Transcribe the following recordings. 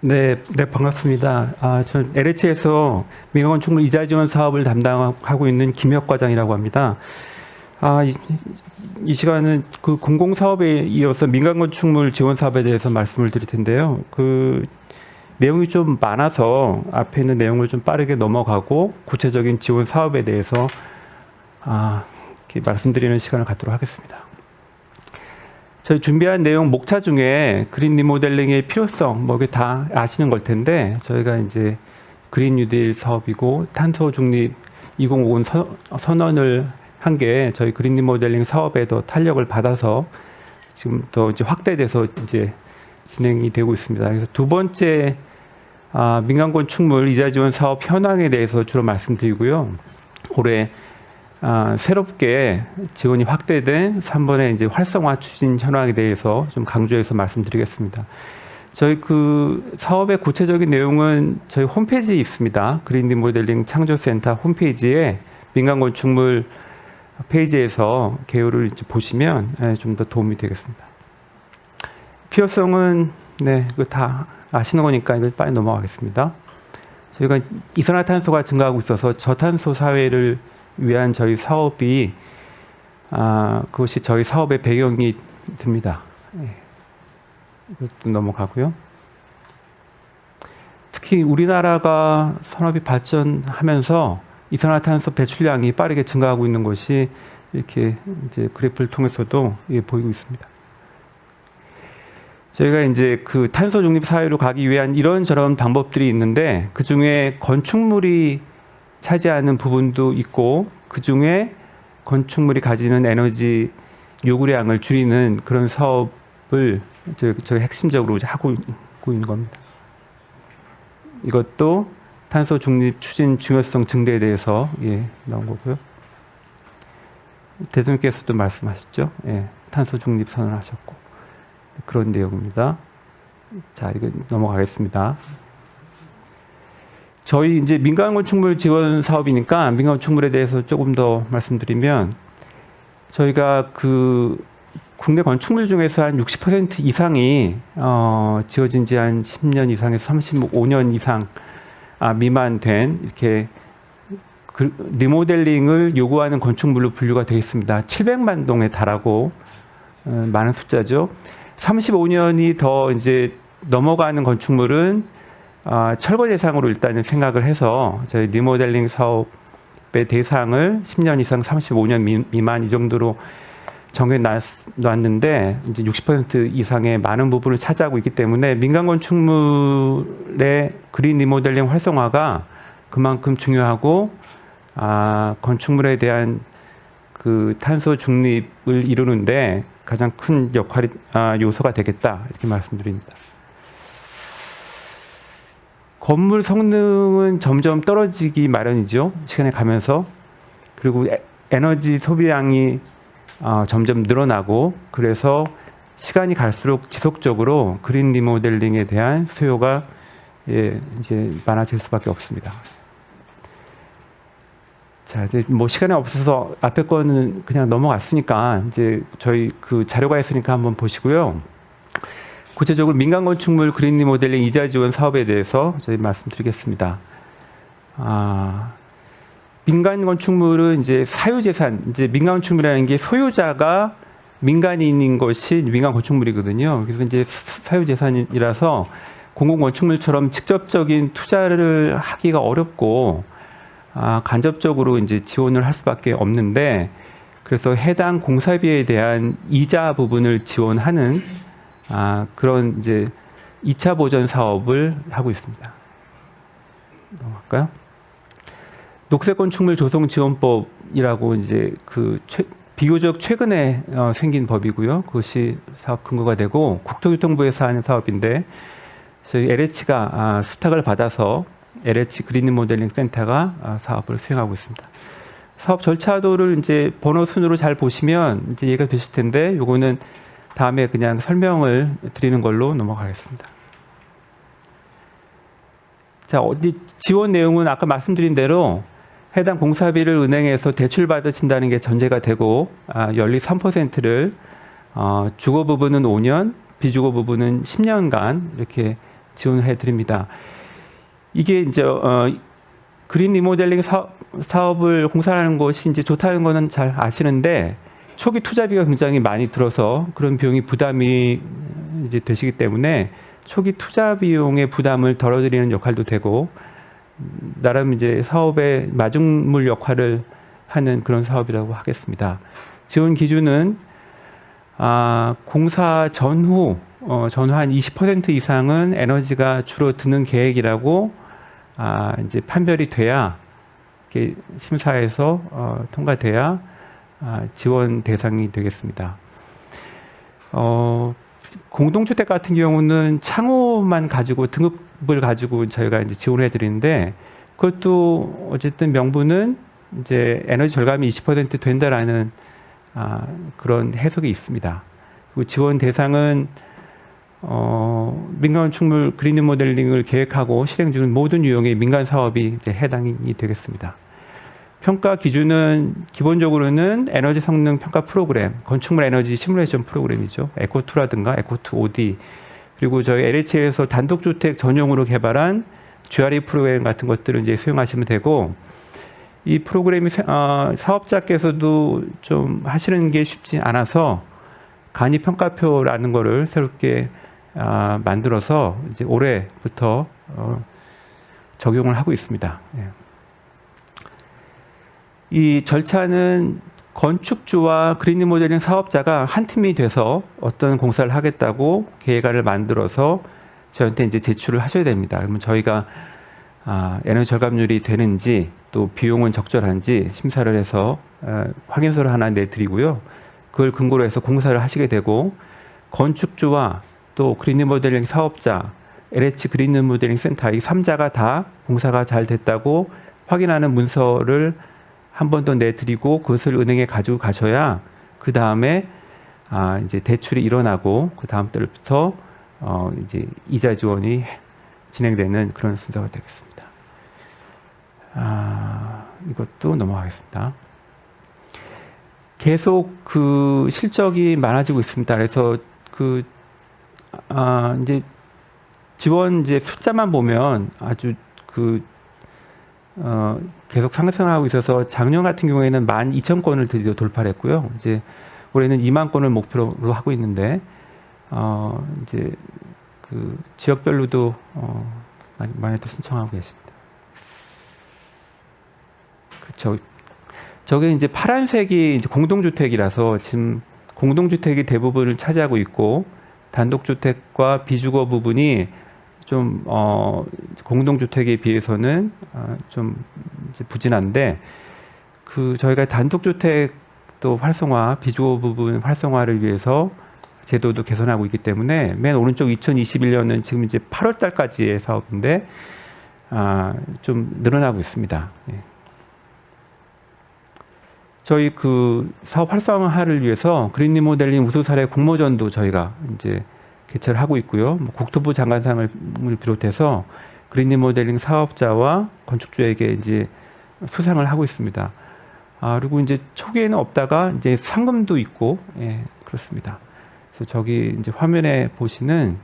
네, 반갑습니다. 전 LH에서 민간건축물 이자 지원 사업을 담당하고 있는 김혁 과장이라고 합니다. 이 시간은 그 공공사업에 이어서 민간건축물 지원 사업에 대해서 말씀을 드릴 텐데요. 그 내용이 좀 많아서 앞에 있는 내용을 좀 빠르게 넘어가고 구체적인 지원 사업에 대해서 이렇게 말씀드리는 시간을 갖도록 하겠습니다. 저희 준비한 내용 목차 중에 그린 리모델링의 필요성, 이게 다 아시는 걸 텐데, 저희가 이제 그린 뉴딜 사업이고 탄소 중립 2050 선언을 한 게 저희 그린 리모델링 사업에 더 탄력을 받아서 지금 더 이제 확대돼서 이제 진행이 되고 있습니다. 그래서 두 번째 민간 건축물 이자 지원 사업 현황에 대해서 주로 말씀드리고요. 올해 새롭게 지원이 확대된 3번의 이제 활성화 추진 현황에 대해서 좀 강조해서 말씀드리겠습니다. 저희 그 사업의 구체적인 내용은 저희 홈페이지에 있습니다. 그린 리모델링 창조센터 홈페이지에 민간 건축물 페이지에서 개요를 이제 보시면 좀 더 도움이 되겠습니다. 필요성은 이거 다 아시는 거니까 이거 빨리 넘어가겠습니다. 저희가 이산화탄소가 증가하고 있어서 저탄소 사회를 위한 저희 사업이 그것이 저희 사업의 배경이 됩니다. 이것도 넘어가고요. 특히 우리나라가 산업이 발전하면서 이산화탄소 배출량이 빠르게 증가하고 있는 것이 이렇게 이제 그래프를 통해서도 보이고 있습니다. 저희가 이제 그 탄소 중립 사회로 가기 위한 이런저런 방법들이 있는데 그 중에 건축물이 차지하는 부분도 있고 그 중에 건축물이 가지는 에너지 요구량을 줄이는 그런 사업을 저희 핵심적으로 이제 하고 있는 겁니다. 이것도 탄소 중립 추진 중요성 증대에 대해서 나온 거고요. 대통령께서도 말씀하셨죠. 탄소 중립 선언하셨고 그런 내용입니다. 자, 이거 넘어가겠습니다. 저희 이제 민간 건축물 지원 사업이니까 민간 건축물에 대해서 조금 더 말씀드리면 저희가 그 국내 건축물 중에서 한 60% 이상이 지어진 지 한 10년 이상에서 35년 이상 미만된 이렇게 리모델링을 요구하는 건축물로 분류가 되어 있습니다. 700만 동에 달하고 많은 숫자죠. 35년이 더 이제 넘어가는 건축물은 철거 대상으로 일단은 생각을 해서 저희 리모델링 사업의 대상을 10년 이상 35년 미만 이 정도로 정해놨는데 이제 60% 이상의 많은 부분을 차지하고 있기 때문에 민간 건축물의 그린 리모델링 활성화가 그만큼 중요하고 건축물에 대한 그 탄소 중립을 이루는데 가장 큰 역할이 요소가 되겠다 이렇게 말씀드립니다. 건물 성능은 점점 떨어지기 마련이죠. 시간이 가면서. 그리고 에너지 소비량이 점점 늘어나고 그래서 시간이 갈수록 지속적으로 그린 리모델링에 대한 수요가 이제 많아질 수밖에 없습니다. 자, 이제 시간이 없어서 앞에 거는 그냥 넘어갔으니까 이제 저희 그 자료가 있으니까 한번 보시고요. 구체적으로 민간 건축물 그린 리모델링 이자 지원 사업에 대해서 저희 말씀드리겠습니다. 민간 건축물은 이제 사유재산, 이제 민간 건축물이라는 게 소유자가 민간인인 것이 민간 건축물이거든요. 그래서 이제 사유재산이라서 공공 건축물처럼 직접적인 투자를 하기가 어렵고 간접적으로 이제 지원을 할 수밖에 없는데 그래서 해당 공사비에 대한 이자 부분을 지원하는 그런 이제 2차 보전 사업을 하고 있습니다. 넘어갈까요? 녹색 건축물 조성 지원법이라고 이제 비교적 최근에 생긴 법이고요. 그것이 사업 근거가 되고 국토교통부에서 하는 사업인데 저희 LH가 수탁을 받아서 LH 그린 리모델링 센터가 사업을 수행하고 있습니다. 사업 절차도를 이제 번호 순으로 잘 보시면 이제 이해가 되실 텐데 요거는 다음에 그냥 설명을 드리는 걸로 넘어가겠습니다. 자, 지원 내용은 아까 말씀드린 대로 해당 공사비를 은행에서 대출 받으신다는 게 전제가 되고 연리 3%를 주거 부분은 5년, 비주거 부분은 10년간 이렇게 지원해 드립니다. 이게 이제 그린 리모델링 사업을 공사하는 것이 이제 좋다는 거는 잘 아시는데 초기 투자비가 굉장히 많이 들어서 그런 비용이 부담이 이제 되시기 때문에 초기 투자 비용의 부담을 덜어드리는 역할도 되고 나름 이제 사업의 마중물 역할을 하는 그런 사업이라고 하겠습니다. 지원 기준은 공사 전후 한 20% 이상은 에너지가 줄어드는 계획이라고 이제 판별이 돼야 이렇게 심사에서 통과돼야 지원 대상이 되겠습니다. 공동주택 같은 경우는 창호만 가지고 등급을 가지고 저희가 이제 지원해 드리는데 그것도 어쨌든 명분은 이제 에너지 절감이 20% 된다라는 그런 해석이 있습니다. 그리고 지원 대상은 민간 건축물 그린 리모델링을 계획하고 실행 중인 모든 유형의 민간 사업이 이제 해당이 되겠습니다. 평가 기준은 기본적으로는 에너지 성능 평가 프로그램, 건축물 에너지 시뮬레이션 프로그램이죠. 에코2라든가 에코2 OD, 그리고 저희 LH에서 단독주택 전용으로 개발한 GRE 프로그램 같은 것들을 이제 수용하시면 되고, 이 프로그램이 사업자께서도 좀 하시는 게 쉽지 않아서 간이 평가표라는 거를 새롭게 만들어서 이제 올해부터 적용을 하고 있습니다. 예. 이 절차는 건축주와 그린 리모델링 사업자가 한 팀이 돼서 어떤 공사를 하겠다고 계획안을 만들어서 저한테 이제 제출을 하셔야 됩니다. 그러면 저희가 에너지 절감률이 되는지 또 비용은 적절한지 심사를 해서 확인서를 하나 내드리고요. 그걸 근거로 해서 공사를 하시게 되고, 건축주와 또 그린 리모델링 사업자, LH 그린 리모델링 센터 이 3자가 다 공사가 잘 됐다고 확인하는 문서를 한 번 더 내드리고 그것을 은행에 가지고 가셔야 그 다음에 이제 대출이 일어나고 그 다음 달부터 이제 이자 지원이 진행되는 그런 순서가 되겠습니다. 이것도 넘어가겠습니다. 계속 그 실적이 많아지고 있습니다. 그래서 이제 지원 이제 숫자만 보면 아주 계속 상승하고 있어서 작년 같은 경우에는 12,000건을 드디어 돌파를 했고요. 이제 올해는 2만 건을 목표로 하고 있는데 이제 그 지역별로도 많이들 신청하고 계십니다. 그렇죠. 저게 이제 파란색이 이제 공동주택이라서 지금 공동주택이 대부분을 차지하고 있고 단독주택과 비주거 부분이 좀 공동주택에 비해서는 좀 이제 부진한데 저희가 단독주택도 활성화, 비주거 부분 활성화를 위해서 제도도 개선하고 있기 때문에 맨 오른쪽 2021년은 지금 이제 8월 달까지의 사업인데 좀 늘어나고 있습니다. 예. 저희 그 사업 활성화를 위해서 그린 리모델링 우수 사례 공모전도 저희가 이제 개최를 하고 있고요. 국토부 장관상을 비롯해서 그린 리모델링 사업자와 건축주에게 이제 수상을 하고 있습니다. 그리고 이제 초기에는 없다가 이제 상금도 있고, 예, 그렇습니다. 그래서 저기 이제 화면에 보시는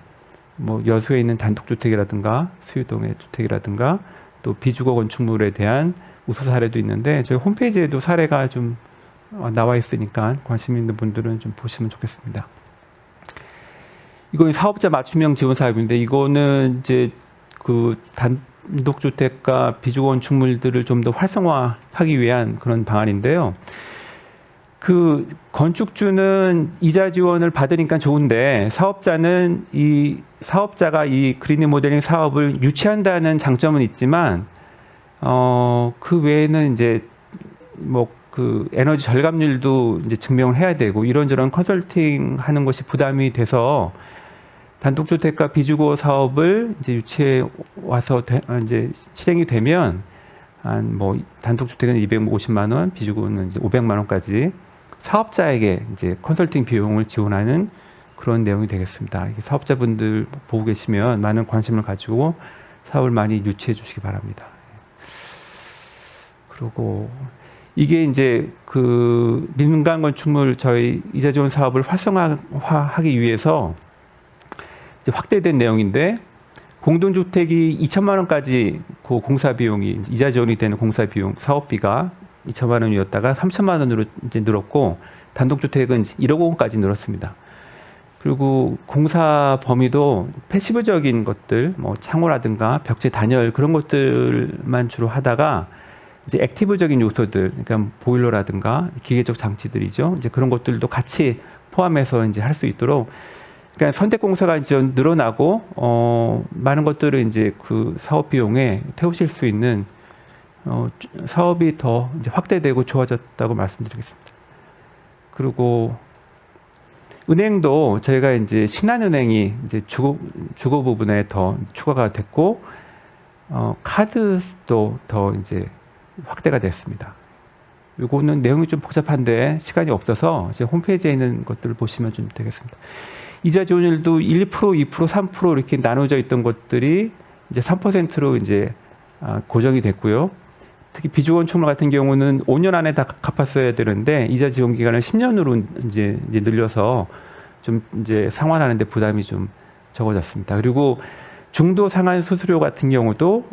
여수에 있는 단독주택이라든가 수유동의 주택이라든가 또 비주거 건축물에 대한 우수 사례도 있는데 저희 홈페이지에도 사례가 좀 나와 있으니까 관심 있는 분들은 좀 보시면 좋겠습니다. 이건 사업자 맞춤형 지원 사업인데 이거는 이제 그 단독주택과 비주거 건축물들을 좀 더 활성화하기 위한 그런 방안인데요. 그 건축주는 이자 지원을 받으니까 좋은데 사업자가 이 그린 리모델링 사업을 유치한다는 장점은 있지만 그 외에는 이제 그 에너지 절감률도 이제 증명을 해야 되고 이런저런 컨설팅 하는 것이 부담이 돼서 단독주택과 비주거 사업을 이제 유치해 와서 이제 실행이 되면 단독주택은 250만 원, 비주거는 이제 500만 원까지 사업자에게 이제 컨설팅 비용을 지원하는 그런 내용이 되겠습니다. 사업자분들 보고 계시면 많은 관심을 가지고 사업을 많이 유치해 주시기 바랍니다. 그리고 이게 이제 그 민간 건축물 저희 이자 지원 사업을 활성화하기 위해서 이제 확대된 내용인데 공동주택이 2천만 원까지 그 공사 비용이 이자 지원이 되는 공사 비용 사업비가 2천만 원이었다가 3천만 원으로 이제 늘었고 단독주택은 1억 원까지 늘었습니다. 그리고 공사 범위도 패시브적인 것들, 뭐 창호라든가 벽체 단열 그런 것들만 주로 하다가 이제 액티브적인 요소들, 그러니까 보일러라든가 기계적 장치들이죠. 이제 그런 것들도 같이 포함해서 이제 할 수 있도록, 그러니까 선택공사가 이제 늘어나고 많은 것들을 이제 그 사업 비용에 태우실 수 있는 사업이 더 이제 확대되고 좋아졌다고 말씀드리겠습니다. 그리고 은행도 저희가 이제 신한은행이 이제 주거 부분에 더 추가가 됐고 카드도 더 이제 확대가 됐습니다. 이거는 내용이 좀 복잡한데 시간이 없어서 제 홈페이지에 있는 것들을 보시면 좀 되겠습니다. 이자 지원율도 1%, 2%, 3% 이렇게 나눠져 있던 것들이 이제 3%로 이제 고정이 됐고요. 특히 비주건 촉물 같은 경우는 5년 안에 다 갚았어야 되는데 이자 지원 기간을 10년으로 이제 늘려서 좀 이제 상환하는데 부담이 좀 적어졌습니다. 그리고 중도 상환 수수료 같은 경우도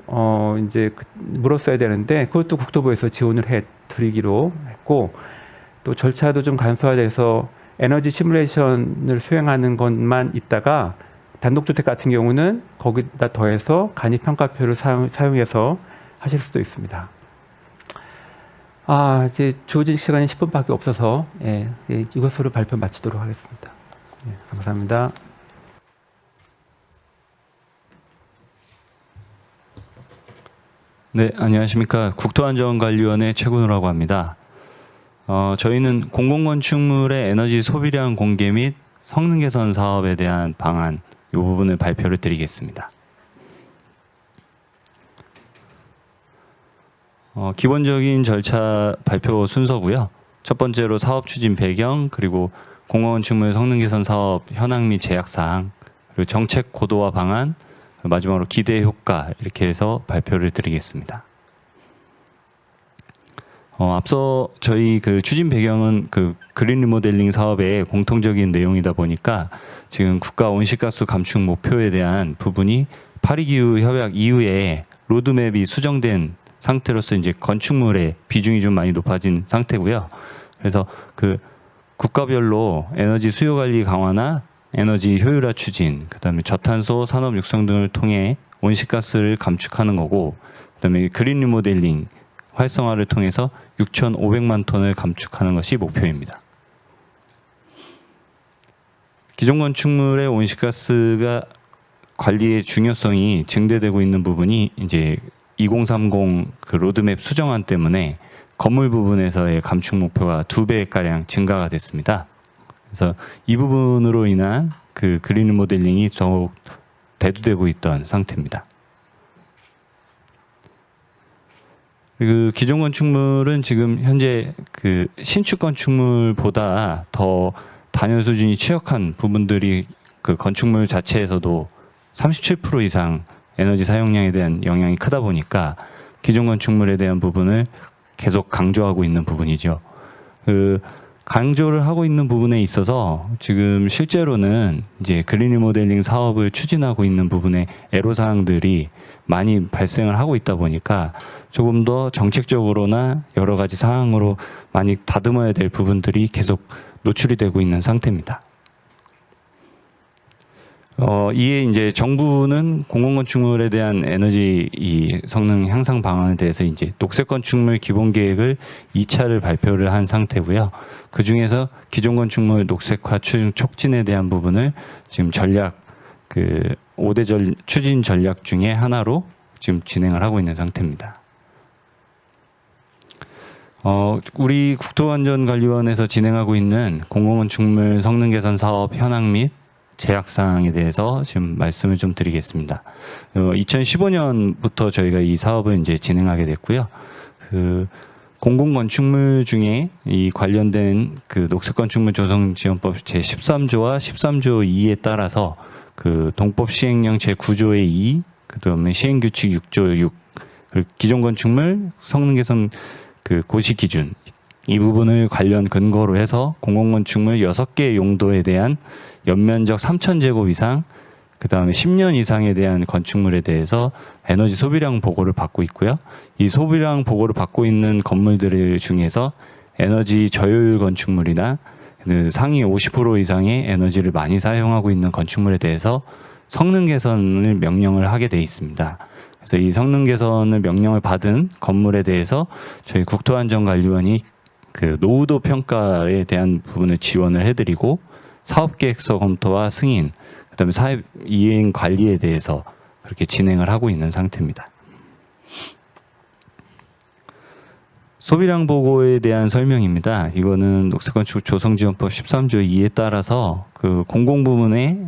이제 물었어야 되는데 그것도 국토부에서 지원을 해 드리기로 했고, 또 절차도 좀 간소화돼서 에너지 시뮬레이션을 수행하는 것만 있다가 단독주택 같은 경우는 거기다 더해서 간이평가표를 사용해서 하실 수도 있습니다. 이제 주어진 시간이 10분밖에 없어서 이것으로 발표 마치도록 하겠습니다. 감사합니다. 네, 안녕하십니까. 국토안전관리원의 최군우라고 합니다. 저희는 공공건축물의 에너지 소비량 공개 및 성능 개선 사업에 대한 방안 이 부분을 발표를 드리겠습니다. 기본적인 절차 발표 순서고요. 첫 번째로 사업 추진 배경, 그리고 공공건축물 성능 개선 사업 현황 및 제약 사항, 그리고 정책 고도화 방안, 마지막으로 기대 효과 이렇게 해서 발표를 드리겠습니다. 앞서 저희 그 추진 배경은 그 그린 리모델링 사업의 공통적인 내용이다 보니까 지금 국가 온실가스 감축 목표에 대한 부분이 파리 기후 협약 이후에 로드맵이 수정된 상태로서 이제 건축물의 비중이 좀 많이 높아진 상태고요. 그래서 그 국가별로 에너지 수요 관리 강화나 에너지 효율화 추진, 그다음에 저탄소 산업 육성 등을 통해 온실가스를 감축하는 거고, 그다음에 그린 리모델링 활성화를 통해서 6,500만 톤을 감축하는 것이 목표입니다. 기존 건축물의 온실가스가 관리의 중요성이 증대되고 있는 부분이 이제 2030 그 로드맵 수정안 때문에 건물 부분에서의 감축 목표가 2배가량 증가가 됐습니다. 그래서 이 부분으로 인한 그 그린 리모델링이 더욱 대두되고 있던 상태입니다. 그 기존 건축물은 지금 현재 그 신축 건축물보다 더 단열 수준이 취약한 부분들이 그 건축물 자체에서도 37% 이상 에너지 사용량에 대한 영향이 크다 보니까 기존 건축물에 대한 부분을 계속 강조하고 있는 부분이죠. 그 강조를 하고 있는 부분에 있어서 지금 실제로는 이제 그린 리모델링 사업을 추진하고 있는 부분에 애로사항들이 많이 발생을 하고 있다 보니까 조금 더 정책적으로나 여러 가지 사항으로 많이 다듬어야 될 부분들이 계속 노출이 되고 있는 상태입니다. 이에 이제 정부는 공공건축물에 대한 에너지 성능 향상 방안에 대해서 이제 녹색 건축물 기본 계획을 2차를 발표를 한 상태고요. 그 중에서 기존 건축물 녹색화 촉진에 대한 부분을 지금 전략 그 5대 추진 전략 중에 하나로 지금 진행을 하고 있는 상태입니다. 우리 국토안전관리원에서 진행하고 있는 공공건축물 성능 개선 사업 현황 및 제약 사항에 대해서 지금 말씀을 좀 드리겠습니다. 2015년부터 저희가 이 사업을 이제 진행하게 됐고요. 그 공공건축물 중에 이 관련된 그 녹색건축물 조성지원법 제13조와 13조 2에 따라서 그 동법 시행령 제9조의 2, 그다음에 시행규칙 6조 6, 기존 건축물 성능 개선 그 고시 기준 이 부분을 관련 근거로 해서 공공건축물 6개 용도에 대한 연면적 3,000제곱 이상 그다음에 10년 이상에 대한 건축물에 대해서 에너지 소비량 보고를 받고 있고요. 이 소비량 보고를 받고 있는 건물들 중에서 에너지 저효율 건축물이나 그 상위 50% 이상의 에너지를 많이 사용하고 있는 건축물에 대해서 성능 개선을 명령을 하게 돼 있습니다. 그래서 이 성능 개선을 명령을 받은 건물에 대해서 저희 국토안전관리원이 그 노후도 평가에 대한 부분을 지원을 해드리고 사업계획서 검토와 승인, 그다음에 사업 이행 관리에 대해서 그렇게 진행을 하고 있는 상태입니다. 소비량 보고에 대한 설명입니다. 이거는 녹색건축 조성지원법 13조 2에 따라서 그 공공부문의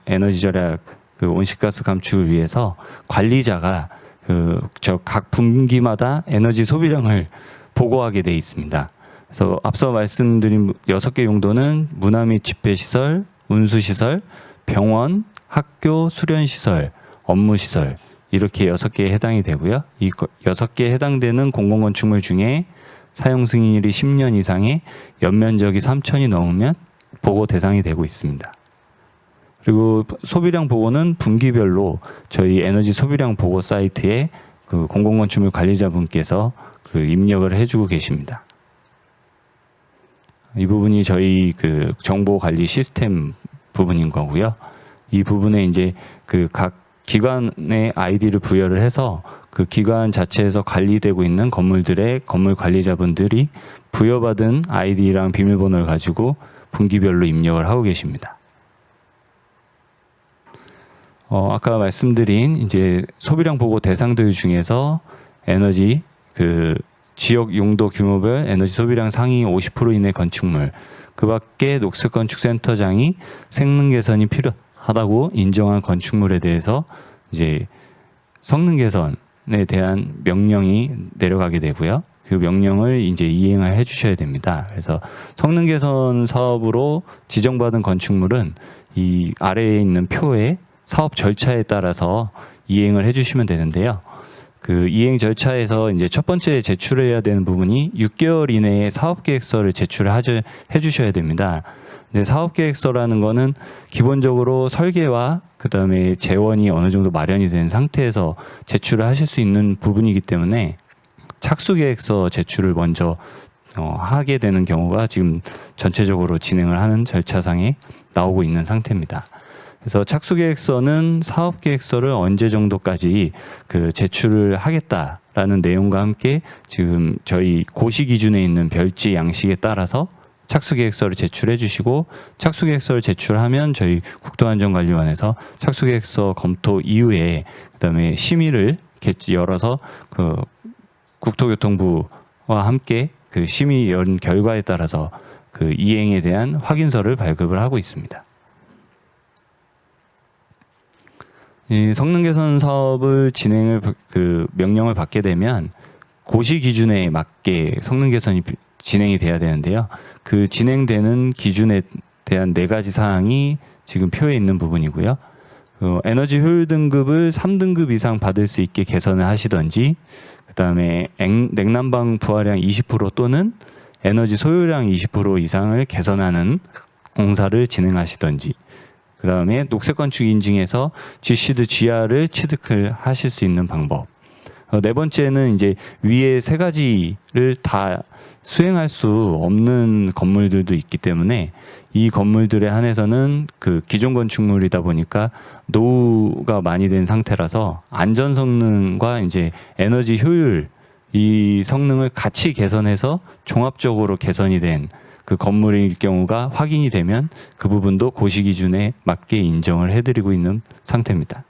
에너지 절약 그 온실가스 감축을 위해서 관리자가 그 각 분기마다 에너지 소비량을 보고하게 돼 있습니다. 그래서 앞서 말씀드린 6개 용도는 문화 및 집회시설, 운수시설, 병원, 학교, 수련시설, 업무시설 이렇게 6개에 해당이 되고요. 이 6개에 해당되는 공공건축물 중에 사용 승인일이 10년 이상의 연면적이 3,000이 넘으면 보고 대상이 되고 있습니다. 그리고 소비량 보고는 분기별로 저희 에너지 소비량 보고 사이트에 그 공공건축물 관리자분께서 그 입력을 해주고 계십니다. 이 부분이 저희 그 정보 관리 시스템 부분인 거고요. 이 부분에 이제 그 각 기관의 아이디를 부여를 해서 그 기관 자체에서 관리되고 있는 건물들의 건물 관리자분들이 부여받은 아이디랑 비밀번호를 가지고 분기별로 입력을 하고 계십니다. 아까 말씀드린 이제 소비량 보고 대상들 중에서 에너지 그 지역 용도 규모별 에너지 소비량 상위 50% 이내 건축물, 그 밖에 녹색건축센터장이 성능 개선이 필요하다고 인정한 건축물에 대해서 이제 성능 개선에 대한 명령이 내려가게 되고요. 그 명령을 이제 이행을 해주셔야 됩니다. 그래서 성능 개선 사업으로 지정받은 건축물은 이 아래에 있는 표에 사업 절차에 따라서 이행을 해주시면 되는데요. 그 이행 절차에서 이제 첫 번째 제출해야 되는 부분이 6개월 이내에 사업계획서를 제출을 해주셔야 됩니다. 근데 사업계획서라는 거는 기본적으로 설계와 그다음에 재원이 어느 정도 마련이 된 상태에서 제출을 하실 수 있는 부분이기 때문에 착수계획서 제출을 먼저 하게 되는 경우가 지금 전체적으로 진행을 하는 절차상에 나오고 있는 상태입니다. 그래서 착수계획서는 사업계획서를 언제 정도까지 그 제출을 하겠다라는 내용과 함께 지금 저희 고시 기준에 있는 별지 양식에 따라서 착수계획서를 제출해 주시고 착수계획서를 제출하면 저희 국토안전관리원에서 착수계획서 검토 이후에 그다음에 심의를 열어서 그 국토교통부와 함께 그 심의 연 결과에 따라서 그 이행에 대한 확인서를 발급을 하고 있습니다. 이 성능 개선 사업을 진행을 그 명령을 받게 되면 고시 기준에 맞게 성능 개선이 진행이 돼야 되는데요. 그 진행되는 기준에 대한 4가지 사항이 지금 표에 있는 부분이고요. 에너지 효율 등급을 3등급 이상 받을 수 있게 개선을 하시던지, 그다음에 냉난방 부하량 20% 또는 에너지 소요량 20% 이상을 개선하는 공사를 진행하시던지, 그 다음에 녹색건축 인증에서 GCD GR을 취득을 하실 수 있는 방법. 4번째는 이제 위에 3가지를 다 수행할 수 없는 건물들도 있기 때문에 이 건물들에 한해서는 그 기존 건축물이다 보니까 노후가 많이 된 상태라서 안전 성능과 이제 에너지 효율 이 성능을 같이 개선해서 종합적으로 개선이 된 그 건물일 경우가 확인이 되면 그 부분도 고시 기준에 맞게 인정을 해드리고 있는 상태입니다.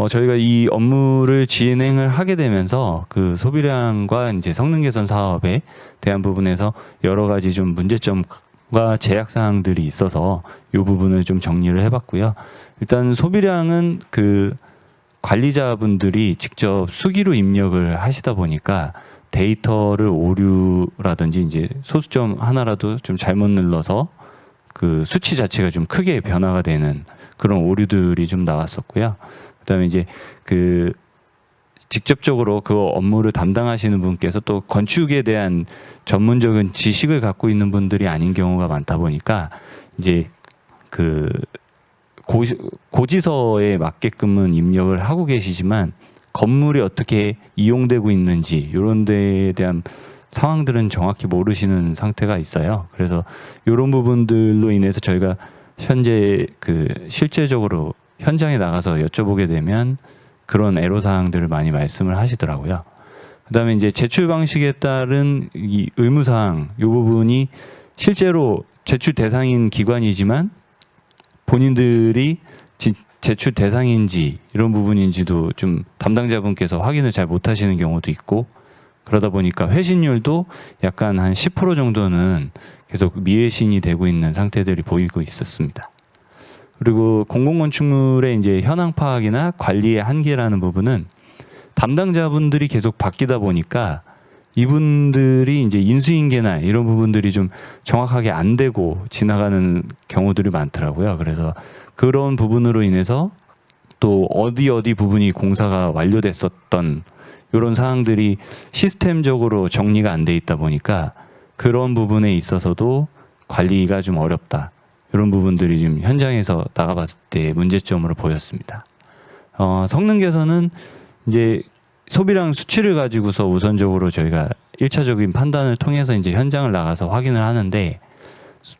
저희가 이 업무를 진행을 하게 되면서 그 소비량과 이제 성능 개선 사업에 대한 부분에서 여러 가지 좀 문제점과 제약 사항들이 있어서 이 부분을 좀 정리를 해봤고요. 일단 소비량은 그 관리자분들이 직접 수기로 입력을 하시다 보니까 데이터를 오류라든지 이제 소수점 하나라도 좀 잘못 눌러서 그 수치 자체가 좀 크게 변화가 되는 그런 오류들이 좀 나왔었고요. 그다음에 이제 그 직접적으로 그 업무를 담당하시는 분께서 또 건축에 대한 전문적인 지식을 갖고 있는 분들이 아닌 경우가 많다 보니까 이제 그 고지서에 맞게끔은 입력을 하고 계시지만 건물이 어떻게 이용되고 있는지 이런 데에 대한 상황들은 정확히 모르시는 상태가 있어요. 그래서 이런 부분들로 인해서 저희가 현재 그 실제적으로 현장에 나가서 여쭤보게 되면 그런 애로 사항들을 많이 말씀을 하시더라고요. 그다음에 이제 제출 방식에 따른 이 의무 사항 이 부분이 실제로 제출 대상인 기관이지만 본인들이 제출 대상인지 이런 부분인지도 좀 담당자분께서 확인을 잘 못하시는 경우도 있고 그러다 보니까 회신율도 약간 한 10% 정도는 계속 미회신이 되고 있는 상태들이 보이고 있었습니다. 그리고 공공건축물의 이제 현황 파악이나 관리의 한계라는 부분은 담당자분들이 계속 바뀌다 보니까 이분들이 이제 인수인계나 이런 부분들이 좀 정확하게 안 되고 지나가는 경우들이 많더라고요. 그래서 그런 부분으로 인해서 또 어디 부분이 공사가 완료됐었던 이런 사항들이 시스템적으로 정리가 안 돼 있다 보니까 그런 부분에 있어서도 관리가 좀 어렵다. 이런 부분들이 지금 현장에서 나가봤을 때 문제점으로 보였습니다. 성능 개선은 이제 소비량 수치를 가지고서 우선적으로 저희가 1차적인 판단을 통해서 이제 현장을 나가서 확인을 하는데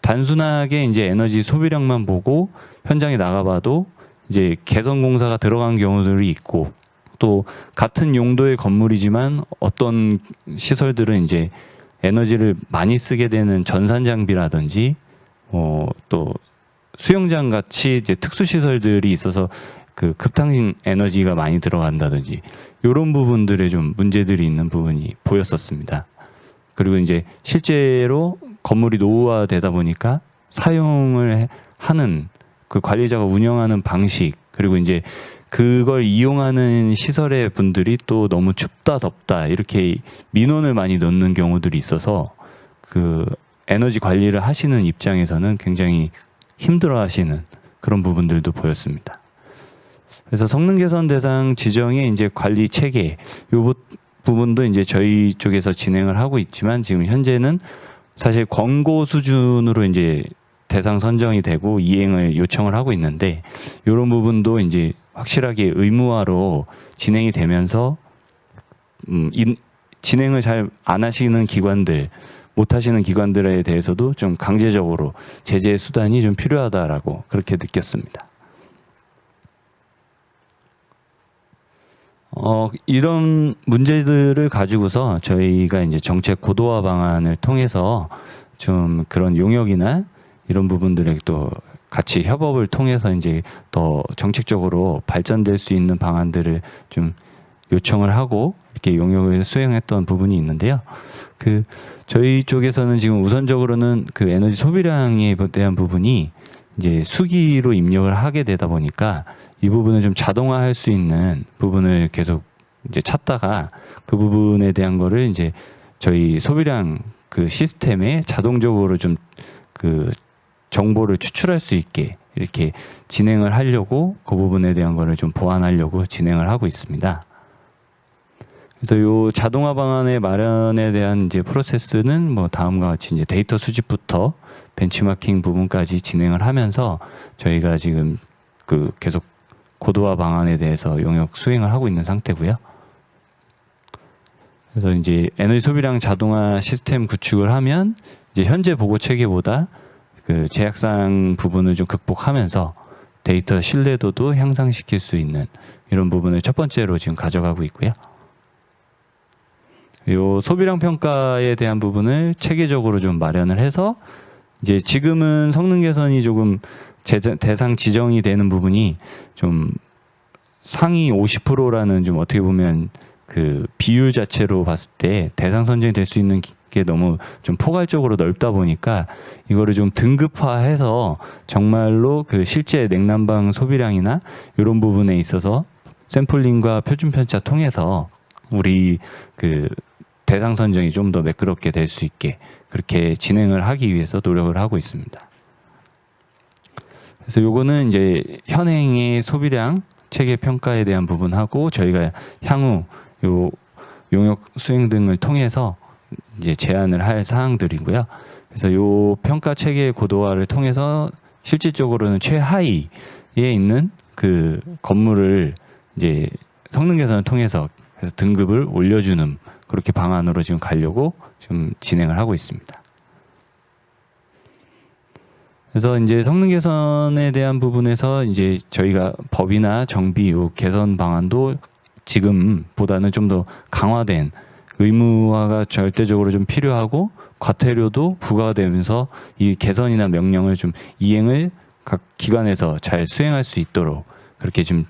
단순하게 이제 에너지 소비량만 보고 현장에 나가봐도 이제 개선 공사가 들어간 경우들이 있고 또 같은 용도의 건물이지만 어떤 시설들은 이제 에너지를 많이 쓰게 되는 전산 장비라든지 또 수영장 같이 이제 특수 시설들이 있어서 그 급탕 에너지가 많이 들어간다든지 이런 부분들에 좀 문제들이 있는 부분이 보였었습니다. 그리고 이제 실제로 건물이 노후화되다 보니까 사용을 하는 그 관리자가 운영하는 방식 그리고 이제 그걸 이용하는 시설의 분들이 또 너무 춥다 덥다 이렇게 민원을 많이 넣는 경우들이 있어서 그 에너지 관리를 하시는 입장에서는 굉장히 힘들어하시는 그런 부분들도 보였습니다. 그래서 성능 개선 대상 지정의 이제 관리 체계 요 부분도 이제 저희 쪽에서 진행을 하고 있지만 지금 현재는 사실 권고 수준으로 이제 대상 선정이 되고 이행을 요청을 하고 있는데 이런 부분도 이제 확실하게 의무화로 진행이 되면서 진행을 잘 안 하시는 기관들 못 하시는 기관들에 대해서도 좀 강제적으로 제재 수단이 좀 필요하다라고 그렇게 느꼈습니다. 이런 문제들을 가지고서 저희가 이제 정책 고도화 방안을 통해서 좀 그런 용역이나 이런 부분들에 또 같이 협업을 통해서 이제 더 정책적으로 발전될 수 있는 방안들을 좀 요청을 하고 이렇게 용역을 수행했던 부분이 있는데요. 그 저희 쪽에서는 지금 우선적으로는 그 에너지 소비량에 대한 부분이 이제 수기로 입력을 하게 되다 보니까 이 부분을 좀 자동화할 수 있는 부분을 계속 이제 찾다가 그 부분에 대한 거를 이제 저희 소비량 그 시스템에 자동적으로 좀 그 정보를 추출할 수 있게 이렇게 진행을 하려고 그 부분에 대한 거를 좀 보완하려고 진행을 하고 있습니다. 그래서 요 자동화 방안의 마련에 대한 이제 프로세스는 뭐 다음과 같이 이제 데이터 수집부터 벤치마킹 부분까지 진행을 하면서 저희가 지금 그 계속 고도화 방안에 대해서 용역 수행을 하고 있는 상태고요. 그래서 이제 에너지 소비량 자동화 시스템 구축을 하면 이제 현재 보고 체계보다 그 제약사항 부분을 좀 극복하면서 데이터 신뢰도도 향상시킬 수 있는 이런 부분을 첫 번째로 지금 가져가고 있고요. 요 소비량 평가에 대한 부분을 체계적으로 좀 마련을 해서 이제 지금은 성능 개선이 조금 대상 지정이 되는 부분이 좀 상위 50%라는 좀 어떻게 보면 그 비율 자체로 봤을 때 대상 선정이 될 수 있는 게 너무 좀 포괄적으로 넓다 보니까 이거를 좀 등급화해서 정말로 그 실제 냉난방 소비량이나 이런 부분에 있어서 샘플링과 표준 편차 통해서 우리 그 대상 선정이 좀 더 매끄럽게 될 수 있게 그렇게 진행을 하기 위해서 노력을 하고 있습니다. 그래서 요거는 이제 현행의 소비량 체계 평가에 대한 부분하고 저희가 향후 요 용역 수행 등을 통해서 이제 제안을 할 사항들이고요. 그래서 요 평가 체계 고도화를 통해서 실질적으로는 최하위에 있는 그 건물을 이제 성능 개선을 통해서 그래서 등급을 올려주는 그렇게 방안으로 지금 가려고 좀 진행을 하고 있습니다. 그래서 이제 성능 개선에 대한 부분에서 이제 저희가 법이나 정비 요 개선 방안도 지금보다는 좀 더 강화된 의무화가 절대적으로 좀 필요하고 과태료도 부과되면서 이 개선이나 명령을 좀 이행을 각 기관에서 잘 수행할 수 있도록 그렇게 좀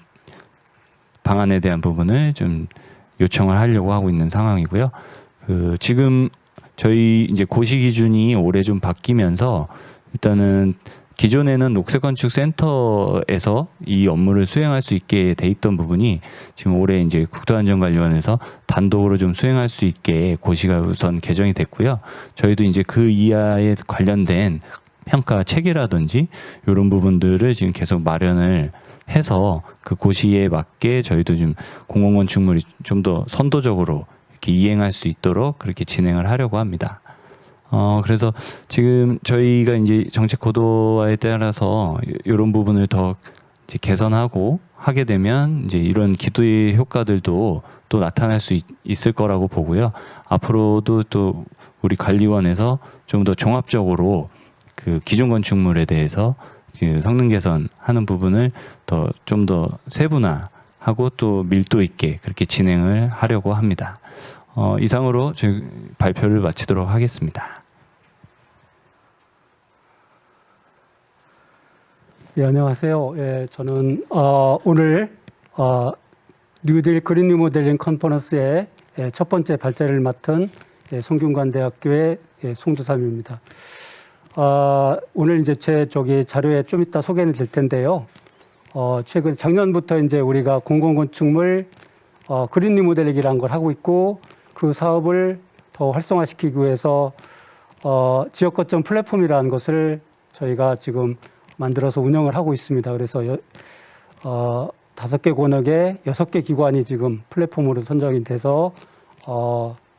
방안에 대한 부분을 좀 요청을 하려고 하고 있는 상황이고요. 그 지금 저희 이제 고시 기준이 올해 좀 바뀌면서 일단은 기존에는 녹색건축센터에서 이 업무를 수행할 수 있게 돼 있던 부분이 지금 올해 이제 국토안전관리원에서 단독으로 좀 수행할 수 있게 고시가 우선 개정이 됐고요. 저희도 이제 그 이하에 관련된 평가 체계라든지 이런 부분들을 지금 계속 마련을 해서 그 고시에 맞게 저희도 좀 공공건축물이 좀 더 선도적으로 이렇게 이행할 수 있도록 그렇게 진행을 하려고 합니다. 그래서 지금 저희가 이제 정책 고도화에 따라서 이런 부분을 더 이제 개선하고 하게 되면 이제 이런 기도의 효과들도 또 나타날 수 있을 거라고 보고요. 앞으로도 또 우리 관리원에서 좀 더 종합적으로 그 기존 건축물에 대해서 지금 성능 개선하는 부분을 좀 더 세분화하고 또 밀도 있게 그렇게 진행을 하려고 합니다. 이상으로 저희 발표를 마치도록 하겠습니다. 예, 안녕하세요. 예, 저는 오늘 뉴딜 그린 리모델링 컨퍼런스의 첫 번째 발제를 맡은 성균관대학교의 송두삼입니다. 오늘 이제 제 자료에 좀 이따 소개는 될 텐데요. 최근 작년부터 이제 우리가 공공건축물 그린 리모델링이라는 걸 하고 있고 그 사업을 더 활성화시키기 위해서 지역 거점 플랫폼이라는 것을 저희가 지금 만들어서 운영을 하고 있습니다. 그래서 5개 권역에 6개 기관이 지금 플랫폼으로 선정이 돼서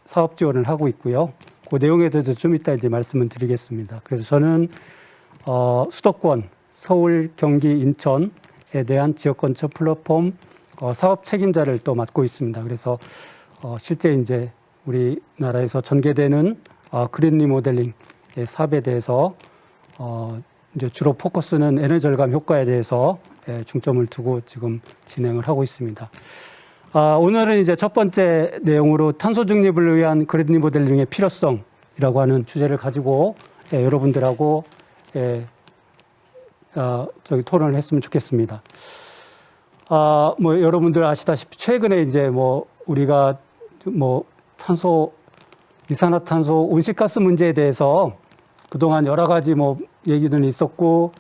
사업 지원을 하고 있고요. 그 내용에 대해서 좀 이따 이제 말씀을 드리겠습니다. 그래서 저는 수도권, 서울, 경기, 인천에 대한 지역건축 플랫폼 사업 책임자를 또 맡고 있습니다. 그래서 실제 이제 우리나라에서 전개되는 그린 리모델링 사업에 대해서 이제 주로 포커스는 에너지 절감 효과에 대해서 중점을 두고 지금 진행을 하고 있습니다. 오늘은 이제 첫 번째 내용으로 탄소 중립을 위한 그린 리모델링의 필요성이라고 하는 주제를 가지고 여러분들하고 토론을 했으면 좋겠습니다. 뭐 여러분들 아시다시피 최근에 이제 우리가 이산화탄소 온실가스 문제에 대해서 그동안 여러 가지 얘기들이 있었고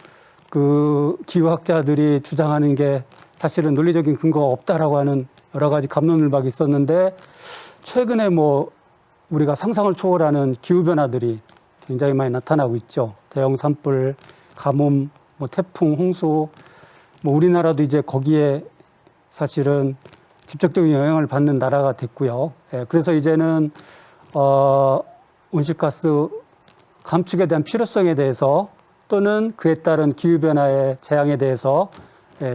그 기후학자들이 주장하는 게 사실은 논리적인 근거가 없다라고 하는 여러 가지 갑론을박이 있었는데 최근에 우리가 상상을 초월하는 기후 변화들이 굉장히 많이 나타나고 있죠. 대형 산불, 가뭄, 태풍, 홍수, 우리나라도 이제 거기에 사실은 직접적인 영향을 받는 나라가 됐고요. 그래서 이제는 온실가스 감축에 대한 필요성에 대해서 또는 그에 따른 기후변화의 재앙에 대해서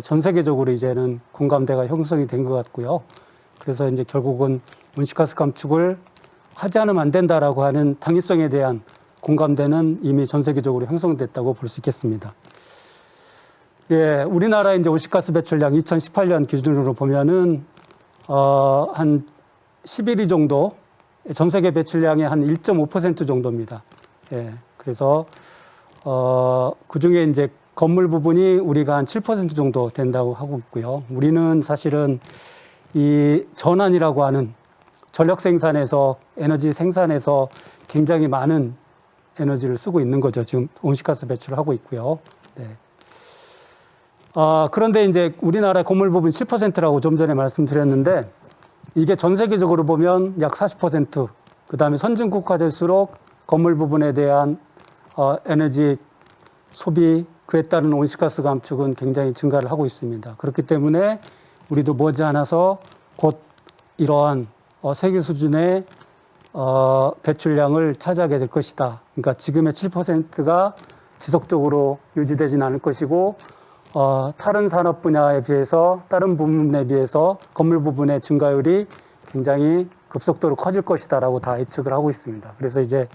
전 세계적으로 이제는 공감대가 형성이 된 것 같고요. 그래서 이제 결국은 온실가스 감축을 하지 않으면 안 된다라고 하는 당위성에 대한 공감대는 이미 전 세계적으로 형성됐다고 볼 수 있겠습니다. 예, 우리나라 이제 온실가스 배출량 2018년 기준으로 보면은 한 11위 정도, 전 세계 배출량의 한 1.5% 정도입니다. 예, 그래서 그 중에 이제 건물 부분이 우리가 한 7% 정도 된다고 하고 있고요. 우리는 사실은 이 전환이라고 하는 전력 생산에서 에너지 생산에서 굉장히 많은 에너지를 쓰고 있는 거죠. 지금 온실가스 배출을 하고 있고요. 네. 그런데 이제 우리나라 건물 부분 7%라고 좀 전에 말씀드렸는데 이게 전 세계적으로 보면 약 40%, 그 다음에 선진국화 될수록 건물 부분에 대한 에너지 소비, 그에 따른 온실가스 감축은 굉장히 증가를 하고 있습니다. 그렇기 때문에 우리도 머지않아서 곧 이러한 세계 수준의 배출량을 차지하게 될 것이다. 그러니까 지금의 7%가 지속적으로 유지되지는 않을 것이고 다른 산업 분야에 비해서 다른 부분에 비해서 건물 부분의 증가율이 굉장히 급속도로 커질 것이다라고 다 예측을 하고 있습니다. 그래서 이제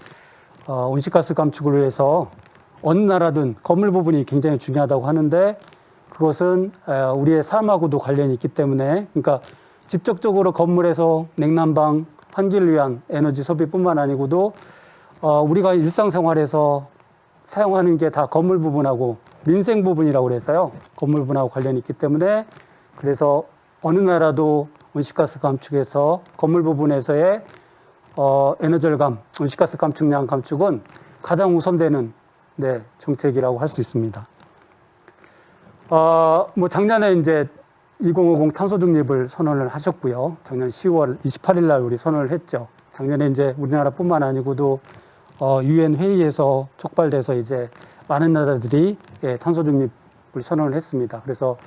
온실가스 감축을 위해서 어느 나라든 건물 부분이 굉장히 중요하다고 하는데 그것은 우리의 삶하고도 관련이 있기 때문에 그러니까 직접적으로 건물에서 냉난방, 환기를 위한 에너지 소비뿐만 아니고도 우리가 일상생활에서 사용하는 게 다 건물 부분하고 민생 부분이라고 그래서요. 건물 부분하고 관련이 있기 때문에 그래서 어느 나라도 온실가스 감축에서 건물 부분에서의 에너지 절감, 온실가스 감축량 감축은 가장 우선되는 정책이라고 할 수 있습니다. 뭐 작년에 이제 2050 탄소 중립을 선언을 하셨고요. 작년 10월 28일 날 우리 선언을 했죠. 작년에 이제 우리나라뿐만 아니고도 유엔 회의에서 촉발돼서 이제 많은 나라들이 탄소 중립을 선언을 했습니다. 그래서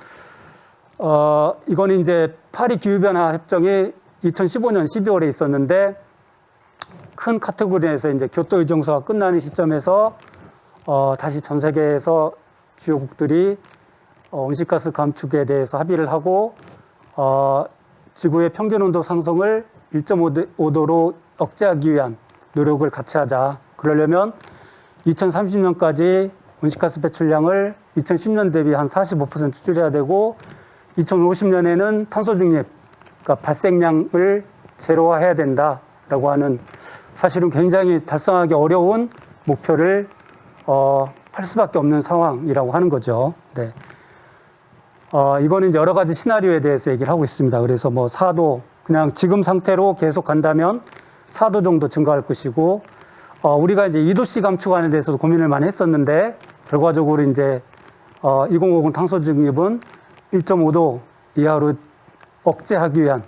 이거는 이제 파리 기후변화 협정이 2015년 12월에 있었는데 큰 카테고리에서 이제 교토 의정서가 끝나는 시점에서 다시 전 세계에서 주요국들이 온실가스 감축에 대해서 합의를 하고 지구의 평균 온도 상승을 1.5도로 억제하기 위한 노력을 같이 하자. 그러려면 2030년까지 온실가스 배출량을 2010년 대비 한 45% 줄여야 되고 2050년에는 탄소 중립, 그러니까 발생량을 제로화해야 된다라고 하는 사실은 굉장히 달성하기 어려운 목표를 할 수밖에 없는 상황이라고 하는 거죠. 네. 이거는 여러 가지 시나리오에 대해서 얘기를 하고 있습니다. 그래서 뭐 4도, 그냥 지금 상태로 계속 간다면 4도 정도 증가할 것이고, 우리가 이제 2도씨 감축안에 대해서도 고민을 많이 했었는데, 결과적으로 이제 2050 탄소 중립은 1.5도 이하로 억제하기 위한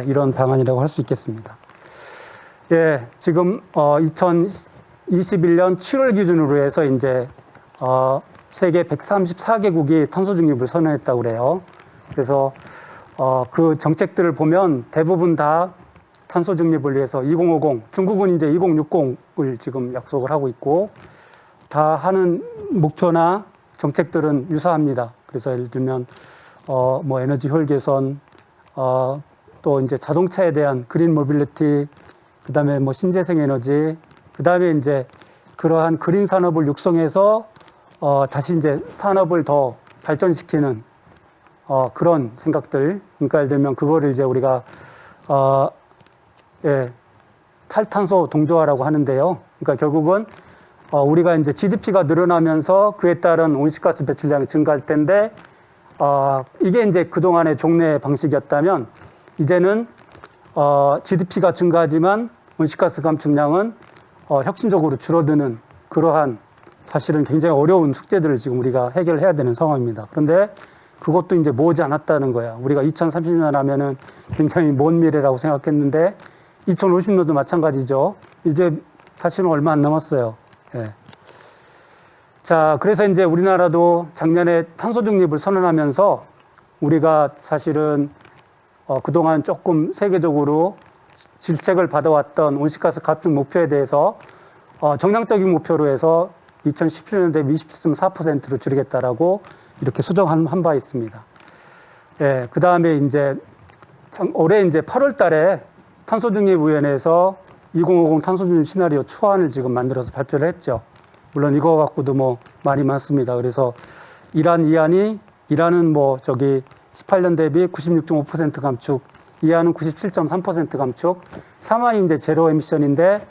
이런 방안이라고 할 수 있겠습니다. 예, 지금 2021년 7월 기준으로 해서 이제 세계 134개국이 탄소 중립을 선언했다고 그래요. 그래서 그 정책들을 보면 대부분 다 탄소 중립을 위해서 2050, 중국은 이제 2060을 지금 약속을 하고 있고 다 하는 목표나 정책들은 유사합니다. 그래서 예를 들면 뭐 에너지 효율 개선, 또 이제 자동차에 대한 그린 모빌리티, 그다음에 뭐 신재생 에너지, 그다음에 이제 그러한 그린 산업을 육성해서 다시 이제 산업을 더 발전시키는 그런 생각들. 그러니까 예를 들면 그거를 이제 우리가 탈탄소 동조화라고 하는데요. 그러니까 결국은 우리가 이제 GDP가 늘어나면서 그에 따른 온실가스 배출량이 증가할 텐데 이게 이제 그동안의 종래 방식이었다면 이제는 GDP가 증가하지만 온실가스 감축량은 혁신적으로 줄어드는 그러한 사실은 굉장히 어려운 숙제들을 지금 우리가 해결해야 되는 상황입니다. 그런데 그것도 이제 모지 않았다는 거야. 우리가 2030년 하면은 굉장히 먼 미래라고 생각했는데 2050년도 마찬가지죠. 이제 사실은 얼마 안 남았어요. 예. 자, 그래서 이제 우리나라도 작년에 탄소 중립을 선언하면서 우리가 사실은 그동안 조금 세계적으로 질책을 받아왔던 온실가스 감축 목표에 대해서 정량적인 목표로 해서 2017년 대비 27.4%로 줄이겠다라고 이렇게 수정한 바 있습니다. 예, 그 다음에 이제 올해 이제 8월 달에 탄소중립위원회에서 2050 탄소중립 시나리오 추안을 지금 만들어서 발표를 했죠. 물론 이거 갖고도 뭐 말이 많습니다. 그래서 이란은 뭐 18년 대비 96.5% 감축, 이란은 97.3% 감축, 사만이 이제 제로 에미션인데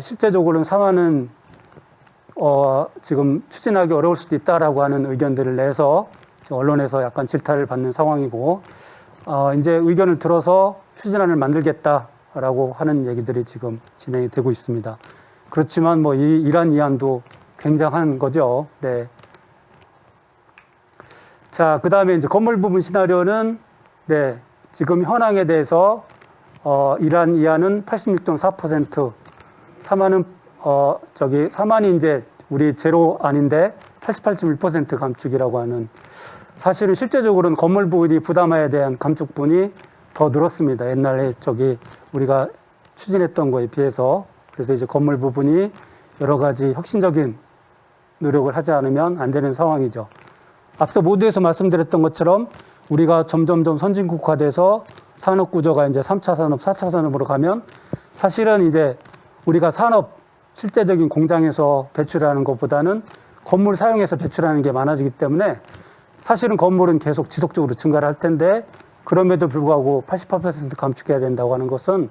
실제적으로는 사만은 지금 추진하기 어려울 수도 있다라고 하는 의견들을 내서 지금 언론에서 약간 질타를 받는 상황이고 이제 의견을 들어서 추진안을 만들겠다라고 하는 얘기들이 지금 진행이 되고 있습니다. 그렇지만 뭐 이 이란 이안도 굉장한 거죠. 네. 자, 그 다음에 이제 건물 부분 시나리오는 네, 지금 현황에 대해서 이란 이안은 86.4%, 사만이 이제 우리 제로 아닌데 88.1% 감축이라고 하는, 사실은 실제적으로는 건물 부분이 부담해야 대한 감축분이 더 늘었습니다. 옛날에 우리가 추진했던 거에 비해서. 그래서 이제 건물 부분이 여러 가지 혁신적인 노력을 하지 않으면 안 되는 상황이죠. 앞서 모두에서 말씀드렸던 것처럼 우리가 점점점 선진국화돼서 산업 구조가 이제 3차 산업, 4차 산업으로 가면 사실은 이제 우리가 산업 실제적인 공장에서 배출하는 것보다는 건물 사용해서 배출하는 게 많아지기 때문에 사실은 건물은 계속 지속적으로 증가를 할 텐데 그럼에도 불구하고 88% 감축해야 된다고 하는 것은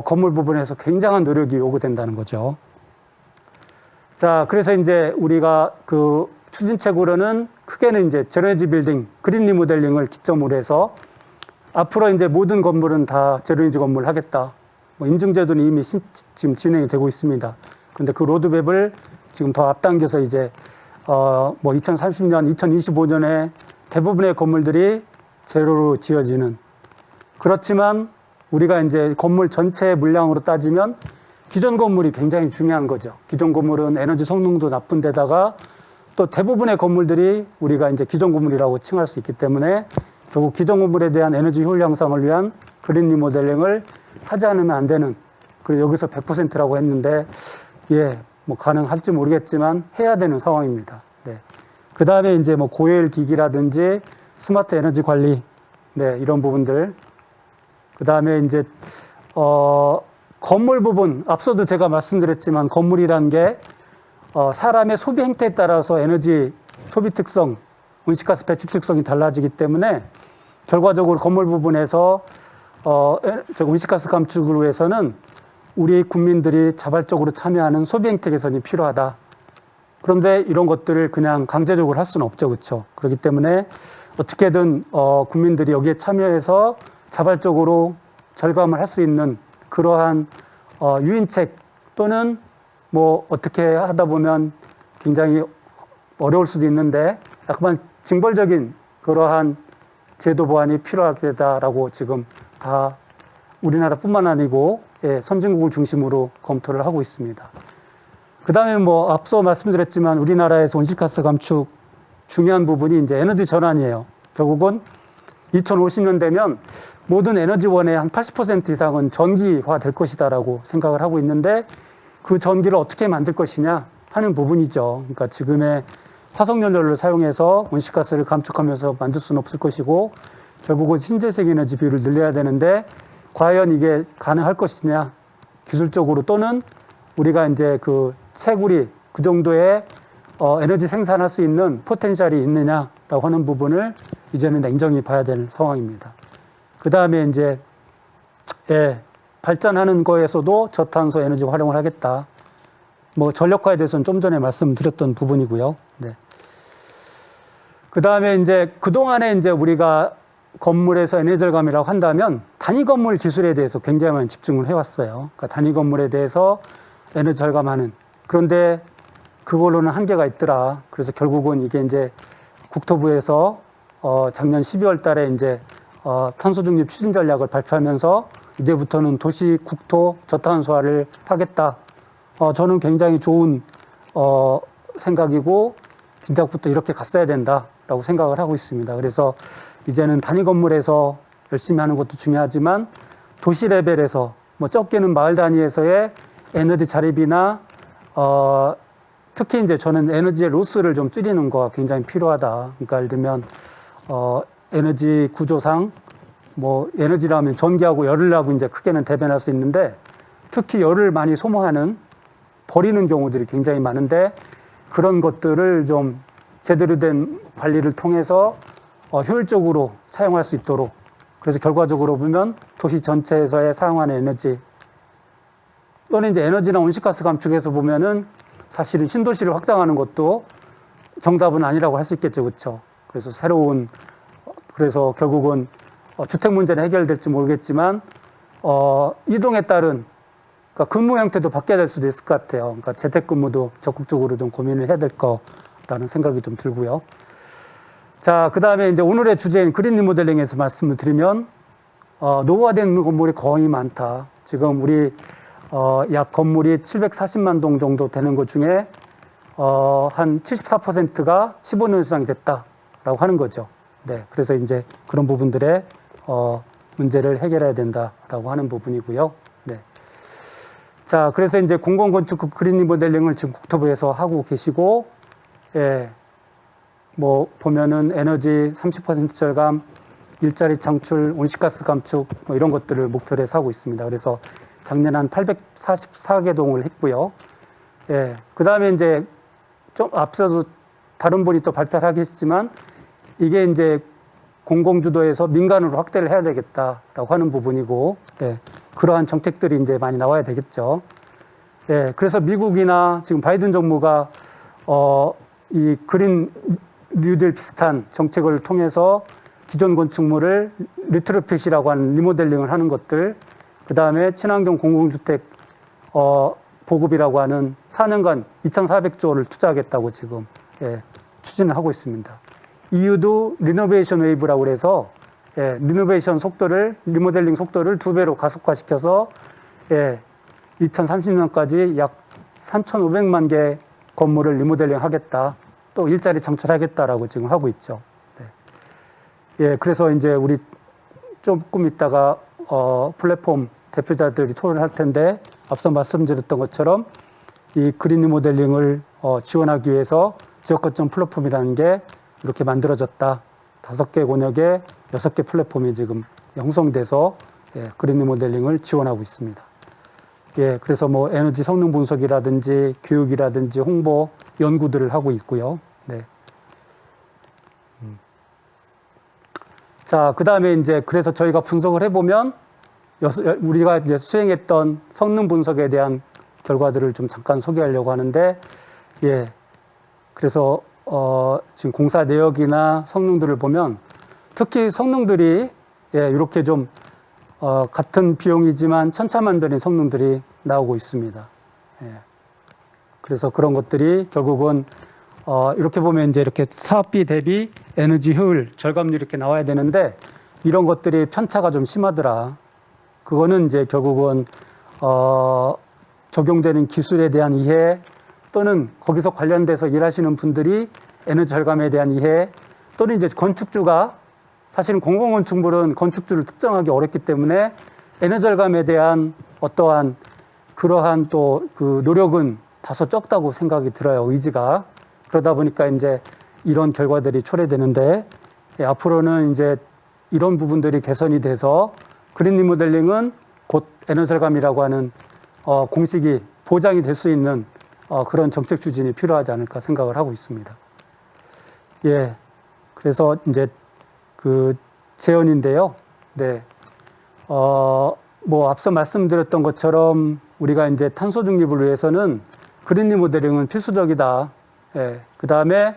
건물 부분에서 굉장한 노력이 요구된다는 거죠. 자, 그래서 이제 우리가 그 추진책으로는 크게는 이제 제로에너지 빌딩, 그린 리모델링을 기점으로 해서 앞으로 이제 모든 건물은 다 제로에너지 건물 하겠다. 뭐 인증제도는 이미 지금 진행이 되고 있습니다. 근데 그 로드맵을 지금 더 앞당겨서 이제 뭐 2030년, 2025년에 대부분의 건물들이 제로로 지어지는, 그렇지만 우리가 이제 건물 전체 물량으로 따지면 기존 건물이 굉장히 중요한 거죠. 기존 건물은 에너지 성능도 나쁜 데다가 또 대부분의 건물들이 우리가 이제 기존 건물이라고 칭할 수 있기 때문에 결국 기존 건물에 대한 에너지 효율 향상을 위한 그린 리모델링을 하지 않으면 안 되는, 그리고 여기서 100%라고 했는데 뭐 가능할지 모르겠지만 해야 되는 상황입니다. 네. 그 다음에 이제 뭐 고효율 기기라든지 스마트 에너지 관리, 네, 이런 부분들. 그 다음에 이제 건물 부분, 앞서도 제가 말씀드렸지만 건물이란 게 사람의 소비 행태에 따라서 에너지 소비 특성, 온실가스 배출 특성이 달라지기 때문에 결과적으로 건물 부분에서 온실가스 감축을 위해서는 우리 국민들이 자발적으로 참여하는 소비 행태 개선이 필요하다. 그런데 이런 것들을 그냥 강제적으로 할 수는 없죠, 그렇죠? 그렇기 때문에 어떻게든 국민들이 여기에 참여해서 자발적으로 절감을 할 수 있는 그러한 유인책 또는 뭐 어떻게 하다 보면 굉장히 어려울 수도 있는데 약간 징벌적인 그러한 제도 보완이 필요하겠다라고 지금 다 우리나라뿐만 아니고 선진국을 중심으로 검토를 하고 있습니다. 그 다음에 뭐 앞서 말씀드렸지만 우리나라에서 온실가스 감축 중요한 부분이 이제 에너지 전환이에요. 결국은 2050년 되면 모든 에너지원의 한 80% 이상은 전기화 될 것이다라고 생각을 하고 있는데 그 전기를 어떻게 만들 것이냐 하는 부분이죠. 그러니까 지금의 화석연료를 사용해서 온실가스를 감축하면서 만들 수는 없을 것이고 결국은 신재생 에너지 비율을 늘려야 되는데 과연 이게 가능할 것이냐, 기술적으로 또는 우리가 이제 그 채굴이 그 정도의 에너지 생산할 수 있는 포텐셜이 있느냐라고 하는 부분을 이제는 냉정히 봐야 될 상황입니다. 그 다음에 이제 발전하는 거에서도 저탄소 에너지 활용을 하겠다. 뭐 전력화에 대해서는 좀 전에 말씀드렸던 부분이고요. 네. 그 다음에 이제 그동안에 이제 우리가 건물에서 에너지 절감이라고 한다면 단위 건물 기술에 대해서 굉장히 많이 집중을 해왔어요. 그러니까 단위 건물에 대해서 에너지 절감하는. 그런데 그걸로는 한계가 있더라. 그래서 결국은 이게 이제 국토부에서 작년 12월 달에 이제 탄소 중립 추진 전략을 발표하면서 이제부터는 도시 국토 저탄소화를 하겠다. 저는 굉장히 좋은 생각이고 진작부터 이렇게 갔어야 된다라고 생각을 하고 있습니다. 그래서 이제는 단위 건물에서 열심히 하는 것도 중요하지만 도시 레벨에서 뭐 적게는 마을 단위에서의 에너지 자립이나 특히 이제 저는 에너지의 로스를 좀 줄이는 거가 굉장히 필요하다. 그러니까 예를 들면 에너지 구조상 뭐 에너지라면 전기하고 열을하고 이제 크게는 대변할 수 있는데 특히 열을 많이 소모하는 버리는 경우들이 굉장히 많은데 그런 것들을 좀 제대로 된 관리를 통해서 효율적으로 사용할 수 있도록, 그래서 결과적으로 보면 도시 전체에서의 사용하는 에너지 또는 이제 에너지나 온실가스 감축에서 보면은 사실은 신도시를 확장하는 것도 정답은 아니라고 할 수 있겠죠, 그렇죠? 그래서 그래서 결국은 주택 문제는 해결될지 모르겠지만 이동에 따른 그러니까 근무 형태도 바뀌어야 될 수도 있을 것 같아요. 그러니까 재택근무도 적극적으로 좀 고민을 해야 될 거라는 생각이 좀 들고요. 자, 그 다음에 이제 오늘의 주제인 그린 리모델링에서 말씀을 드리면 노후화된 건물이 거의 많다. 지금 우리 약 건물이 740만 동 정도 되는 것 중에 한 74%가 15년 이상 됐다라고 하는 거죠. 네, 그래서 이제 그런 부분들의 문제를 해결해야 된다라고 하는 부분이고요. 네. 자, 그래서 이제 공공건축 그린 리모델링을 지금 국토부에서 하고 계시고, 예, 뭐 보면은 에너지 30% 절감, 일자리 창출, 온실가스 감축 뭐 이런 것들을 목표로 해서 하고 있습니다. 그래서 작년 한 844개 동을 했고요. 예, 그 다음에 이제 좀 앞서도 다른 분이 또 발표를 하겠지만 이게 이제 공공주도에서 민간으로 확대를 해야 되겠다라고 하는 부분이고, 예, 그러한 정책들이 이제 많이 나와야 되겠죠. 예, 그래서 미국이나 지금 바이든 정부가 이 그린 뉴딜 비슷한 정책을 통해서 기존 건축물을 리트로핏이라고 하는 리모델링을 하는 것들, 그 다음에 친환경 공공주택 보급이라고 하는 4년간 2,400조를 투자하겠다고 지금 예, 추진을 하고 있습니다. EU도 리노베이션 웨이브라고 해서 예, 리노베이션 속도를 리모델링 속도를 2배로 가속화시켜서 예, 2030년까지 약 3,500만 개 건물을 리모델링 하겠다. 또 일자리 창출하겠다라고 지금 하고 있죠. 네. 예, 그래서 이제 우리 조금 있다가 플랫폼 대표자들이 토론을 할 텐데 앞서 말씀드렸던 것처럼 이 그린 리모델링을 지원하기 위해서 지역거점 플랫폼이라는 게 이렇게 만들어졌다. 5개 권역에 6개 플랫폼이 지금 형성돼서 예, 그린 리모델링을 지원하고 있습니다. 예, 그래서 뭐 에너지 성능 분석이라든지 교육이라든지 홍보 연구들을 하고 있고요. 네. 자, 그 다음에 이제 그래서 저희가 분석을 해보면 우리가 이제 수행했던 성능 분석에 대한 결과들을 좀 잠깐 소개하려고 하는데, 예, 그래서 지금 공사 내역이나 성능들을 보면 특히 성능들이 예, 이렇게 좀 같은 비용이지만 천차만별인 성능들이 나오고 있습니다. 예. 그래서 그런 것들이 결국은 이렇게 보면 이제 이렇게 사업비 대비 에너지 효율, 절감률 이렇게 나와야 되는데 이런 것들이 편차가 좀 심하더라. 그거는 이제 결국은 적용되는 기술에 대한 이해 또는 거기서 관련돼서 일하시는 분들이 에너지 절감에 대한 이해 또는 이제 건축주가 사실은 공공건축물은 건축주를 특정하기 어렵기 때문에 에너지 절감에 대한 어떠한 그러한 또 그 노력은 다소 적다고 생각이 들어요, 의지가. 그러다 보니까 이제 이런 결과들이 초래되는데 예, 앞으로는 이제 이런 부분들이 개선이 돼서 그린 리모델링은 곧 에너지 절감이라고 하는 공식이 보장이 될 수 있는 그런 정책 추진이 필요하지 않을까 생각을 하고 있습니다. 예, 그래서 이제 그 제언인데요. 네, 뭐 앞서 말씀드렸던 것처럼 우리가 이제 탄소 중립을 위해서는 그린 리모델링은 필수적이다. 예, 그 다음에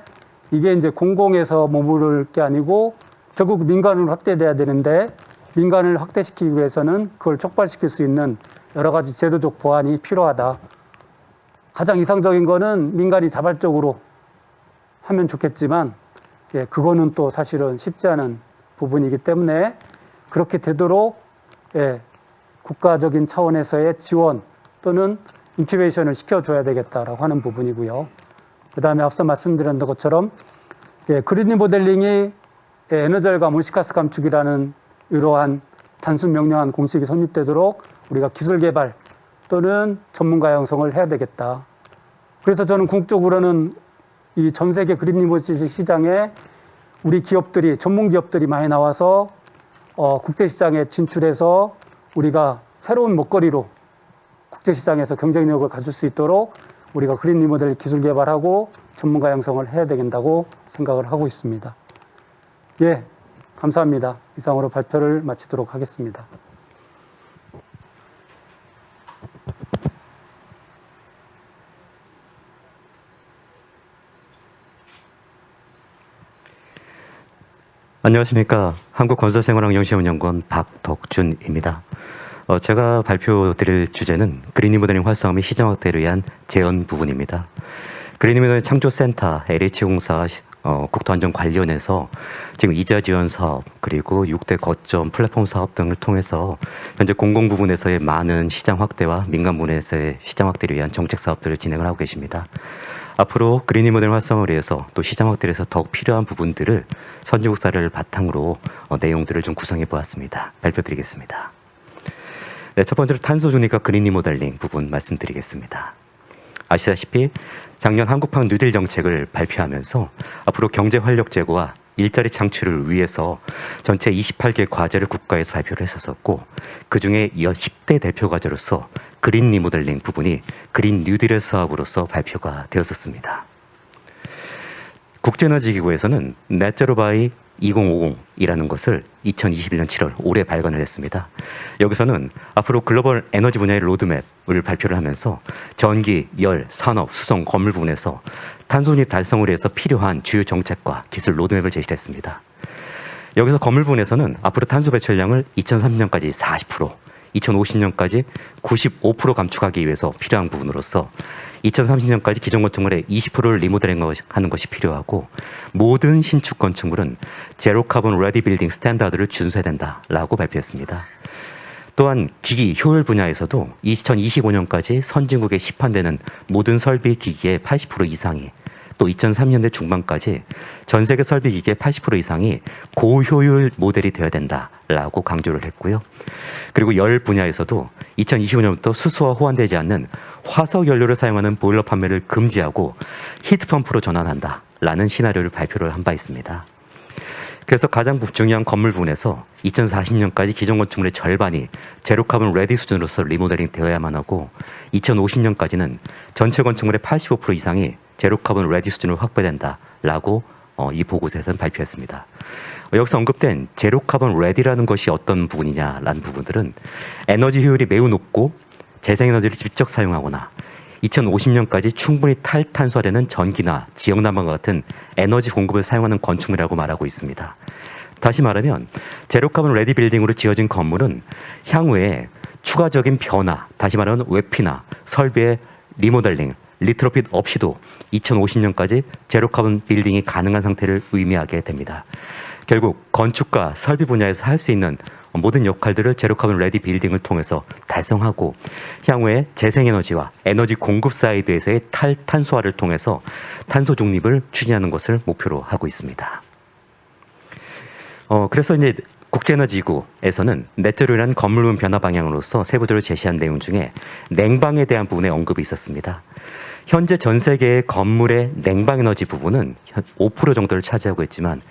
이게 이제 공공에서 머무를 게 아니고 결국 민간으로 확대돼야 되는데 민간을 확대시키기 위해서는 그걸 촉발시킬 수 있는 여러 가지 제도적 보완이 필요하다. 가장 이상적인 거는 민간이 자발적으로 하면 좋겠지만 예, 그거는 또 사실은 쉽지 않은 부분이기 때문에 그렇게 되도록 예, 국가적인 차원에서의 지원 또는 인큐베이션을 시켜줘야 되겠다라고 하는 부분이고요. 그 다음에 앞서 말씀드렸던 것처럼 예, 그린 리모델링이 예, 에너지 절감, 온실가스 감축이라는 이러한 단순 명료한 공식이 성립되도록 우리가 기술 개발 또는 전문가 양성을 해야 되겠다. 그래서 저는 궁극적으로는 이 전 세계 그린 리모델링 시장에 우리 기업들이, 전문 기업들이 많이 나와서 국제시장에 진출해서 우리가 새로운 먹거리로 국제시장에서 경쟁력을 가질 수 있도록 우리가 그린 리모델링 기술 개발하고 전문가 양성을 해야 된다고 생각을 하고 있습니다. 예, 감사합니다. 이상으로 발표를 마치도록 하겠습니다. 안녕하십니까. 한국건설생활환경시험연구원 박덕준입니다. 제가 발표드릴 주제는 그린 리모델링 활성화 및 시장 확대를 위한 제언 부분입니다. 그린 리모델링 창조센터 LH공사 국토안전 관련해서 지금 이자 지원 사업 그리고 6대 거점 플랫폼 사업 등을 통해서 현재 공공 부분에서의 많은 시장 확대와 민간 부분에서의 시장 확대를 위한 정책 사업들을 진행을 하고 계십니다. 앞으로 그린 리모델링 활성화를 위해서 또 시장 확대를 위해서 더욱 필요한 부분들을 선진국 사례를 바탕으로 내용들을 좀 구성해 보았습니다. 발표드리겠습니다. 네, 첫 번째로 탄소 중립과 그린 리모델링 부분 말씀드리겠습니다. 아시다시피 작년 한국판 뉴딜 정책을 발표하면서 앞으로 경제 활력 제고와 일자리 창출을 위해서 전체 28개 과제를 국가에서 발표를 했었고 그중에 10대 대표 과제로서 그린 리모델링 부분이 그린 뉴딜의 사업으로서 발표가 되었었습니다. 국제에너지기구에서는 넷제로 바이 2050이라는 것을 2021년 7월 올해 발간을 했습니다. 여기서는 앞으로 글로벌 에너지 분야의 로드맵을 발표를 하면서 전기, 열, 산업, 수송, 건물 부분에서 탄소중립 달성을 위해서 필요한 주요 정책과 기술 로드맵을 제시를 했습니다. 여기서 건물 부분에서는 앞으로 탄소 배출량을 2030년까지 40%, 2050년까지 95% 감축하기 위해서 필요한 부분으로서 2030년까지 기존 건축물의 20%를 리모델링하는 것이 필요하고 모든 신축 건축물은 제로 카본 레디 빌딩 스탠다드를 준수해야 된다라고 발표했습니다. 또한 기기 효율 분야에서도 2025년까지 선진국에 시판되는 모든 설비 기기의 80% 이상이 또 2003년대 중반까지 전 세계 설비 기기의 80% 이상이 고효율 모델이 되어야 된다라고 강조를 했고요. 그리고 열 분야에서도 2025년부터 수소와 호환되지 않는 화석 연료를 사용하는 보일러 판매를 금지하고 히트펌프로 전환한다라는 시나리오를 발표를 한 바 있습니다. 그래서 가장 중요한 건물 부분에서 2040년까지 기존 건축물의 절반이 제로 카본 레디 수준으로서 리모델링 되어야만 하고 2050년까지는 전체 건축물의 85% 이상이 제로 카본 레디 수준으로 확보된다라고 이 보고서에서는 발표했습니다. 여기서 언급된 제로 카본 레디라는 것이 어떤 부분이냐라는 부분들은 에너지 효율이 매우 높고 재생에너지를 직접 사용하거나 2050년까지 충분히 탈탄소화되는 전기나 지역난방과 같은 에너지 공급을 사용하는 건축물이라고 말하고 있습니다. 다시 말하면 제로카본 레디 빌딩으로 지어진 건물은 향후에 추가적인 변화, 다시 말하면 외피나 설비의 리모델링, 리트로핏 없이도 2050년까지 제로카본 빌딩이 가능한 상태를 의미하게 됩니다. 결국 건축과 설비 분야에서 할 수 있는 모든 역할들을 제로카본 레디 빌딩을 통해서 달성하고 향후에 재생에너지와 에너지 공급 사이드에서의 탈탄소화를 통해서 탄소 중립을 추진하는 것을 목표로 하고 있습니다. 그래서 이제 국제에너지기구에서는 넷제로라는 건물문 변화 방향으로서 세부적으로 제시한 내용 중에 냉방에 대한 부분에 언급이 있었습니다. 현재 전 세계의 건물의 냉방에너지 부분은 5% 정도를 차지하고 있지만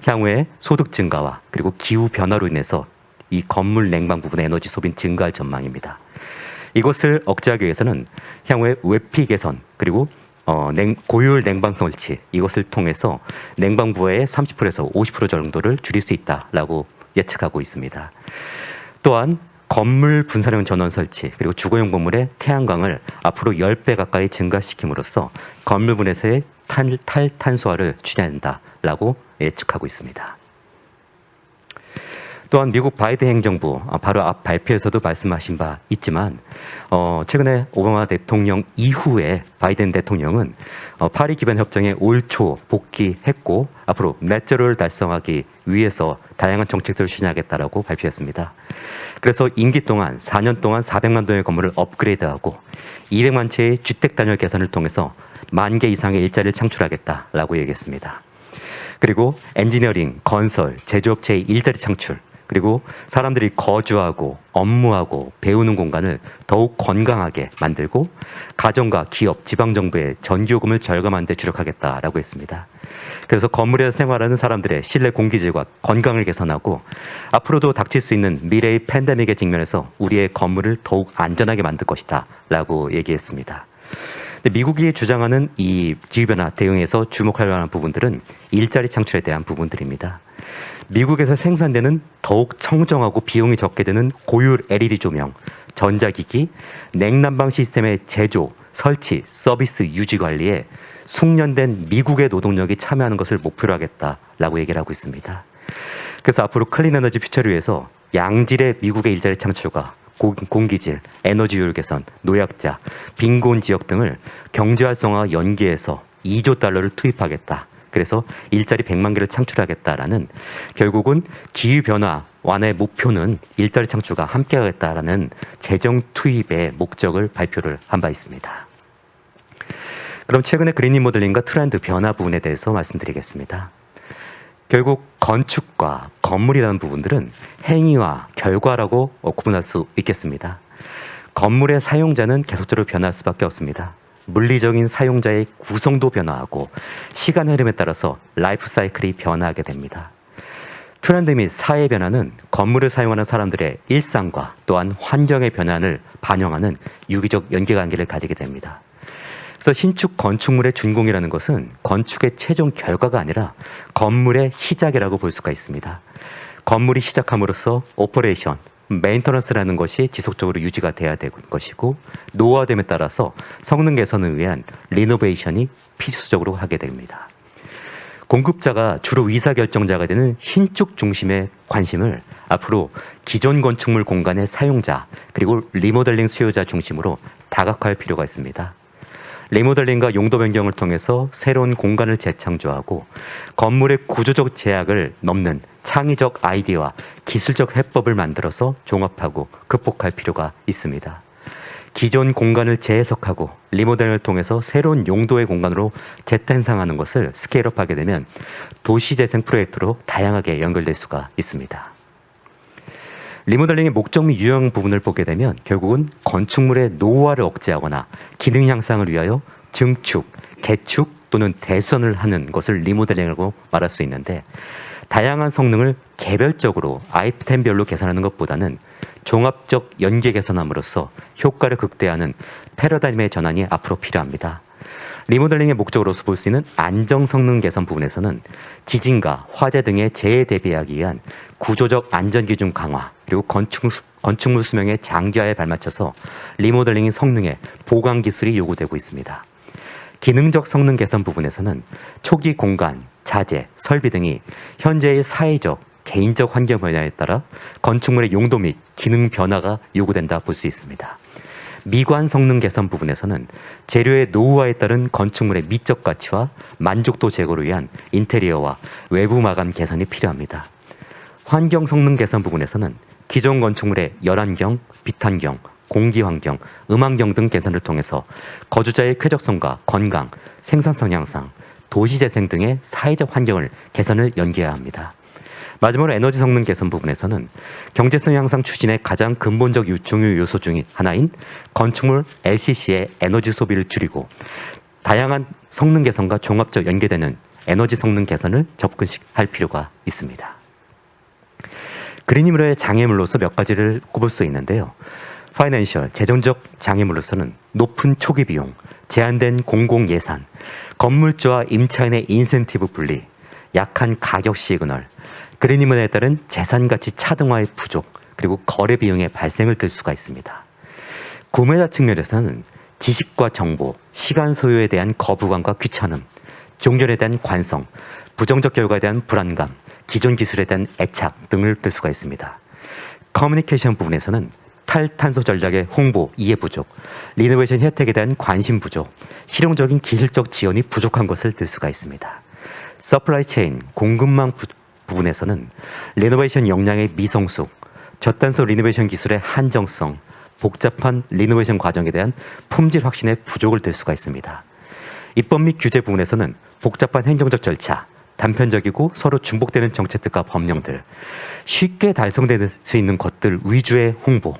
향후에 소득 증가와 그리고 기후 변화로 인해서 이 건물 냉방 부분의 에너지 소비는 증가할 전망입니다. 이것을 억제하기 위해서는 향후에 외피 개선 그리고 고효율 냉방 설치 이것을 통해서 냉방 부하의 30%에서 50% 정도를 줄일 수 있다라고 예측하고 있습니다. 또한 건물 분사령 전원 설치 그리고 주거용 건물의 태양광을 앞으로 10배 가까이 증가시킴으로써 건물 분에서의 탈탄소화를 추진한다라고 예측하고 있습니다. 또한 미국 바이든 행정부 바로 앞 발표에서도 말씀하신 바 있지만 최근에 오바마 대통령 이후에 바이든 대통령은 파리 기반 협정에 올 초 복귀했고 앞으로 넷제로를 달성하기 위해서 다양한 정책들을 추진하겠다라고 발표했습니다. 그래서 임기 동안 4년 동안 400만 동의 건물을 업그레이드하고 200만 채의 주택 단열 개선을 통해서 10,000개 이상의 일자리를 창출하겠다라고 얘기했습니다. 그리고 엔지니어링, 건설, 제조업체의 일자리 창출 그리고 사람들이 거주하고 업무하고 배우는 공간을 더욱 건강하게 만들고 가정과 기업, 지방정부의 전기요금을 절감하는 데 주력하겠다라고 했습니다. 그래서 건물에서 생활하는 사람들의 실내 공기질과 건강을 개선하고 앞으로도 닥칠 수 있는 미래의 팬데믹에 직면해서 우리의 건물을 더욱 안전하게 만들 것이다 라고 얘기했습니다. 미국이 주장하는 이 기후변화 대응에서 주목할 만한 부분들은 일자리 창출에 대한 부분들입니다. 미국에서 생산되는 더욱 청정하고 비용이 적게 드는 고효율 LED 조명, 전자기기, 냉난방 시스템의 제조, 설치, 서비스, 유지 관리에 숙련된 미국의 노동력이 참여하는 것을 목표로 하겠다라고 얘기를 하고 있습니다. 그래서 앞으로 클린 에너지 퓨처를 위해서 양질의 미국의 일자리 창출과 공기질, 에너지 효율 개선, 노약자, 빈곤 지역 등을 경제 활성화와 연계해서 2조 달러를 투입하겠다. 그래서 일자리 100만 개를 창출하겠다라는 결국은 기후변화 완화의 목표는 일자리 창출과 함께하겠다라는 재정 투입의 목적을 발표를 한 바 있습니다. 그럼 최근의 그린 리모델링과 트렌드 변화 부분에 대해서 말씀드리겠습니다. 결국 건축과 건물이라는 부분들은 행위와 결과라고 구분할 수 있겠습니다. 건물의 사용자는 계속적으로 변할 수밖에 없습니다. 물리적인 사용자의 구성도 변화하고 시간 흐름에 따라서 라이프 사이클이 변화하게 됩니다. 트렌드 및 사회 변화는 건물을 사용하는 사람들의 일상과 또한 환경의 변화를 반영하는 유기적 연계관계를 가지게 됩니다. 그래서 신축 건축물의 준공이라는 것은 건축의 최종 결과가 아니라 건물의 시작이라고 볼 수가 있습니다. 건물이 시작함으로써 오퍼레이션, 메인터넌스라는 것이 지속적으로 유지가 돼야 되는 것이고 노후화됨에 따라서 성능 개선을 위한 리노베이션이 필수적으로 하게 됩니다. 공급자가 주로 의사결정자가 되는 신축 중심의 관심을 앞으로 기존 건축물 공간의 사용자 그리고 리모델링 수요자 중심으로 다각화할 필요가 있습니다. 리모델링과 용도 변경을 통해서 새로운 공간을 재창조하고 건물의 구조적 제약을 넘는 창의적 아이디어와 기술적 해법을 만들어서 종합하고 극복할 필요가 있습니다. 기존 공간을 재해석하고 리모델링을 통해서 새로운 용도의 공간으로 재탄생하는 것을 스케일업하게 되면 도시재생 프로젝트로 다양하게 연결될 수가 있습니다. 리모델링의 목적 및 유형 부분을 보게 되면 결국은 건축물의 노후화를 억제하거나 기능 향상을 위하여 증축, 개축 또는 대선을 하는 것을 리모델링이라고 말할 수 있는데 다양한 성능을 개별적으로 아이템별로 개선하는 것보다는 종합적 연계 개선함으로써 효과를 극대화하는 패러다임의 전환이 앞으로 필요합니다. 리모델링의 목적으로서 볼 수 있는 안정 성능 개선 부분에서는 지진과 화재 등의 재해에 대비하기 위한 구조적 안전 기준 강화 그리고 건축물 수명의 장기화에 발맞춰서 리모델링의 성능의 보강 기술이 요구되고 있습니다. 기능적 성능 개선 부분에서는 초기 공간, 자재, 설비 등이 현재의 사회적, 개인적 환경 변화에 따라 건축물의 용도 및 기능 변화가 요구된다 볼 수 있습니다. 미관 성능 개선 부분에서는 재료의 노후화에 따른 건축물의 미적 가치와 만족도 제고를 위한 인테리어와 외부 마감 개선이 필요합니다. 환경 성능 개선 부분에서는 기존 건축물의 열환경, 빛환경, 공기환경, 음환경 등 개선을 통해서 거주자의 쾌적성과 건강, 생산성 향상, 도시재생 등의 사회적 환경을 개선을 연계해야 합니다. 마지막으로 에너지 성능 개선 부분에서는 경제성 향상 추진의 가장 근본적 중요 요소 중 하나인 건축물 LCC의 에너지 소비를 줄이고 다양한 성능 개선과 종합적 연계되는 에너지 성능 개선을 접근할 필요가 있습니다. 그린이므로의 장애물로서 몇 가지를 꼽을 수 있는데요. 파이낸셜, 재정적 장애물로서는 높은 초기 비용, 제한된 공공 예산, 건물주와 임차인의 인센티브 분리, 약한 가격 시그널, 그린이문에 따른 재산가치 차등화의 부족, 그리고 거래 비용의 발생을 들 수가 있습니다. 구매자 측면에서는 지식과 정보, 시간 소요에 대한 거부감과 귀찮음, 종전에 대한 관성, 부정적 결과에 대한 불안감, 기존 기술에 대한 애착 등을 들 수가 있습니다. 커뮤니케이션 부분에서는 탈탄소 전략의 홍보, 이해 부족, 리노베이션 혜택에 대한 관심 부족, 실용적인 기술적 지원이 부족한 것을 들 수가 있습니다. 서플라이 체인, 공급망 부분에서는 리노베이션 역량의 미성숙, 저탄소 리노베이션 기술의 한정성, 복잡한 리노베이션 과정에 대한 품질 확신의 부족을 들 수가 있습니다. 입법 및 규제 부분에서는 복잡한 행정적 절차, 단편적이고 서로 중복되는 정책들과 법령들, 쉽게 달성될 수 있는 것들 위주의 홍보,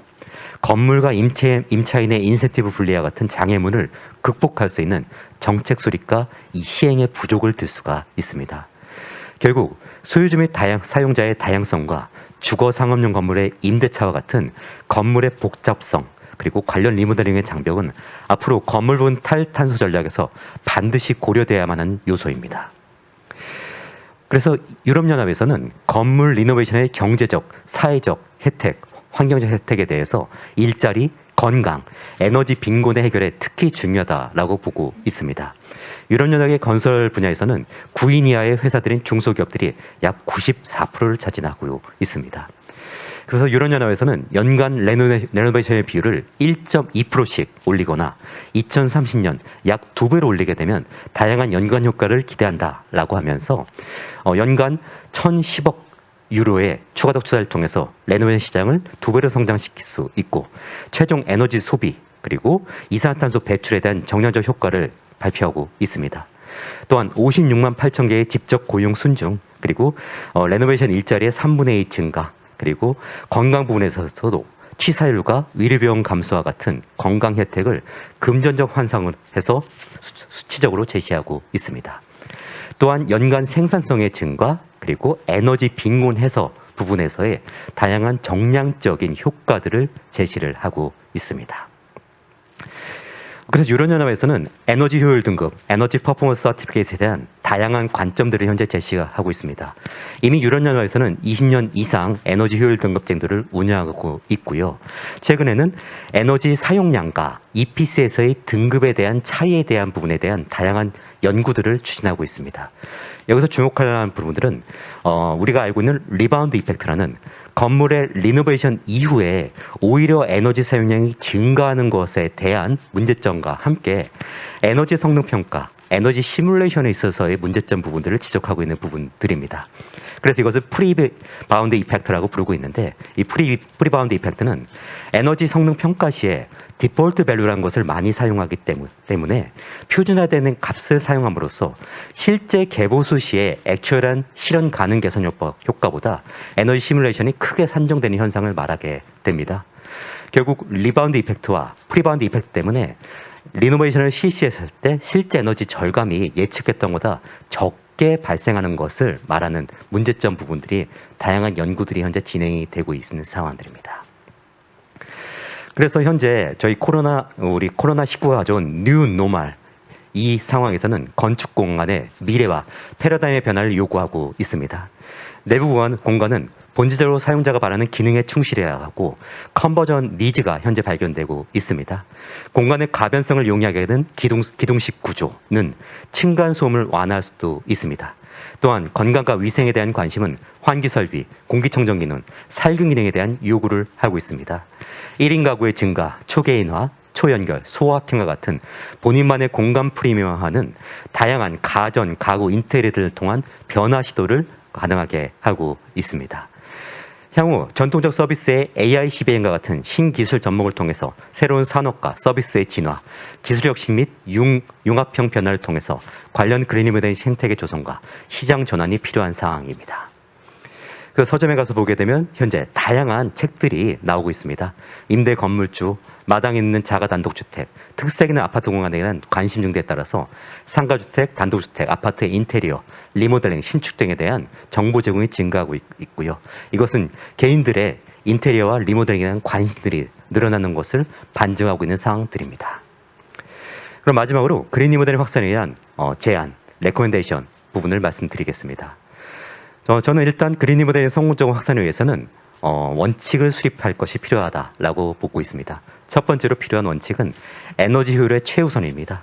건물과 임차인의 인센티브 분리와 같은 장애물을 극복할 수 있는 정책 수립과 이 시행의 부족을 들 수가 있습니다. 결국 소유주 및 사용자의 다양성과 주거 상업용 건물의 임대차와 같은 건물의 복잡성 그리고 관련 리모델링의 장벽은 앞으로 건물분 탈탄소 전략에서 반드시 고려돼야만 하는 요소입니다. 그래서 유럽연합에서는 건물 리노베이션의 경제적, 사회적 혜택, 환경적 혜택에 대해서 일자리, 건강, 에너지 빈곤의 해결에 특히 중요하다라고 보고 있습니다. 유럽연합의 건설 분야에서는 9인 이하의 회사들인 중소기업들이 약 94%를 차지하고 있습니다. 그래서 유럽연합에서는 연간 레노베이션의 비율을 1.2%씩 올리거나 2030년 약 2배로 올리게 되면 다양한 연간 효과를 기대한다라고 하면서 연간 1,010억 유로의 추가적 투자를 통해서 레노베이션 시장을 2배로 성장시킬 수 있고 최종 에너지 소비 그리고 이산화탄소 배출에 대한 정량적 효과를 발표하고 있습니다. 또한 56만 8천 개의 직접 고용 순 중 그리고 레노베이션 일자리의 3분의 2 증가, 그리고 건강 부분에서도 취사율과 의료비용 감소와 같은 건강 혜택을 금전적 환상을 해서 수치적으로 제시하고 있습니다. 또한 연간 생산성의 증가, 그리고 에너지 빈곤 해소 부분에서의 다양한 정량적인 효과들을 제시를 하고 있습니다. 그래서 유럽연합에서는 에너지 효율 등급, 에너지 퍼포먼스 서티피케이트에 대한 다양한 관점들을 현재 제시하고 있습니다. 이미 유럽연합에서는 20년 이상 에너지 효율 등급제도를 운영하고 있고요. 최근에는 에너지 사용량과 EPC에서의 등급에 대한 차이에 대한 부분에 대한 다양한 연구들을 추진하고 있습니다. 여기서 주목할 만한 부분들은 우리가 알고 있는 리바운드 이펙트라는 건물의 리노베이션 이후에 오히려 에너지 사용량이 증가하는 것에 대한 문제점과 함께 에너지 성능 평가, 에너지 시뮬레이션에 있어서의 문제점 부분들을 지적하고 있는 부분들입니다. 그래서 이것을 프리바운드 이펙트라고 부르고 있는데, 이 프리바운드 이펙트는 에너지 성능 평가 시에 디폴트 밸류라는 것을 많이 사용하기 때문에 표준화되는 값을 사용함으로써 실제 개보수 시에 액츄얼한 실현 가능 개선 효과보다 에너지 시뮬레이션이 크게 산정되는 현상을 말하게 됩니다. 결국 리바운드 이펙트와 프리바운드 이펙트 때문에 리노베이션을 실시했을 때 실제 에너지 절감이 예측했던 것보다 적게 발생하는 것을 말하는 문제점 부분들이 다양한 연구들이 현재 진행이 되고 있는 상황들입니다. 그래서 현재 우리 코로나19가 가져온 뉴 노멀, 이 상황에서는 건축 공간의 미래와 패러다임의 변화를 요구하고 있습니다. 내부 공간은 본질적으로 사용자가 바라는 기능에 충실해야 하고 컨버전 니즈가 현재 발견되고 있습니다. 공간의 가변성을 용이하게 하는 기둥식 구조는 층간 소음을 완화할 수도 있습니다. 또한 건강과 위생에 대한 관심은 환기 설비, 공기청정 기능, 살균 기능에 대한 요구를 하고 있습니다. 1인 가구의 증가, 초개인화, 초연결, 소확행과 같은 본인만의 공간 프리미엄화는 다양한 가전, 가구, 인테리어를 통한 변화 시도를 가능하게 하고 있습니다. 향후 전통적 서비스의 AI 시대인과 같은 신기술 접목을 통해서 새로운 산업과 서비스의 진화, 기술 혁신 및 융합형 변화를 통해서 관련 그린 모델의 생태계 조성과 시장 전환이 필요한 상황입니다. 그 서점에 가서 보게 되면 현재 다양한 책들이 나오고 있습니다. 임대 건물주, 마당에 있는 자가 단독주택, 특색 있는 아파트 공간에 대한 관심 증대에 따라서 상가주택, 단독주택, 아파트의 인테리어, 리모델링, 신축 등에 대한 정보 제공이 증가하고 있고요. 이것은 개인들의 인테리어와 리모델링에 대한 관심들이 늘어나는 것을 반증하고 있는 상황들입니다. 그럼 마지막으로 그린 리모델링 확산에 의한 제안, 레코멘데이션 부분을 말씀드리겠습니다. 저는 일단 그린 리모델링 성공적 확산을 위해서는 원칙을 수립할 것이 필요하다라고 보고 있습니다. 첫 번째로 필요한 원칙은 에너지 효율의 최우선입니다.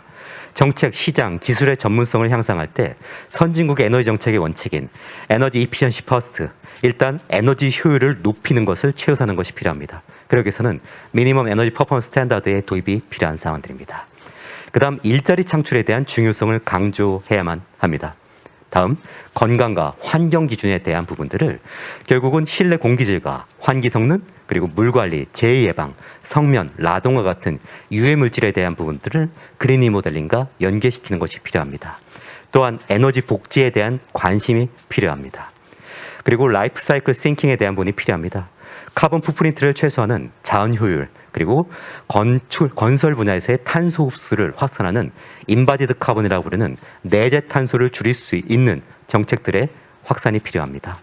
정책, 시장, 기술의 전문성을 향상할 때 선진국의 에너지 정책의 원칙인 에너지 이피션시 퍼스트, 일단 에너지 효율을 높이는 것을 최우선하는 것이 필요합니다. 그러기 위해서는 미니멈 에너지 퍼포먼스 스탠다드의 도입이 필요한 상황들입니다. 그 다음 일자리 창출에 대한 중요성을 강조해야만 합니다. 다음 건강과 환경 기준에 대한 부분들을 결국은 실내 공기질과 환기 성능, 그리고 물 관리, 재해 예방, 성면, 라동과 같은 유해 물질에 대한 부분들을 그린 리모델링과 연계시키는 것이 필요합니다. 또한 에너지 복지에 대한 관심이 필요합니다. 그리고 라이프 사이클 싱킹에 대한 부분이 필요합니다. 카본 풋프린트를 최소화하는 자원 효율, 그리고 건설 분야에서의 탄소 흡수를 확산하는 인바디드 카본이라고 부르는 내재 탄소를 줄일 수 있는 정책들의 확산이 필요합니다.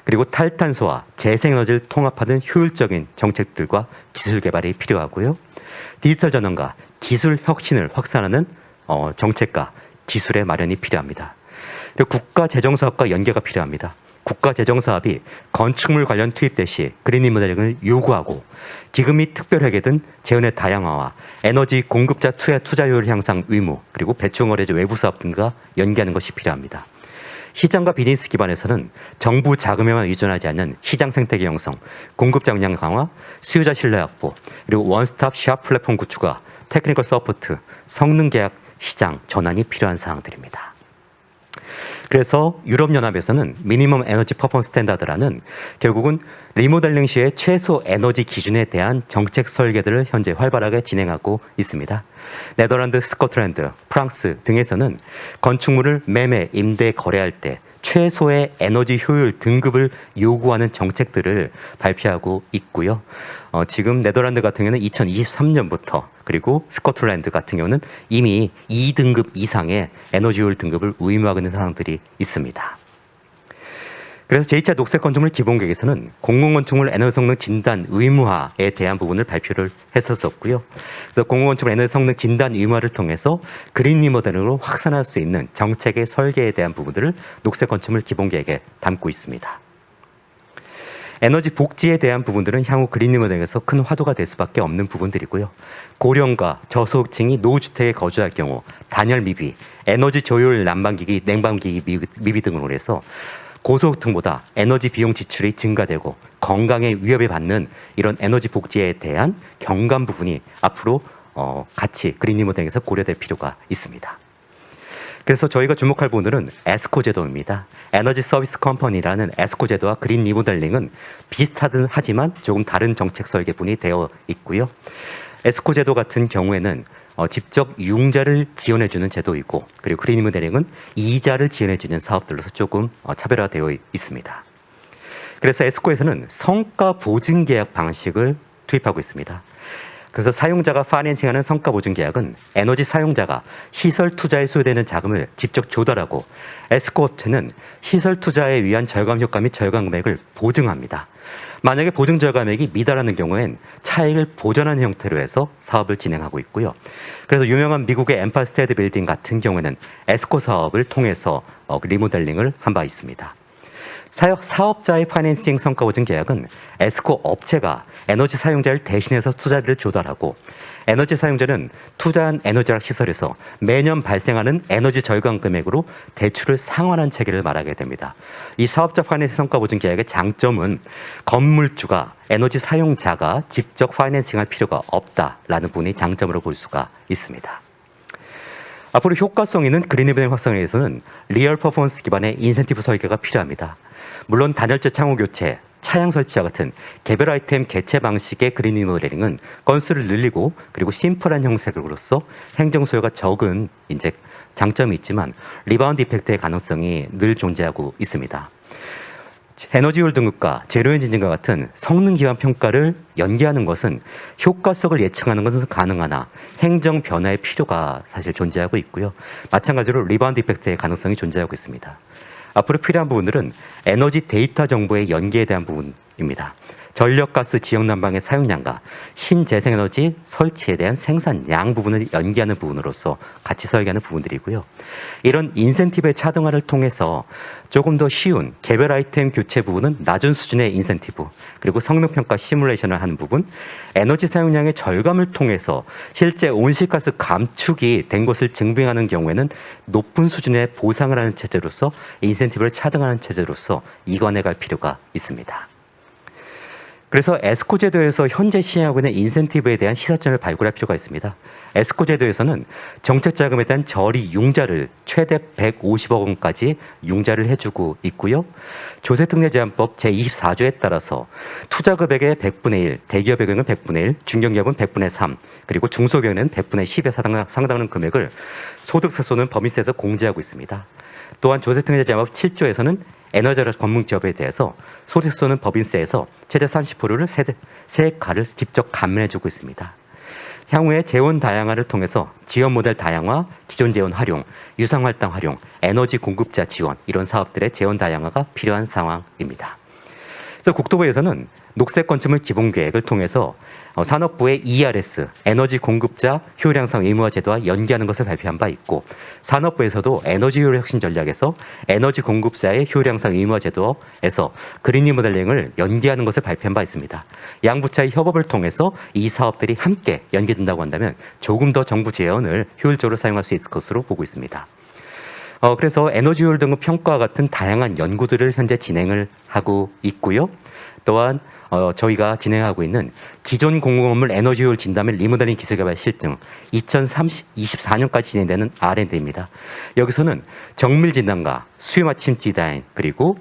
그리고 탈탄소와 재생에너지를 통합하는 효율적인 정책들과 기술 개발이 필요하고요. 디지털 전환과 기술 혁신을 확산하는 정책과 기술의 마련이 필요합니다. 그리고 국가 재정 사업과 연계가 필요합니다. 국가 재정 사업이 건축물 관련 투입될 시 그린 리모델링을 요구하고 기금 및 특별회계 등 재원의 다양화와 에너지 공급자 투자율 향상 의무, 그리고 배추거래제 외부 사업 등과 연계하는 것이 필요합니다. 시장과 비즈니스 기반에서는 정부 자금에만 의존하지 않는 시장 생태계 형성, 공급자 역량 강화, 수요자 신뢰 확보, 그리고 원스톱 샵 플랫폼 구축과 테크니컬 서포트, 성능 계약 시장 전환이 필요한 사항들입니다. 그래서 유럽연합에서는 미니멈 에너지 퍼포먼스 스탠다드라는 결국은 리모델링 시의 최소 에너지 기준에 대한 정책 설계들을 현재 활발하게 진행하고 있습니다. 네덜란드, 스코틀랜드, 프랑스 등에서는 건축물을 매매, 임대, 거래할 때 최소의 에너지 효율 등급을 요구하는 정책들을 발표하고 있고요. 지금 네덜란드 같은 경우는 2023년부터 그리고 스코틀랜드 같은 경우는 이미 2등급 이상의 에너지 효율 등급을 의무화하고 있는 상황들이 있습니다. 그래서 제2차 녹색 건축물 기본계획에서는 공공건축물 에너지 성능 진단 의무화에 대한 부분을 발표를 했었고요. 그래서 공공건축물 에너지 성능 진단 의무화를 통해서 그린 리모델링으로 확산할 수 있는 정책의 설계에 대한 부분들을 녹색 건축물 기본계획에 담고 있습니다. 에너지 복지에 대한 부분들은 향후 그린 리모델링에서 큰 화두가 될 수밖에 없는 부분들이고요. 고령과 저소득층이 노후주택에 거주할 경우 단열 미비, 에너지 조율 난방기기, 냉방기기 미비 등으로 해서 고소득층보다 에너지 비용 지출이 증가되고 건강에 위협을 받는 이런 에너지 복지에 대한 경감 부분이 앞으로 같이 그린 리모델링에서 고려될 필요가 있습니다. 그래서 저희가 주목할 부분은 에스코 제도입니다. 에너지 서비스 컴퍼니라는 에스코 제도와 그린 리모델링은 비슷하든 하지만 조금 다른 정책 설계분이 되어 있고요. 에스코 제도 같은 경우에는 직접 융자를 지원해주는 제도이고, 그리고 그린 리모델링은 이자를 지원해주는 사업들로서 조금 차별화되어 있습니다. 그래서 에스코에서는 성과 보증 계약 방식을 투입하고 있습니다. 그래서 사용자가 파이낸싱하는 성과 보증 계약은 에너지 사용자가 시설 투자에 소요되는 자금을 직접 조달하고, 에스코 업체는 시설 투자에 위한 절감 효과 및 절감 금액을 보증합니다. 만약에 보증 절감액이 미달하는 경우엔 차익을 보전하는 형태로 해서 사업을 진행하고 있고요. 그래서 유명한 미국의 엠파이어 스테이트 빌딩 같은 경우에는 에스코 사업을 통해서 리모델링을 한 바 있습니다. 사업자의 파이낸싱 성과 보증 계약은 에스코 업체가 에너지 사용자를 대신해서 투자비를 조달하고, 에너지 사용자는 투자한 에너지학 시설에서 매년 발생하는 에너지 절감 금액으로 대출을 상환한 체계를 말하게 됩니다. 이 사업자 파이낸싱 성과 보증 계약의 장점은 건물주가 에너지 사용자가 직접 파이낸싱할 필요가 없다라는 부분이 장점으로 볼 수가 있습니다. 앞으로 효과성 있는 그린 리모델링 확산을 위해서는 리얼 퍼포먼스 기반의 인센티브 설계가 필요합니다. 물론 단열재 창호 교체, 차양 설치와 같은 개별 아이템 개체 방식의 그린 리모델링은 건수를 늘리고 그리고 심플한 형식으로서 행정 소요가 적은 이제 장점이 있지만 리바운드 이펙트의 가능성이 늘 존재하고 있습니다. 에너지효율 등급과 제로엔진 인증과 같은 성능 기반 평가를 연계하는 것은 효과성을 예측하는 것은 가능하나 행정 변화의 필요가 사실 존재하고 있고요. 마찬가지로 리바운드 이펙트의 가능성이 존재하고 있습니다. 앞으로 필요한 부분들은 에너지 데이터 정보의 연계에 대한 부분입니다. 전력가스 지역 난방의 사용량과 신재생에너지 설치에 대한 생산량 부분을 연계하는 부분으로서 같이 설계하는 부분들이고요. 이런 인센티브의 차등화를 통해서 조금 더 쉬운 개별 아이템 교체 부분은 낮은 수준의 인센티브, 그리고 성능평가 시뮬레이션을 하는 부분, 에너지 사용량의 절감을 통해서 실제 온실가스 감축이 된 것을 증빙하는 경우에는 높은 수준의 보상을 하는 체제로서 인센티브를 차등하는 체제로서 이관해 갈 필요가 있습니다. 그래서 에스코 제도에서 현재 시행하고 있는 인센티브에 대한 시사점을 발굴할 필요가 있습니다. 에스코 제도에서는 정책 자금에 대한 저리 융자를 최대 150억 원까지 융자를 해주고 있고요. 조세특례제한법 제24조에 따라서 투자 금액의 100분의 1, 대기업의 경우는 100분의 1, 중견기업은 100분의 3, 그리고 중소기업은 100분의 10에 상당하는 금액을 소득세 쏘는 법인세에서 공제하고 있습니다. 또한 조세특례제한법 7조에서는 에너지를 건물 기업에 대해서 소득세 쏘는 법인세에서 최대 30%를 세액가를 직접 감면해주고 있습니다. 향후에 재원 다양화를 통해서 지원 모델 다양화, 기존 재원 활용, 유상활당 활용, 에너지 공급자 지원, 이런 사업들의 재원 다양화가 필요한 상황입니다. 그래서 국토부에서는 녹색 건축물 기본계획을 통해서 산업부의 ERS, 에너지 공급자 효율 향상 의무화 제도와 연계하는 것을 발표한 바 있고, 산업부에서도 에너지 효율 혁신 전략에서 에너지 공급자의 효율 향상 의무화 제도에서 그린 리모델링을 연계하는 것을 발표한 바 있습니다. 양부처의 협업을 통해서 이 사업들이 함께 연계된다고 한다면 조금 더 정부 재원을 효율적으로 사용할 수 있을 것으로 보고 있습니다. 그래서 에너지 효율 등급 평가와 같은 다양한 연구들을 현재 진행을 하고 있고요. 또한 저희가 진행하고 있는 기존 공공건물 에너지 효율 진단 및 리모델링 기술개발 실증 2024년까지 진행되는 R&D입니다. 여기서는 정밀 진단과 수요 맞춤 디자인, 그리고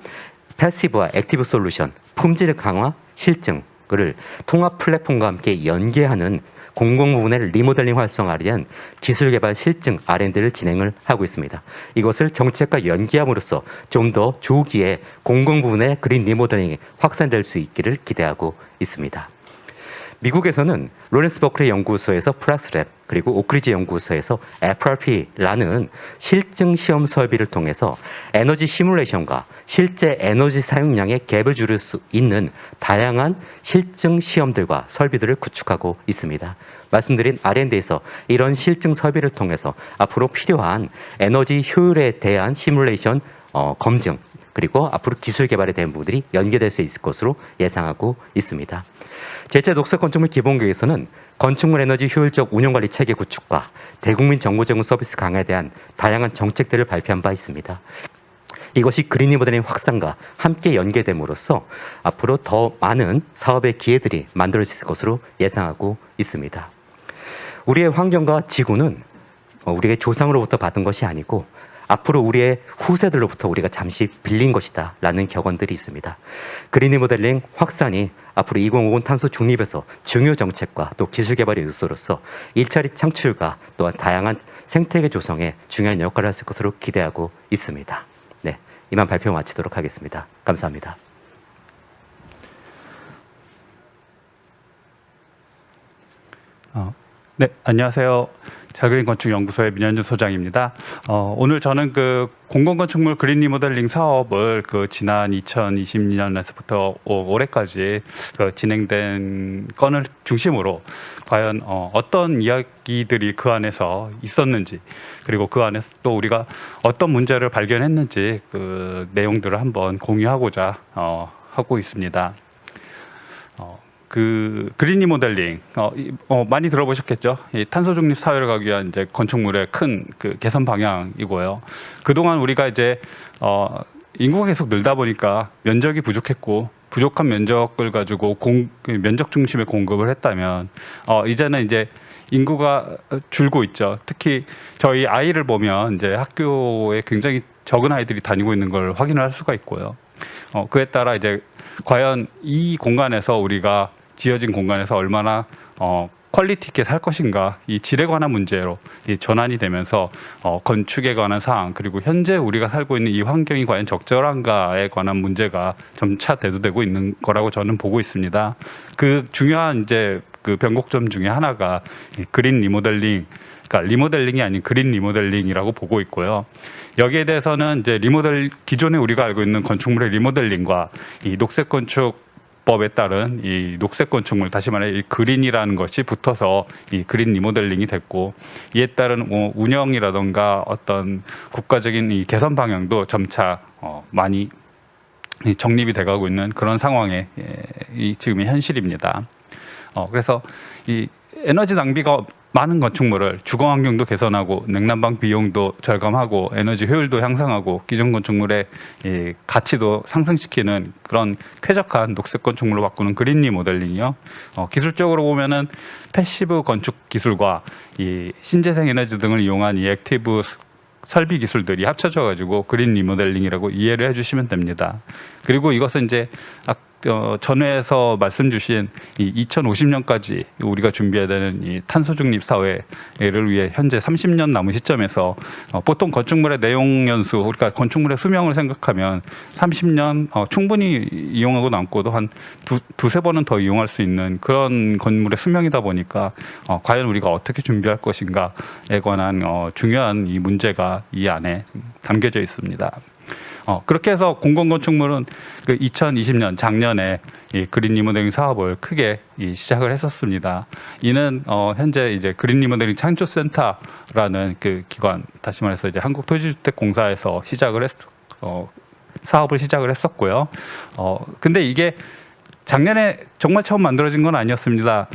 패시브와 액티브 솔루션, 품질 강화, 실증을 통합 플랫폼과 함께 연계하는 공공 부분의 리모델링 활성화를 위한 기술 개발 실증 R&D를 진행을 하고 있습니다. 이것을 정책과 연계함으로써 좀 더 조기에 공공 부분의 그린 리모델링이 확산될 수 있기를 기대하고 있습니다. 미국에서는 로렌스 버클리 연구소에서 플락스랩 그리고 오크리지 연구소에서 FRP라는 실증 시험 설비를 통해서 에너지 시뮬레이션과 실제 에너지 사용량의 갭을 줄일 수 있는 다양한 실증 시험들과 설비들을 구축하고 있습니다. 말씀드린 R&D에서 이런 실증 설비를 통해서 앞으로 필요한 에너지 효율에 대한 시뮬레이션 검증 그리고 앞으로 기술 개발에 대한 부분들이 연계될 수 있을 것으로 예상하고 있습니다. 제1차 녹색 건축물 기본계획에서는 건축물 에너지 효율적 운영관리 체계 구축과 대국민 정보 제공 서비스 강화에 대한 다양한 정책들을 발표한 바 있습니다. 이것이 그린 리모델링 확산과 함께 연계됨으로써 앞으로 더 많은 사업의 기회들이 만들어질 것으로 예상하고 있습니다. 우리의 환경과 지구는 우리의 조상으로부터 받은 것이 아니고 앞으로 우리의 후세들로부터 우리가 잠시 빌린 것이다 라는 격언들이 있습니다. 그린 리모델링 확산이 앞으로 2050 탄소 중립에서 중요 정책과 또 기술 개발의 요소로서 일자리 창출과 또한 다양한 생태계 조성에 중요한 역할을 할 것으로 기대하고 있습니다. 네, 이만 발표 마치도록 하겠습니다. 감사합니다. 네, 안녕하세요. 잘그린 건축 연구소의 민현준 소장입니다. 오늘 저는 그 공공건축물 그린 리모델링 사업을 그 지난 2020년에서부터 올해까지 그 진행된 건을 중심으로 과연 어떤 이야기들이 그 안에서 있었는지 그리고 그 안에서 또 우리가 어떤 문제를 발견했는지 그 내용들을 한번 공유하고자 하고 있습니다. 그 그린 리모델링 많이 들어보셨겠죠? 이 탄소 중립 사회를 가기 위한 이제 건축물의 큰 그 개선 방향이고요. 그동안 우리가 이제 인구가 계속 늘다 보니까 면적이 부족했고 부족한 면적을 가지고 면적 중심의 공급을 했다면 이제는 이제 인구가 줄고 있죠. 특히 저희 아이를 보면 이제 학교에 굉장히 적은 아이들이 다니고 있는 걸 확인을 할 수가 있고요. 그에 따라 이제 과연 이 공간에서 우리가 지어진 공간에서 얼마나 퀄리티 있게 살 것인가 이 질에 관한 문제로 이 전환이 되면서 건축에 관한 사항 그리고 현재 우리가 살고 있는 이 환경이 과연 적절한가에 관한 문제가 점차 대두되고 있는 거라고 저는 보고 있습니다. 그 중요한 이제 그 변곡점 중에 하나가 이 그린 리모델링 그러니까 리모델링이 아닌 그린 리모델링이라고 보고 있고요. 여기에 대해서는 이제 기존에 우리가 알고 있는 건축물의 리모델링과 이 녹색 건축법에 따른 이 녹색 건축물 다시 말해 이 그린이라는 것이 붙어서 이 그린 리모델링이 됐고 이에 따른 운영이라던가 어떤 국가적인 이 개선 방향도 점차 많이 정립이 돼가고 있는 그런 상황에 이 지금의 현실입니다. 그래서 이 에너지 낭비가 많은 건축물을 주거 환경도 개선하고 냉난방 비용도 절감하고 에너지 효율도 향상하고 기존 건축물의 이 가치도 상승시키는 그런 쾌적한 녹색 건축물로 바꾸는 그린 리모델링이요. 기술적으로 보면은 패시브 건축 기술과 이 신재생 에너지 등을 이용한 이 액티브 설비 기술들이 합쳐져 가지고 그린 리모델링이라고 이해를 해주시면 됩니다. 그리고 이것은 이제 전회에서 말씀 주신 이 2050년까지 우리가 준비해야 되는 이 탄소 중립 사회를 위해 현재 30년 남은 시점에서 보통 건축물의 내용 연수 그러니까 건축물의 수명을 생각하면 30년 충분히 이용하고 남고도 한 두세 번은 더 이용할 수 있는 그런 건물의 수명이다 보니까 과연 우리가 어떻게 준비할 것인가에 관한 중요한 이 문제가 이 안에 담겨져 있습니다. 그렇게 해서 공공건축물은 그 2020년 작년에 이 그린 리모델링 사업을 크게 시작을 했었습니다. 이는 현재 이제 그린 리모델링 창조센터라는 그 기관, 다시 말해서 이제 한국토지주택공사에서 사업을 시작을 했었고요. 근데 이게 작년에 정말 처음 만들어진 건 아니었습니다.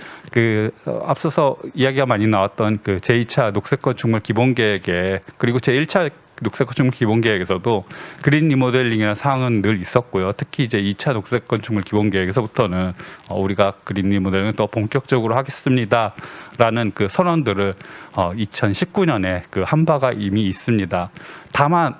앞서서 이야기가 많이 나왔던 그 제2차 녹색건축물 기본계획에 그리고 제1차 녹색건축물 기본계획에서도 그린 리모델링이라는 사항은 늘 있었고요. 특히 이제 2차 녹색건축물 기본계획에서부터는 우리가 그린 리모델링을 더 본격적으로 하겠습니다라는 그 선언들을 2019년에 그 한 바가 이미 있습니다. 다만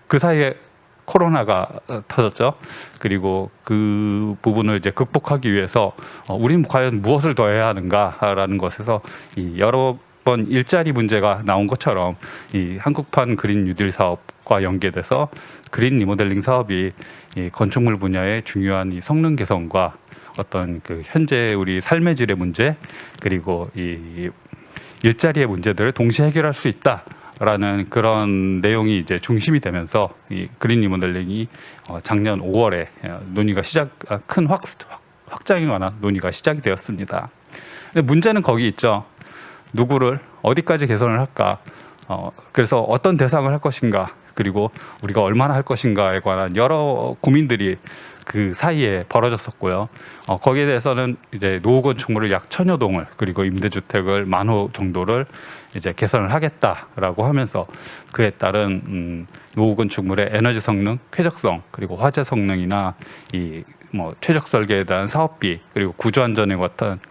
그 사이에 코로나가 터졌죠. 그리고 그 부분을 이제 극복하기 위해서 우리는 과연 무엇을 더 해야 하는가라는 것에서 이 여러 번 일자리 문제가 나온 것처럼 이 한국판 그린 뉴딜 사업과 연계돼서 그린 리모델링 사업이 이 건축물 분야의 중요한 이 성능 개선과 어떤 그 현재 우리 삶의 질의 문제 그리고 이 일자리의 문제들을 동시에 해결할 수 있다라는 그런 내용이 이제 중심이 되면서 이 그린 리모델링이 작년 5월에 논의가 큰 확장에 관한 논의가 시작이 되었습니다. 근데 문제는 거기 있죠. 누구를 어디까지 개선을 할까? 그래서 어떤 대상을 할 것인가? 그리고 우리가 얼마나 할 것인가에 관한 여러 고민들이 그 사이에 벌어졌었고요. 거기에 대해서는 이제 노후 건축물을 약 1000여 동을 그리고 임대주택을 10,000호 정도를 이제 개선을 하겠다라고 하면서 그에 따른 노후 건축물의 에너지 성능, 쾌적성 그리고 화재 성능이나 이 뭐 최적 설계에 대한 사업비 그리고 구조 안전에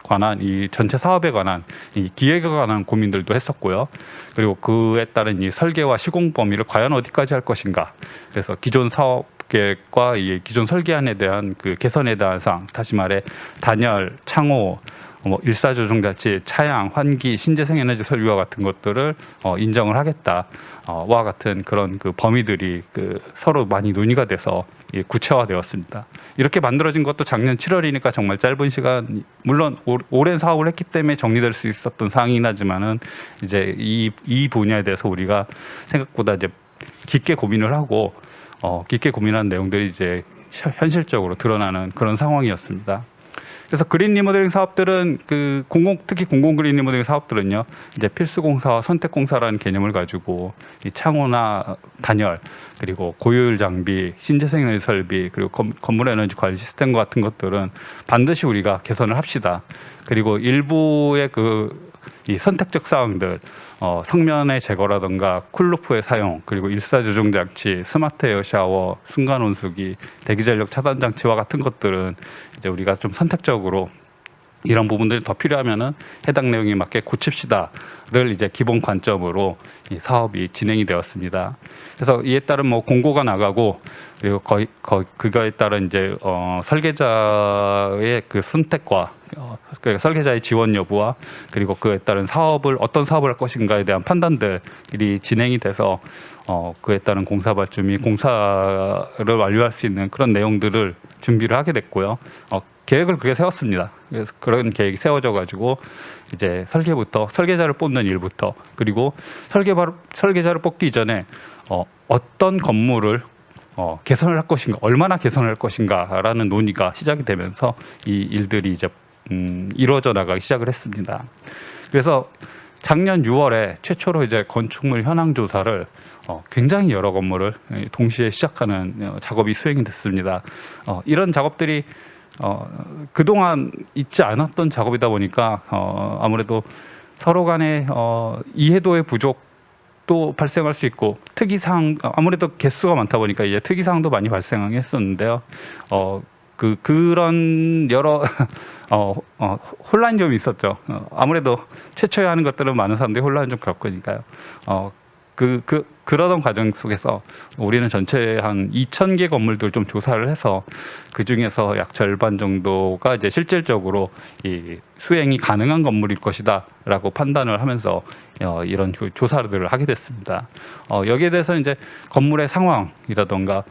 관한 이 전체 사업에 관한 이 기획에 관한 고민들도 했었고요. 그리고 그에 따른 이 설계와 시공 범위를 과연 어디까지 할 것인가. 그래서 기존 사업 계획과 이 기존 설계안에 대한 그 개선에 대한 사항, 다시 말해 단열, 창호, 일사조종자치, 차양, 환기, 신재생 에너지 설비와 같은 것들을 인정을 하겠다와 같은 그런 그 범위들이 그 서로 많이 논의가 돼서 구체화되었습니다. 이렇게 만들어진 것도 작년 7월이니까 정말 짧은 시간, 물론 오랜 사업을 했기 때문에 정리될 수 있었던 사항이긴 하지만은 이제 이 분야에 대해서 우리가 생각보다 이제 깊게 고민을 하고 깊게 고민한 내용들이 이제 현실적으로 드러나는 그런 상황이었습니다. 그래서 그린 리모델링 사업들은 특히 공공 그린 리모델링 사업들은요, 이제 필수 공사와 선택 공사라는 개념을 가지고 이 창호나 단열 그리고 고효율 장비, 신재생 에너지 설비 그리고 건물 에너지 관리 시스템 같은 것들은 반드시 우리가 개선을 합시다. 그리고 일부의 이 선택적 사항들, 성면의 제거라든가 쿨루프의 사용, 그리고 일사조종 장치, 스마트 에어 샤워, 순간 온수기, 대기 전력 차단 장치와 같은 것들은 이제 우리가 좀 선택적으로 이런 부분들이 더 필요하면은 해당 내용에 맞게 고칩시다를 이제 기본 관점으로 이 사업이 진행이 되었습니다. 그래서 이에 따른 뭐 공고가 나가고 그리고 그거에 따른 이제 설계자의 그 선택과 그러니까 설계자의 지원 여부와 그리고 그에 따른 어떤 사업을 할 것인가에 대한 판단들이 진행이 돼서 그에 따른 공사 발주 및 공사를 완료할 수 있는 그런 내용들을 준비를 하게 됐고요. 계획을 그렇게 세웠습니다. 그래서 그런 계획이 세워져 가지고 이제 설계자를 뽑는 일부터 그리고 설계자를 뽑기 이전에 어떤 건물을 개선을 할 것인가, 얼마나 개선을 할 것인가라는 논의가 시작이 되면서 이 일들이 이제 이루어져 나가기 시작을 했습니다. 그래서 작년 6월에 최초로 이제 건축물 현황 조사를 굉장히 여러 건물을 동시에 시작하는 작업이 수행이 됐습니다. 이런 작업들이 그동안 있지 않았던 작업이다 보니까 아무래도 서로 간에 이해도의 부족도 발생할 수 있고 특이사항 아무래도 개수가 많다 보니까 이제 특이사항도 많이 발생했었는데요. 그런 여러 혼란이 좀 있었죠. 아무래도 최초에 하는 것들은 많은 사람들이 혼란을 좀 겪으니까요. 그러던 과정 속에서 우리는 전체 한 2,000개 건물들 좀 조사를 해서 그 중에서 약 절반 정도가 이제 실질적으로 이 수행이 가능한 건물일 것이다라고 판단을 하면서 이런 조사들을 하게 됐습니다. 여기에 대해서 이제 건물의 상황이라던가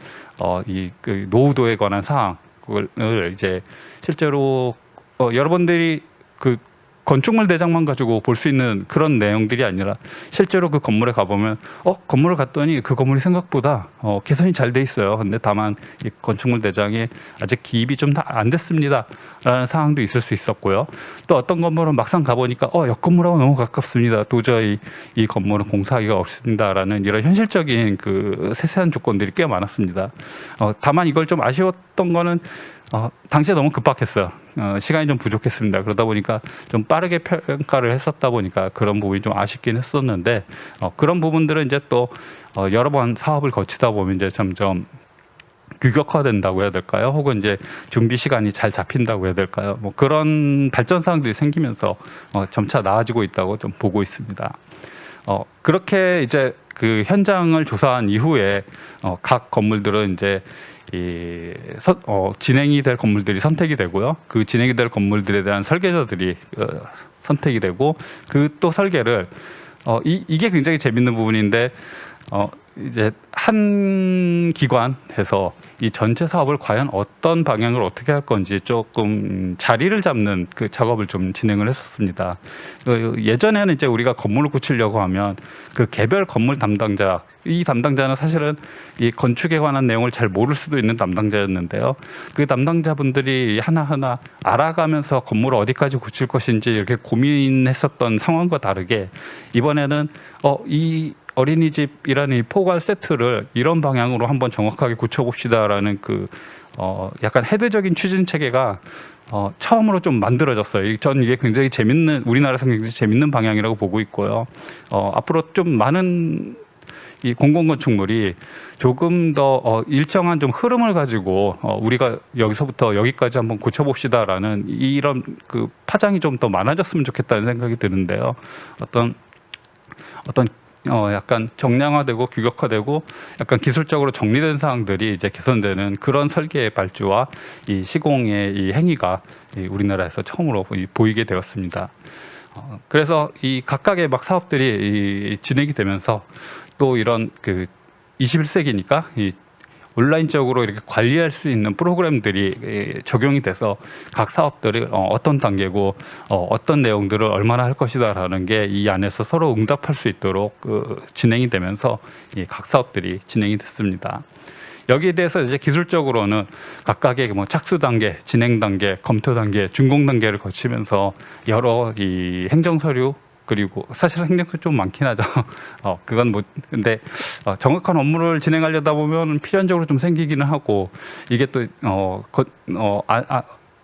그 노후도에 관한 사항을 이제 실제로 여러분들이 건축물 대장만 가지고 볼 수 있는 그런 내용들이 아니라 실제로 그 건물에 가보면 건물을 갔더니 그 건물이 생각보다 개선이 잘 돼 있어요. 근데 다만 이 건축물 대장에 아직 기입이 좀 다 안 됐습니다 라는 상황도 있을 수 있었고요. 또 어떤 건물은 막상 가보니까 옆 건물하고 너무 가깝습니다. 도저히 이 건물은 공사하기가 어렵습니다 라는 이런 현실적인 그 세세한 조건들이 꽤 많았습니다. 다만 이걸 좀 아쉬웠던 거는 당시에 너무 급박했어요. 시간이 좀 부족했습니다. 그러다 보니까 좀 빠르게 평가를 했었다 보니까 그런 부분이 좀 아쉽긴 했었는데 그런 부분들은 이제 또 여러 번 사업을 거치다 보면 이제 점점 규격화된다고 해야 될까요? 혹은 이제 준비 시간이 잘 잡힌다고 해야 될까요? 뭐 그런 발전 사항들이 생기면서 점차 나아지고 있다고 좀 보고 있습니다. 그렇게 이제 그 현장을 조사한 이후에 각 건물들은 이제 진행이 될 건물들이 선택이 되고요. 그 진행이 될 건물들에 대한 설계자들이 선택이 되고 그 또 설계를 이게 굉장히 재밌는 부분인데 이제 한 기관에서 이 전체 사업을 과연 어떤 방향으로 어떻게 할 건지 조금 자리를 잡는 그 작업을 좀 진행을 했었습니다. 예전에는 이제 우리가 건물을 고치려고 하면 그 개별 건물 담당자, 이 담당자는 사실은 이 건축에 관한 내용을 잘 모를 수도 있는 담당자였는데요. 그 담당자분들이 하나하나 알아가면서 건물을 어디까지 고칠 것인지 이렇게 고민했었던 상황과 다르게 이번에는 이 어린이집이라는 이 포괄 세트를 이런 방향으로 한번 정확하게 고쳐봅시다라는 그 약간 헤드적인 추진 체계가 처음으로 좀 만들어졌어요. 전 이게 굉장히 재밌는, 우리나라에서 굉장히 재밌는 방향이라고 보고 있고요. 앞으로 좀 많은 이 공공건축물이 조금 더 일정한 좀 흐름을 가지고 우리가 여기서부터 여기까지 한번 고쳐봅시다라는 이런 그 파장이 좀 더 많아졌으면 좋겠다는 생각이 드는데요. 어떤 약간 정량화되고 규격화되고 약간 기술적으로 정리된 사항들이 이제 개선되는 그런 설계의 발주와 이 시공의 이 행위가 우리나라에서 처음으로 보이게 되었습니다. 그래서 이 각각의 막 사업들이 진행이 되면서 또 이런 그 21세기니까 이 온라인적으로 이렇게 관리할 수 있는 프로그램들이 적용이 돼서 각 사업들이 어떤 단계고 어떤 내용들을 얼마나 할 것이다라는 게 이 안에서 서로 응답할 수 있도록 진행이 되면서 이 각 사업들이 진행이 됐습니다. 여기에 대해서 이제 기술적으로는 각각의 뭐 착수 단계, 진행 단계, 검토 단계, 준공 단계를 거치면서 여러 이 행정 서류 그리고 사실 행정서 좀 많긴 하죠. 그건 뭐 근데 정확한 업무를 진행하려다 보면 필연적으로 좀 생기기는 하고 이게 또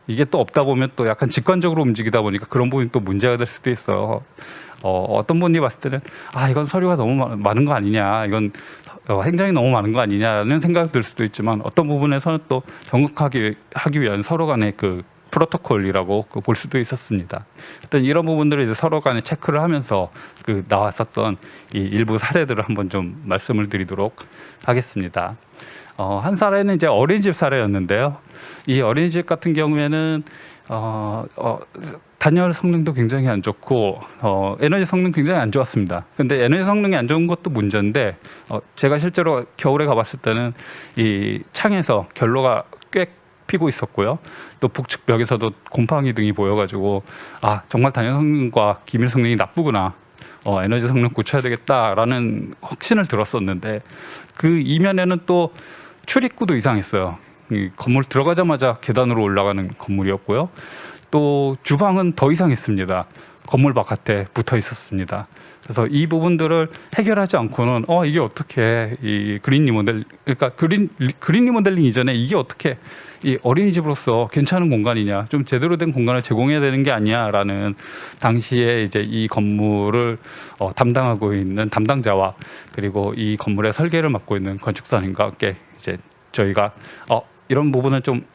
이게 또 없다 보면 또 약간 직관적으로 움직이다 보니까 그런 부분이 또 문제가 될 수도 있어요. 어떤 분이 봤을 때는 이건 서류가 너무 많은 거 아니냐, 이건 행정이 너무 많은 거 아니냐는 생각이 들 수도 있지만 어떤 부분에서는 또 정확하게 하기 위한 서로 간의 그 프로토콜이라고 볼 수도 있었습니다. 어떤 이런 부분들을 이제 서로 간에 체크를 하면서 그 나왔었던 이 일부 사례들을 한번 좀 말씀을 드리도록 하겠습니다. 한 사례는 이제 어린이집 사례였는데요. 이 어린이집 같은 경우에는 단열 성능도 굉장히 안 좋고 에너지 성능 굉장히 안 좋았습니다. 근데 에너지 성능이 안 좋은 것도 문제인데 제가 실제로 겨울에 가봤을 때는 이 창에서 결로가 꽤 피고 있었고요. 또 북측 벽에서도 곰팡이 등이 보여가지고 정말 단열 성능과 기밀 성능이 나쁘구나. 에너지 성능 고쳐야 되겠다라는 확신을 들었었는데 그 이면에는 또 출입구도 이상했어요. 이 건물 들어가자마자 계단으로 올라가는 건물이었고요. 또 주방은 더 이상했습니다. 건물 바깥에 붙어 있었습니다. 그래서 이 부분들을 해결하지 않고는 이게 어떻게 이 그린 리모델, 그러니까 그린 리모델링 이전에 이게 어떻게 이 어린이집으로서 괜찮은 공간이냐, 좀 제대로 된 공간을 제공해야 되는 게 아니야라는 당시에 이제 이 건물을 담당하고 있는 담당자와 그리고 이 건물의 설계를 맡고 있는 건축사님과 함께 이제 저희가 이런 부분은 좀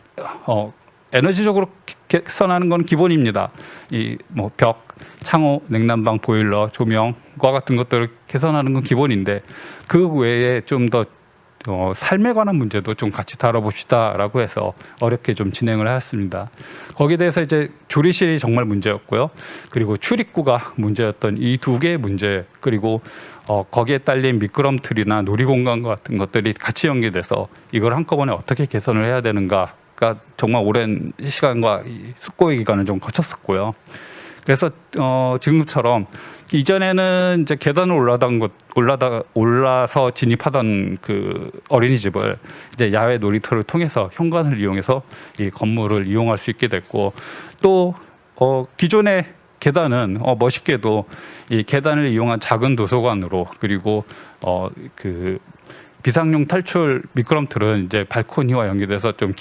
에너지적으로 개선하는 건 기본입니다. 이 뭐 벽, 창호, 냉난방, 보일러, 조명과 같은 것들을 개선하는 건 기본인데 그 외에 좀 더 삶에 관한 문제도 좀 같이 다뤄봅시다라고 해서 어렵게 좀 진행을 하였습니다. 거기에 대해서 이제 조리실이 정말 문제였고요. 그리고 출입구가 문제였던 이 두 개의 문제, 그리고 거기에 딸린 미끄럼틀이나 놀이공간 같은 것들이 같이 연계돼서 이걸 한꺼번에 어떻게 개선을 해야 되는가가 정말 오랜 시간과 숙고의 기간을 좀 거쳤었고요. 그래서 지금처럼 이전에는 이제 계단을 올라서 진입하던 그 어린이집을 이제 야외 놀이터를 통해서 현관을 이용해서 이 건물을 이용할 수 있게 됐고, 또 기존의 계단은 멋있게도 이 계단을 이용한 작은 도서관으로, 그리고 그 비상용 탈출 미끄럼틀은 이제 발코니와 연계돼서 좀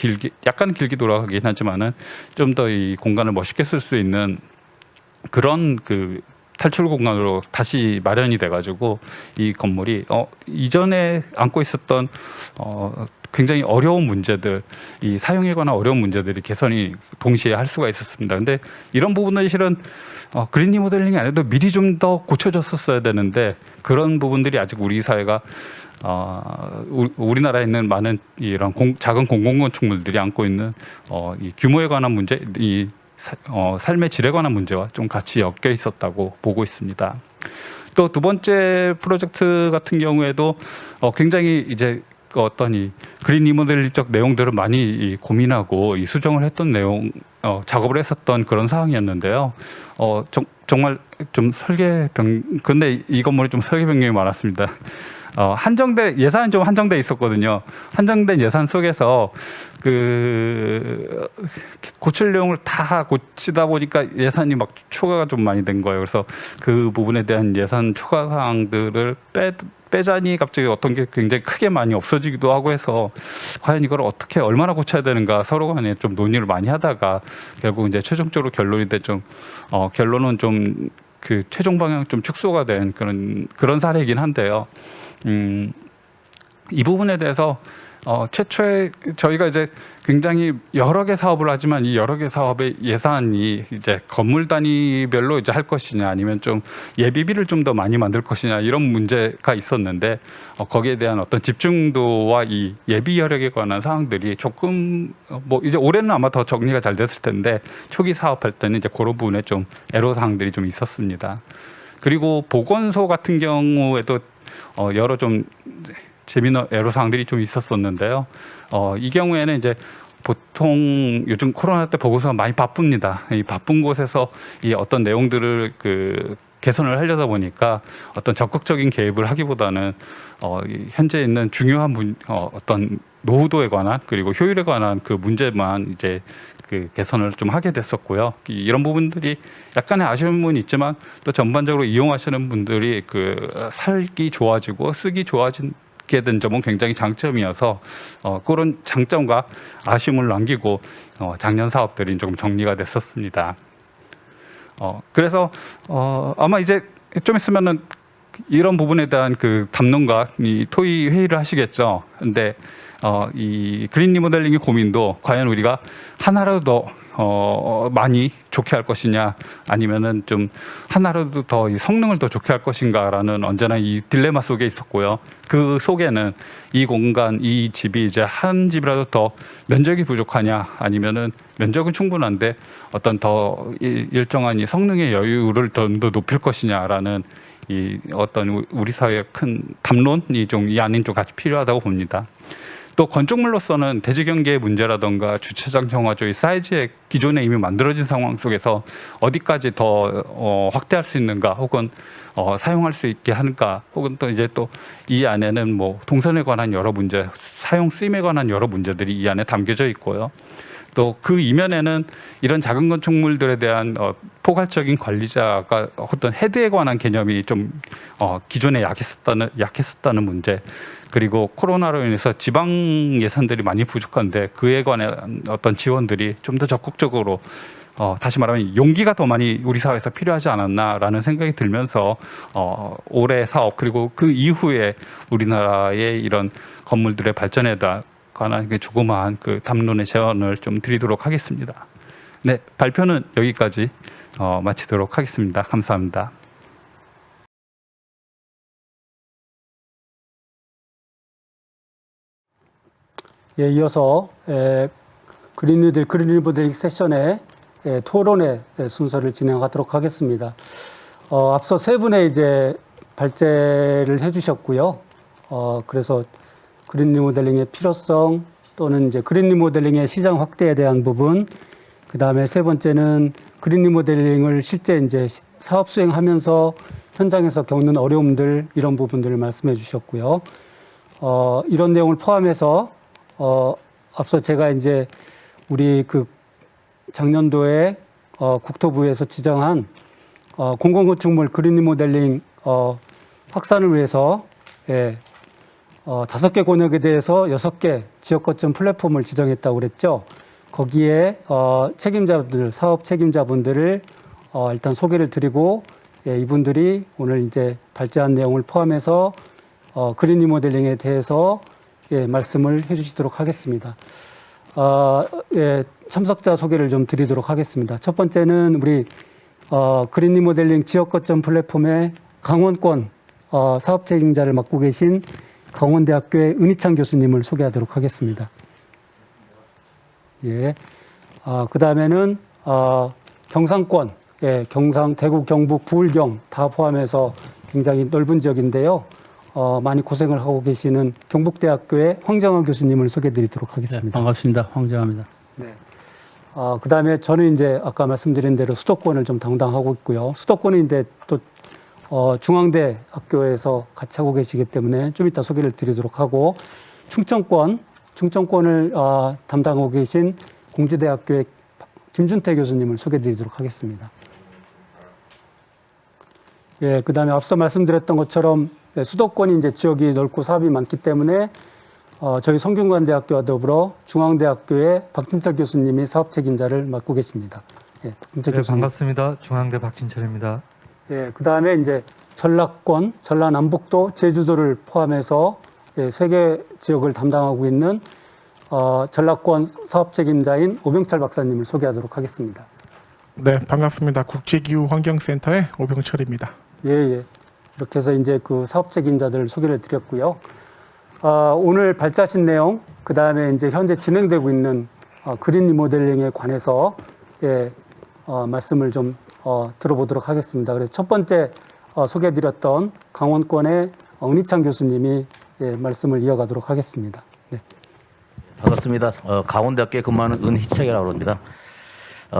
약간 길게 돌아가긴 하지만은 좀 더 이 공간을 멋있게 쓸 수 있는 그런 그 탈출 공간으로 다시 마련이 돼가지고 이 건물이 이전에 안고 있었던 굉장히 어려운 문제들, 이 사용에 관한 어려운 문제들이 개선이 동시에 할 수가 있었습니다. 근데 이런 부분은 실은 그린 리모델링이 아니라도 미리 좀 더 고쳐졌었어야 되는데 그런 부분들이 아직 우리 사회가 우리나라에 있는 많은 이런 작은 공공건축물들이 안고 있는 이 규모에 관한 문제, 이 삶의 질에 관한 문제와 좀 같이 엮여 있었다고 보고 있습니다. 또 두 번째 프로젝트 같은 경우에도 굉장히 이제 어떤 이 그린 리모델링적 내용들을 많이 고민하고 이 수정을 했던 내용, 작업을 했었던 그런 상황이었는데요. 정말 좀 근데 이 건물이 좀 설계 변경이 많았습니다. 예산이 좀 한정돼 있었거든요. 한정된 예산 속에서 그 고칠 내용을 다 고치다 보니까 예산이 막 초과가 좀 많이 된 거예요. 그래서 그 부분에 대한 예산 초과 사항들을 빼자니 갑자기 어떤 게 굉장히 크게 많이 없어지기도 하고 해서 과연 이걸 어떻게 얼마나 고쳐야 되는가 서로 간에 좀 논의를 많이 하다가 결국 이제 최종적으로 결론이 결론은 좀 그 최종 방향 좀 축소가 된 그런 사례이긴 한데요. 이 부분에 대해서 최초에 저희가 이제 굉장히 여러 개 사업을 하지만 이 여러 개 사업의 예산이 이제 건물 단위별로 이제 할 것이냐 아니면 좀 예비비를 좀 더 많이 만들 것이냐 이런 문제가 있었는데 거기에 대한 어떤 집중도와 이 예비 여력에 관한 사항들이 조금 이제 올해는 아마 더 정리가 잘 됐을 텐데 초기 사업할 때는 이제 그런 부분에 좀 애로 사항들이 좀 있었습니다. 그리고 보건소 같은 경우에도 여러 좀 재미있는 애로사항들이 좀 있었었는데요. 이 경우에는 이제 보통 요즘 코로나 때 보고서가 많이 바쁩니다. 이 바쁜 곳에서 이 어떤 내용들을 개선을 하려다 보니까 어떤 적극적인 개입을 하기보다는 현재 있는 중요한 어떤 노후도에 관한 그리고 효율에 관한 그 문제만 이제 개선을 좀 하게 됐었고요. 이런 부분들이 약간의 아쉬운 부분이 있지만 또 전반적으로 이용하시는 분들이 살기 좋아지고 쓰기 좋아지게 된 점은 굉장히 장점이어서 그런 장점과 아쉬움을 남기고 작년 사업들이 조금 정리가 됐었습니다. 그래서 아마 이제 좀 있으면은 이런 부분에 대한 담론과 이 토의 회의를 하시겠죠. 근데 이 그린 리모델링의 고민도 과연 우리가 하나라도 더 많이 좋게 할 것이냐 아니면은 좀 하나라도 더 이 성능을 더 좋게 할 것인가라는 언제나 이 딜레마 속에 있었고요. 그 속에는 이 공간, 이 집이 이제 한 집이라도 더 면적이 부족하냐 아니면은 면적은 충분한데 어떤 더 일정한 이 성능의 여유를 더 높일 것이냐라는 이 어떤 우리 사회의 큰 담론이 좀 이 안에 좀 같이 필요하다고 봅니다. 또 건축물로서는 대지 경계의 문제라든가 주차장 정화조의 사이즈의 기존에 이미 만들어진 상황 속에서 어디까지 더 확대할 수 있는가 혹은 사용할 수 있게 하는가 혹은 또 이제 또 이 안에는 동선에 관한 여러 문제, 사용 쓰임에 관한 여러 문제들이 이 안에 담겨져 있고요. 또 그 이면에는 이런 작은 건축물들에 대한 포괄적인 관리자가 어떤 헤드에 관한 개념이 좀 기존에 약했었다는 문제 그리고 코로나로 인해서 지방 예산들이 많이 부족한데 그에 관한 어떤 지원들이 좀 더 적극적으로 다시 말하면 용기가 더 많이 우리 사회에서 필요하지 않았나라는 생각이 들면서 올해 사업 그리고 그 이후에 우리나라의 이런 건물들의 발전에 관한 조그마한 담론의 제언을 좀 드리도록 하겠습니다. 네, 발표는 여기까지 마치도록 하겠습니다. 감사합니다. 예, 이어서 그린 리모델링 세션의 토론회 순서를 진행하도록 하겠습니다. 앞서 세 분의 이제 발제를 해주셨고요. 그래서 그린 리모델링의 필요성 또는 이제 그린 리모델링의 시장 확대에 대한 부분, 그 다음에 세 번째는 그린 리모델링을 실제 이제 사업 수행하면서 현장에서 겪는 어려움들 이런 부분들을 말씀해 주셨고요. 이런 내용을 포함해서 앞서 제가 이제 우리 작년도에 국토부에서 지정한 공공건축물 그린 리모델링 확산을 위해서 5개 권역에 대해서 6개 지역 거점 플랫폼을 지정했다고 그랬죠. 거기에 사업 책임자분들을 일단 소개를 드리고 이분들이 오늘 이제 발제한 내용을 포함해서 그린 리모델링에 대해서 말씀을 해주시도록 하겠습니다. 참석자 소개를 좀 드리도록 하겠습니다. 첫 번째는 우리 그린 리모델링 지역 거점 플랫폼의 강원권 사업 책임자를 맡고 계신 강원대학교의 은희창 교수님을 소개하도록 하겠습니다. 예. 그 다음에는 경상권, 경상, 대구, 경북, 부울경 다 포함해서 굉장히 넓은 지역인데요. 많이 고생을 하고 계시는 경북대학교의 황정환 교수님을 소개해드리도록 하겠습니다. 네, 반갑습니다. 황정환입니다. 네. 그 다음에 저는 이제 아까 말씀드린 대로 수도권을 좀 담당하고 있고요. 수도권은 이제 또 중앙대 학교에서 같이 하고 계시기 때문에 좀 이따 소개를 드리도록 하고, 충청권을 담당하고 계신 공주대학교의 김준태 교수님을 소개해드리도록 하겠습니다. 예, 그 다음에 앞서 말씀드렸던 것처럼 수도권이 이제 지역이 넓고 사업이 많기 때문에 저희 성균관대학교와 더불어 중앙대학교의 박진철 교수님이 사업 책임자를 맡고 계십니다. 예, 박진철 교수님. 반갑습니다. 중앙대 박진철입니다. 예, 그 다음에 이제 전라권, 전라남북도, 제주도를 포함해서 3개 지역을 담당하고 있는 전라권 사업 책임자인 오병철 박사님을 소개하도록 하겠습니다. 네, 반갑습니다. 국제기후환경센터의 오병철입니다. 예. 이렇게 해서 이제 그 사업 책임자들 소개를 드렸고요. 오늘 발자신 내용, 그 다음에 이제 현재 진행되고 있는 그린 리모델링에 관해서 말씀을 좀 들어보도록 하겠습니다. 그래서 첫 번째 소개해드렸던 강원권의 은희창 교수님이 말씀을 이어가도록 하겠습니다. 네. 반갑습니다. 강원대학교에 근무하는 은희창이라고 합니다.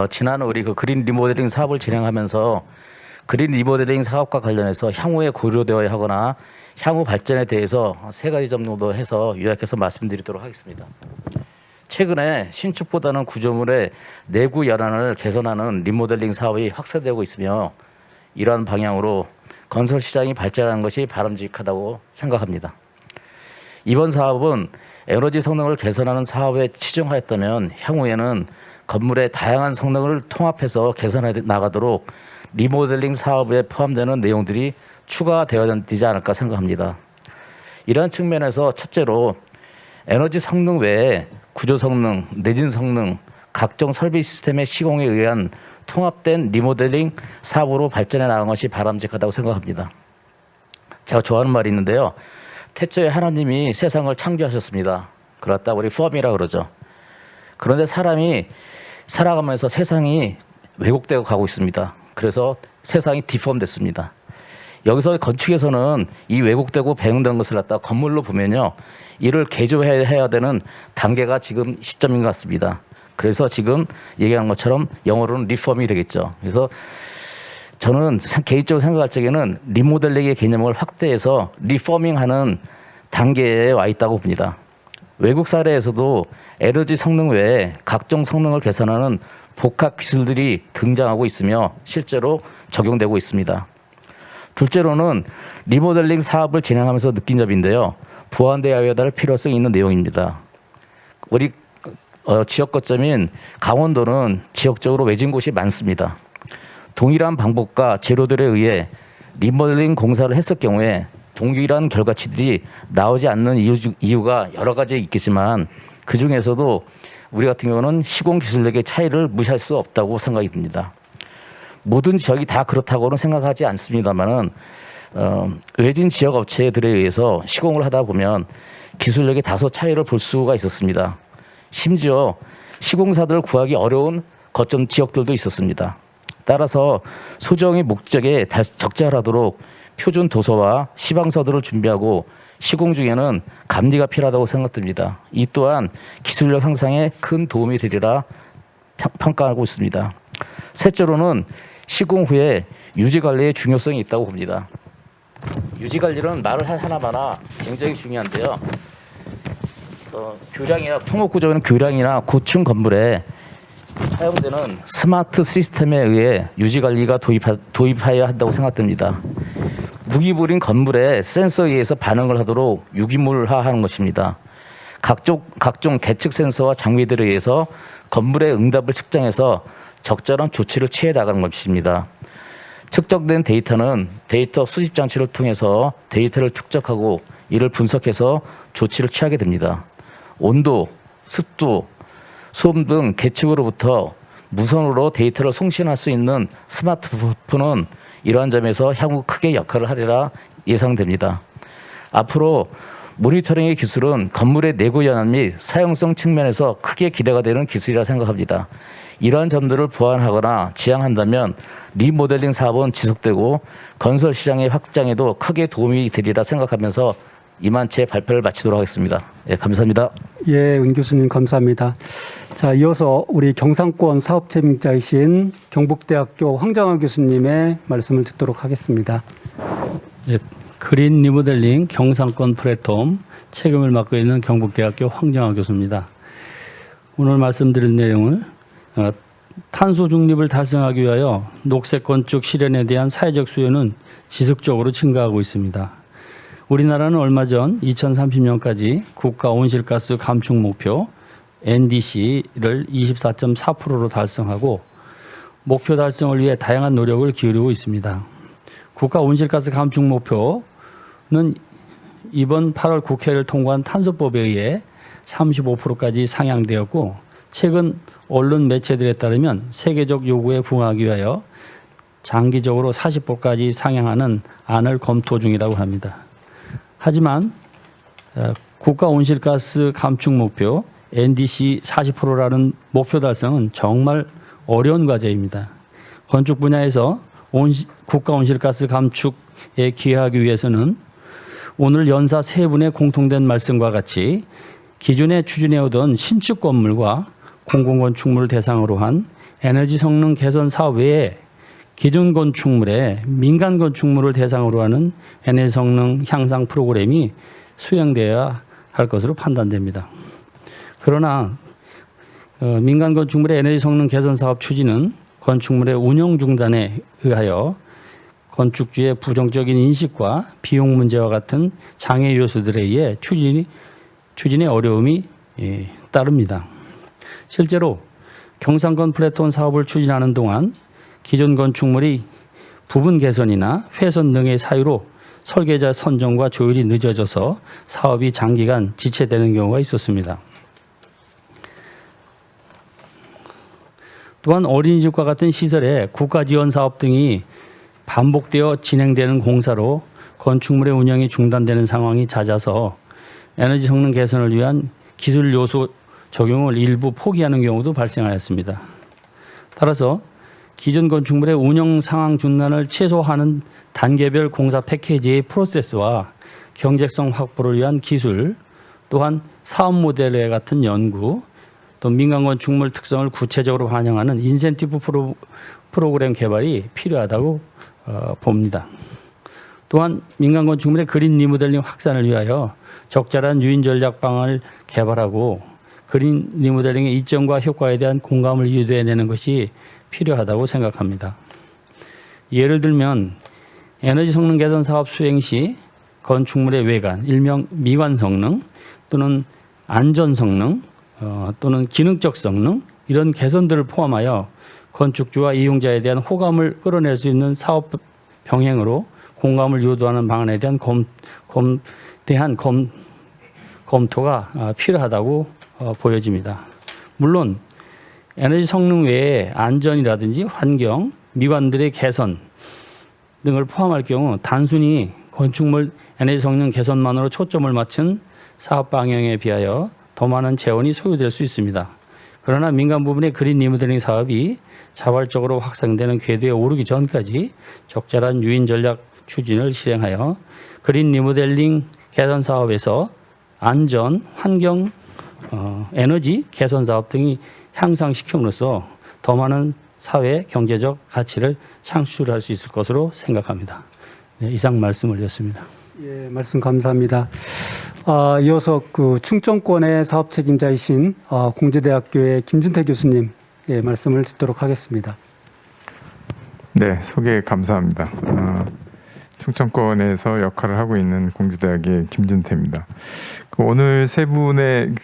지난 우리 그 그린 리모델링 사업을 진행하면서 그린 리모델링 사업과 관련해서 향후에 고려되어야 하거나 향후 발전에 대해서 3가지 점 정도 해서 요약해서 말씀드리도록 하겠습니다. 최근에 신축보다는 구조물의 내구 연한을 개선하는 리모델링 사업이 확산되고 있으며, 이러한 방향으로 건설 시장이 발전하는 것이 바람직하다고 생각합니다. 이번 사업은 에너지 성능을 개선하는 사업에 치중하였다면 향후에는 건물의 다양한 성능을 통합해서 개선해 나가도록 리모델링 사업에 포함되는 내용들이 추가되어야 되지 않을까 생각합니다. 이러한 측면에서 첫째로 에너지 성능 외에 구조 성능, 내진 성능, 각종 설비 시스템의 시공에 의한 통합된 리모델링 사업으로 발전해 나간 것이 바람직하다고 생각합니다. 제가 좋아하는 말이 있는데요. 태초에 하나님이 세상을 창조하셨습니다. 그렇다 우리 펌이라 그러죠. 그런데 사람이 살아가면서 세상이 왜곡되고 가고 있습니다. 그래서 세상이 디폼됐습니다. 여기서 건축에서는 이 왜곡되고 배응된 것을 갖다 건물로 보면요, 이를 개조해야 되는 단계가 지금 시점인 것 같습니다. 그래서 지금 얘기한 것처럼 영어로는 리폼이 되겠죠. 그래서 저는 개인적으로 생각할 적에는 리모델링의 개념을 확대해서 리포밍하는 단계에 와 있다고 봅니다. 외국 사례에서도 에너지 성능 외에 각종 성능을 개선하는 복합 기술들이 등장하고 있으며 실제로 적용되고 있습니다. 둘째로는 리모델링 사업을 진행하면서 느낀 점인데요. 보완되어야 할 필요성이 있는 내용입니다. 우리 지역 거점인 강원도는 지역적으로 외진 곳이 많습니다. 동일한 방법과 재료들에 의해 리모델링 공사를 했을 경우에 동일한 결과치들이 나오지 않는 이유가 여러 가지 있겠지만, 그 중에서도 우리 같은 경우는 시공 기술력의 차이를 무시할 수 없다고 생각이 듭니다. 모든 지역이 다 그렇다고는 생각하지 않습니다만은 외진 지역 업체들에 의해서 시공을 하다 보면 기술력의 다소 차이를 볼 수가 있었습니다. 심지어 시공사들을 구하기 어려운 거점 지역들도 있었습니다. 따라서 소정의 목적에 적절하도록 표준 도서와 시방서들을 준비하고 시공 중에는 감리가 필요하다고 생각됩니다. 이 또한 기술력 향상에 큰 도움이 되리라 평가하고 있습니다. 셋째로는 시공 후에 유지관리의 중요성이 있다고 봅니다. 유지관리는 말을 하나마나 굉장히 중요한데요. 교량이나 통합구조는 교량이나 고층 건물에 사용되는 스마트 시스템에 의해 유지관리가 도입해야 한다고 생각됩니다. 무기물인 건물에 센서에 의해서 반응을 하도록 유기물화하는 것입니다. 각종 계측 센서와 장비들에 의해서 건물의 응답을 측정해서 적절한 조치를 취해 나가는 것입니다. 측정된 데이터는 데이터 수집 장치를 통해서 데이터를 축적하고 이를 분석해서 조치를 취하게 됩니다. 온도, 습도, 소음 등 계측으로부터 무선으로 데이터를 송신할 수 있는 스마트폰은 이러한 점에서 향후 크게 역할을 하리라 예상됩니다. 앞으로 모니터링의 기술은 건물의 내구 연한 및 사용성 측면에서 크게 기대가 되는 기술이라 생각합니다. 이러한 점들을 보완하거나 지향한다면 리모델링 사업은 지속되고 건설 시장의 확장에도 크게 도움이 되리라 생각하면서 이만 제 발표를 마치도록 하겠습니다. 예, 감사합니다. 예, 은 교수님 감사합니다. 자, 이어서 우리 경상권 사업 책임자이신 경북대학교 황정환 교수님의 말씀을 듣도록 하겠습니다. 예, 그린 리모델링 경상권 플랫폼 책임을 맡고 있는 경북대학교 황정환 교수입니다. 오늘 말씀드릴 내용은 탄소 중립을 달성하기 위하여 녹색 건축 실현에 대한 사회적 수요는 지속적으로 증가하고 있습니다. 우리나라는 얼마 전 2030년까지 국가 온실가스 감축 목표 NDC를 24.4%로 달성하고 목표 달성을 위해 다양한 노력을 기울이고 있습니다. 국가 온실가스 감축 목표는 이번 8월 국회를 통과한 탄소법에 의해 35%까지 상향되었고 최근 언론 매체들에 따르면 세계적 요구에 부응하기 위하여 장기적으로 40%까지 상향하는 안을 검토 중이라고 합니다. 하지만 국가 온실가스 감축 목표 NDC 40%라는 목표 달성은 정말 어려운 과제입니다. 건축 분야에서 국가 온실가스 감축에 기여하기 위해서는 오늘 연사 세 분의 공통된 말씀과 같이 기존에 추진해오던 신축 건물과 공공건축물을 대상으로 한 에너지 성능 개선 사업 외에 기존 건축물에 민간 건축물을 대상으로 하는 에너지 성능 향상 프로그램이 수행되어야 할 것으로 판단됩니다. 그러나 민간 건축물의 에너지 성능 개선 사업 추진은 건축물의 운영 중단에 의하여 건축주의 부정적인 인식과 비용 문제와 같은 장애 요소들에 의해 추진의 어려움이 따릅니다. 실제로 경상권 플랫폼 사업을 추진하는 동안 기존 건축물이 부분 개선이나 훼손 등의 사유로 설계자 선정과 조율이 늦어져서 사업이 장기간 지체되는 경우가 있었습니다. 또한 어린이집과 같은 시설에 국가 지원 사업 등이 반복되어 진행되는 공사로 건축물의 운영이 중단되는 상황이 잦아서 에너지 성능 개선을 위한 기술 요소 적용을 일부 포기하는 경우도 발생하였습니다. 따라서 기존 건축물의 운영 상황 중단을 최소화하는 단계별 공사 패키지의 프로세스와 경제성 확보를 위한 기술, 또한 사업 모델에 같은 연구, 또 민간 건축물 특성을 구체적으로 반영하는 인센티브 프로그램 개발이 필요하다고 봅니다. 또한 민간 건축물의 그린 리모델링 확산을 위하여 적절한 유인 전략 방안을 개발하고 그린 리모델링의 이점과 효과에 대한 공감을 유도해내는 것이 필요하다고 생각합니다. 예를 들면 에너지 성능 개선 사업 수행 시 건축물의 외관, 일명 미관 성능 또는 안전 성능 또는 기능적 성능 이런 개선들을 포함하여 건축주와 이용자에 대한 호감을 끌어낼 수 있는 사업 병행으로 공감을 유도하는 방안에 대한 검토가 필요하다고 보여집니다. 물론 에너지 성능 외에 안전이라든지 환경, 미관들의 개선 등을 포함할 경우 단순히 건축물 에너지 성능 개선만으로 초점을 맞춘 사업 방향에 비하여 더 많은 재원이 소요될 수 있습니다. 그러나 민간 부분의 그린 리모델링 사업이 자발적으로 확산되는 궤도에 오르기 전까지 적절한 유인 전략 추진을 실행하여 그린 리모델링 개선 사업에서 안전, 환경, 에너지 개선 사업 등이 향상시킴으로써 더 많은 사회 경제적 가치를 창출할 수 있을 것으로 생각합니다. 네, 이상 말씀을 드렸습니다. 예, 말씀 감사합니다. 이어서 그 충청권의 사업 책임자이신 공주대학교의 김준태 교수님 말씀을 듣도록 하겠습니다. 네, 소개 감사합니다. 충청권에서 역할을 하고 있는 공주대학의 김준태입니다. 오늘 세 분의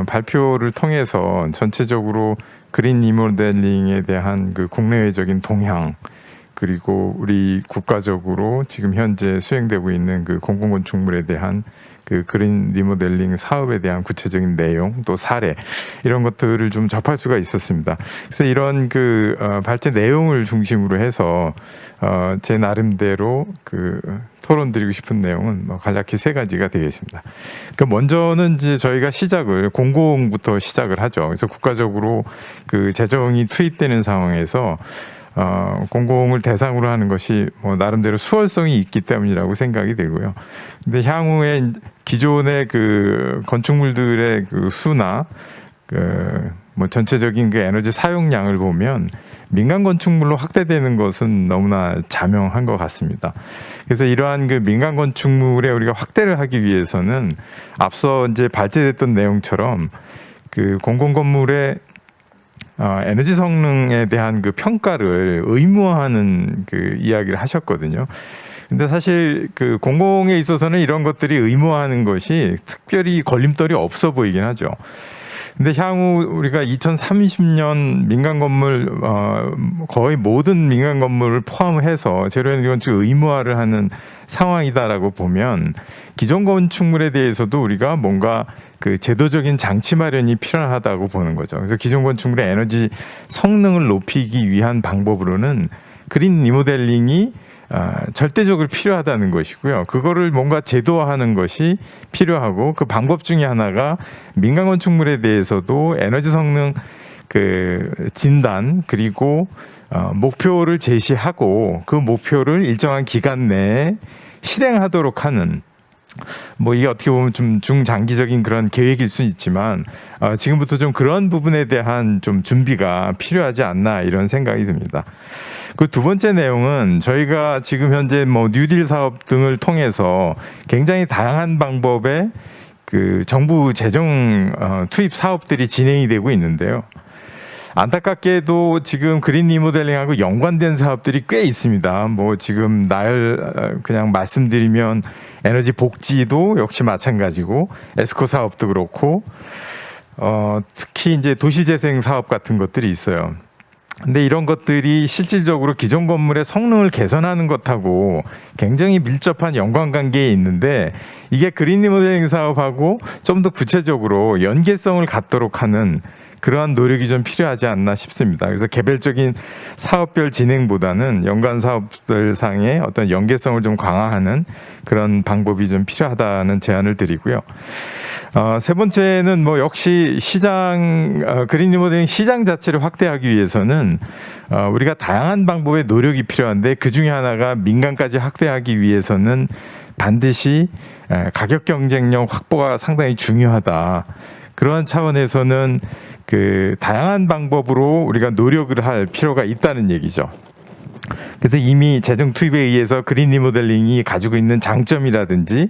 발표를 통해서 전체적으로 그린 리모델링에 대한 국내외적인 동향, 그리고 우리 국가적으로 지금 현재 수행되고 있는 그 공공건축물에 대한 그 그린 리모델링 사업에 대한 구체적인 내용 또 사례 이런 것들을 좀 접할 수가 있었습니다. 그래서 이런 그 발제 내용을 중심으로 해서 제 나름대로 그 토론 드리고 싶은 내용은 뭐 간략히 3가지가 되겠습니다. 그 먼저는 이제 저희가 시작을 공공부터 시작을 하죠. 그래서 국가적으로 그 재정이 투입되는 상황에서 공공을 대상으로 하는 것이 뭐 나름대로 수월성이 있기 때문이라고 생각이 들고요. 근데 향후에 기존의 그 건축물들의 그 수나 뭐 전체적인 그 에너지 사용량을 보면 민간 건축물로 확대되는 것은 너무나 자명한 것 같습니다. 그래서 이러한 그 민간 건축물에 우리가 확대를 하기 위해서는 앞서 이제 발제됐던 내용처럼 그 공공 건물의 에너지 성능에 대한 그 평가를 의무화하는 그 이야기를 하셨거든요. 근데 사실 그 공공에 있어서는 이런 것들이 의무화하는 것이 특별히 걸림돌이 없어 보이긴 하죠. 근데 향후 우리가 2030년 민간 건물 거의 모든 민간 건물을 포함해서 제로에너지 건축 의무화를 하는 상황이다라고 보면 기존 건축물에 대해서도 우리가 뭔가 그 제도적인 장치 마련이 필요하다고 보는 거죠. 그래서 기존 건축물의 에너지 성능을 높이기 위한 방법으로는 그린 리모델링이 절대적으로 필요하다는 것이고요. 그거를 뭔가 제도화하는 것이 필요하고 그 방법 중에 하나가 민간 건축물에 대해서도 에너지 성능 그 진단 그리고 목표를 제시하고 그 목표를 일정한 기간 내에 실행하도록 하는 뭐 이게 어떻게 보면 좀 중장기적인 그런 계획일 수 있지만 지금부터 좀 그런 부분에 대한 좀 준비가 필요하지 않나 이런 생각이 듭니다. 그 두 번째 내용은 저희가 지금 현재 뭐 뉴딜 사업 등을 통해서 굉장히 다양한 방법의 그 정부 재정 투입 사업들이 진행이 되고 있는데요. 안타깝게도 지금 그린 리모델링하고 연관된 사업들이 꽤 있습니다. 뭐 지금 그냥 말씀드리면 에너지 복지도 역시 마찬가지고 에스코 사업도 그렇고 특히 이제 도시재생 사업 같은 것들이 있어요. 근데 이런 것들이 실질적으로 기존 건물의 성능을 개선하는 것하고 굉장히 밀접한 연관관계에 있는데 이게 그린 리모델링 사업하고 좀 더 구체적으로 연계성을 갖도록 하는 그러한 노력이 좀 필요하지 않나 싶습니다. 그래서 개별적인 사업별 진행보다는 연관 사업들 상의 어떤 연계성을 좀 강화하는 그런 방법이 좀 필요하다는 제안을 드리고요. 세 번째는 뭐 역시 그린 리모델링 시장 자체를 확대하기 위해서는 우리가 다양한 방법의 노력이 필요한데 그 중에 하나가 민간까지 확대하기 위해서는 반드시 가격 경쟁력 확보가 상당히 중요하다. 그러한 차원에서는 그 다양한 방법으로 우리가 노력을 할 필요가 있다는 얘기죠. 그래서 이미 재정 투입에 의해서 그린 리모델링이 가지고 있는 장점이라든지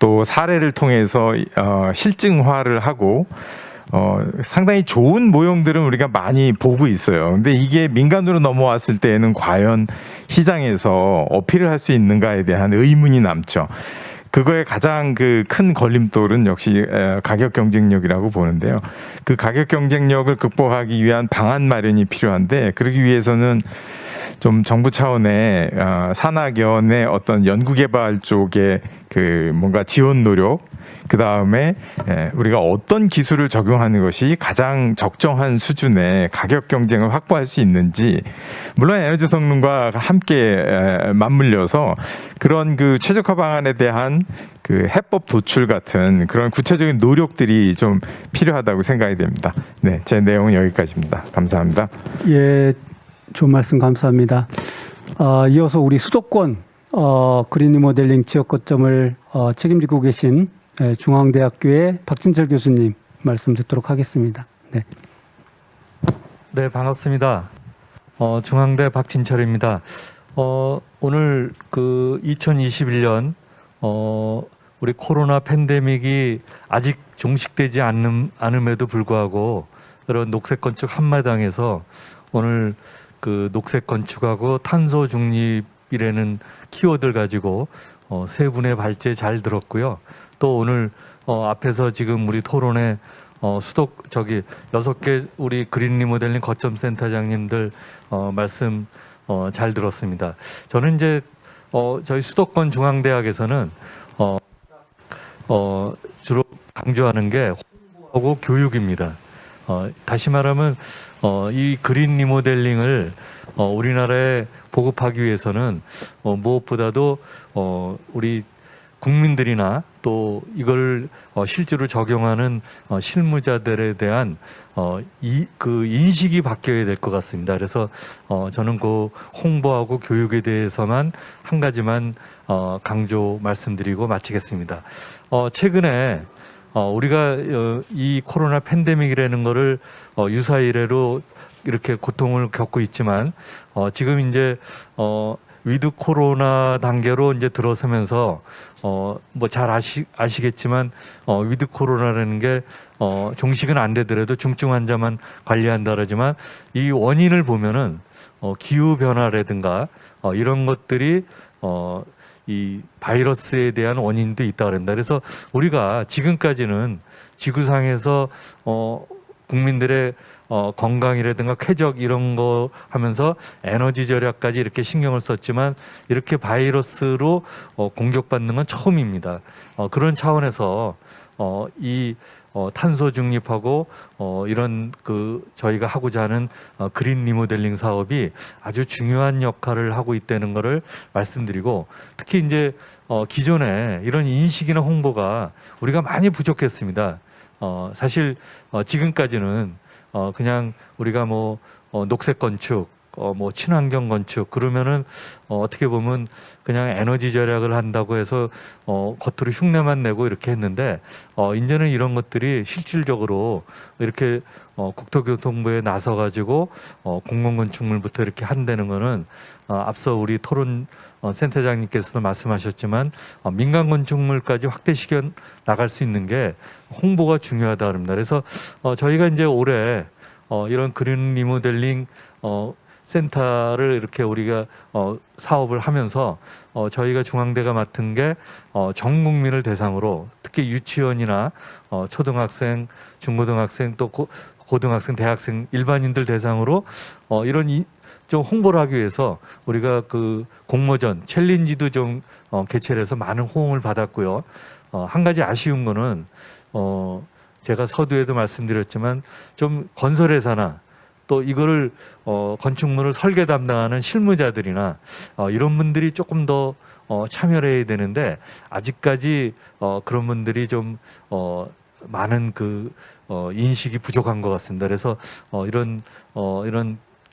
또 사례를 통해서 실증화를 하고 상당히 좋은 모형들은 우리가 많이 보고 있어요. 근데 이게 민간으로 넘어왔을 때에는 과연 시장에서 어필을 할 수 있는가에 대한 의문이 남죠. 그거의 가장 그 큰 걸림돌은 역시 가격 경쟁력이라고 보는데요. 그 가격 경쟁력을 극복하기 위한 방안 마련이 필요한데 그러기 위해서는 좀 정부 차원의 산학연의 어떤 연구개발 쪽에 그 뭔가 지원 노력, 그 다음에 우리가 어떤 기술을 적용하는 것이 가장 적정한 수준의 가격 경쟁을 확보할 수 있는지, 물론 에너지 성능과 함께 맞물려서 그런 그 최적화 방안에 대한 그 해법 도출 같은 그런 구체적인 노력들이 좀 필요하다고 생각이 됩니다. 네, 제 내용은 여기까지입니다. 감사합니다. 예, 좋은 말씀 감사합니다. 이어서 우리 수도권 그린 리모델링 지역 거점을 책임지고 계신 중앙대학교의 박진철 교수님 말씀 듣도록 하겠습니다. 네. 네, 반갑습니다. 중앙대 박진철입니다. 오늘 그 2021년 우리 코로나 팬데믹이 아직 종식되지 않음에도 불구하고 그런 녹색 건축 한마당에서 오늘 그 녹색 건축하고 탄소 중립이라는 키워드를 가지고 세 분의 발제 잘 들었고요. 또 오늘 앞에서 지금 우리 토론에 6개 우리 그린 리모델링 거점 센터장님들 말씀 잘 들었습니다. 저는 이제 저희 수도권 중앙대학에서는 주로 강조하는 게 홍보하고 교육입니다. 다시 말하면 이 그린 리모델링을 우리나라에 보급하기 위해서는 무엇보다도 우리 국민들이나 또 이걸 실제로 적용하는 실무자들에 대한 그 인식이 바뀌어야 될 것 같습니다. 그래서 저는 그 홍보하고 교육에 대해서만 한 가지만 강조 말씀드리고 마치겠습니다. 최근에 우리가 이 코로나 팬데믹이라는 거를 유사 이래로 이렇게 고통을 겪고 있지만 지금 이제 위드 코로나 단계로 이제 들어서면서 뭐 잘 아시겠지만 위드 코로나라는 게 종식은 안 되더라도 중증 환자만 관리한다 그러지만 이 원인을 보면은 기후 변화라든가 이런 것들이 이 바이러스에 대한 원인도 있다 그럽니다. 그래서 우리가 지금까지는 지구상에서 국민들의 건강이라든가 쾌적 이런 거 하면서 에너지 절약까지 이렇게 신경을 썼지만 이렇게 바이러스로 공격받는 건 처음입니다. 그런 차원에서 이 탄소 중립하고 이런 그 저희가 하고자 하는 그린 리모델링 사업이 아주 중요한 역할을 하고 있다는 것을 말씀드리고 특히 이제 기존에 이런 인식이나 홍보가 우리가 많이 부족했습니다. 사실 지금까지는 그냥 우리가 뭐 녹색 건축, 뭐 친환경 건축 그러면은 어떻게 보면 그냥 에너지 절약을 한다고 해서 겉으로 흉내만 내고 이렇게 했는데 이제는 이런 것들이 실질적으로 이렇게 국토교통부에 나서 가지고 공공건축물부터 이렇게 한다는 거는 앞서 우리 토론 센터장님께서도 말씀하셨지만 민간 건축물까지 확대시켜 나갈 수 있는 게 홍보가 중요하다 그럽니다. 그래서 저희가 이제 올해 이런 그린 리모델링 센터를 이렇게 우리가 사업을 하면서 저희가 중앙대가 맡은 게 전 국민을 대상으로 특히 유치원이나 초등학생, 중고등학생 또 고등학생, 대학생 일반인들 대상으로 이런 좀 홍보를 하기 위해서 우리가 그 공모전 챌린지도 좀 개최를 해서 많은 호응을 받았고요. 한 가지 아쉬운 거는 제가 서두에도 말씀드렸지만 좀 건설회사나 또 이거를 건축물을 설계 담당하는 실무자들이나 이런 분들이 조금 더 참여를 해야 되는데 아직까지 그런 분들이 좀 많은 그 인식이 부족한 것 같습니다. 그래서 이런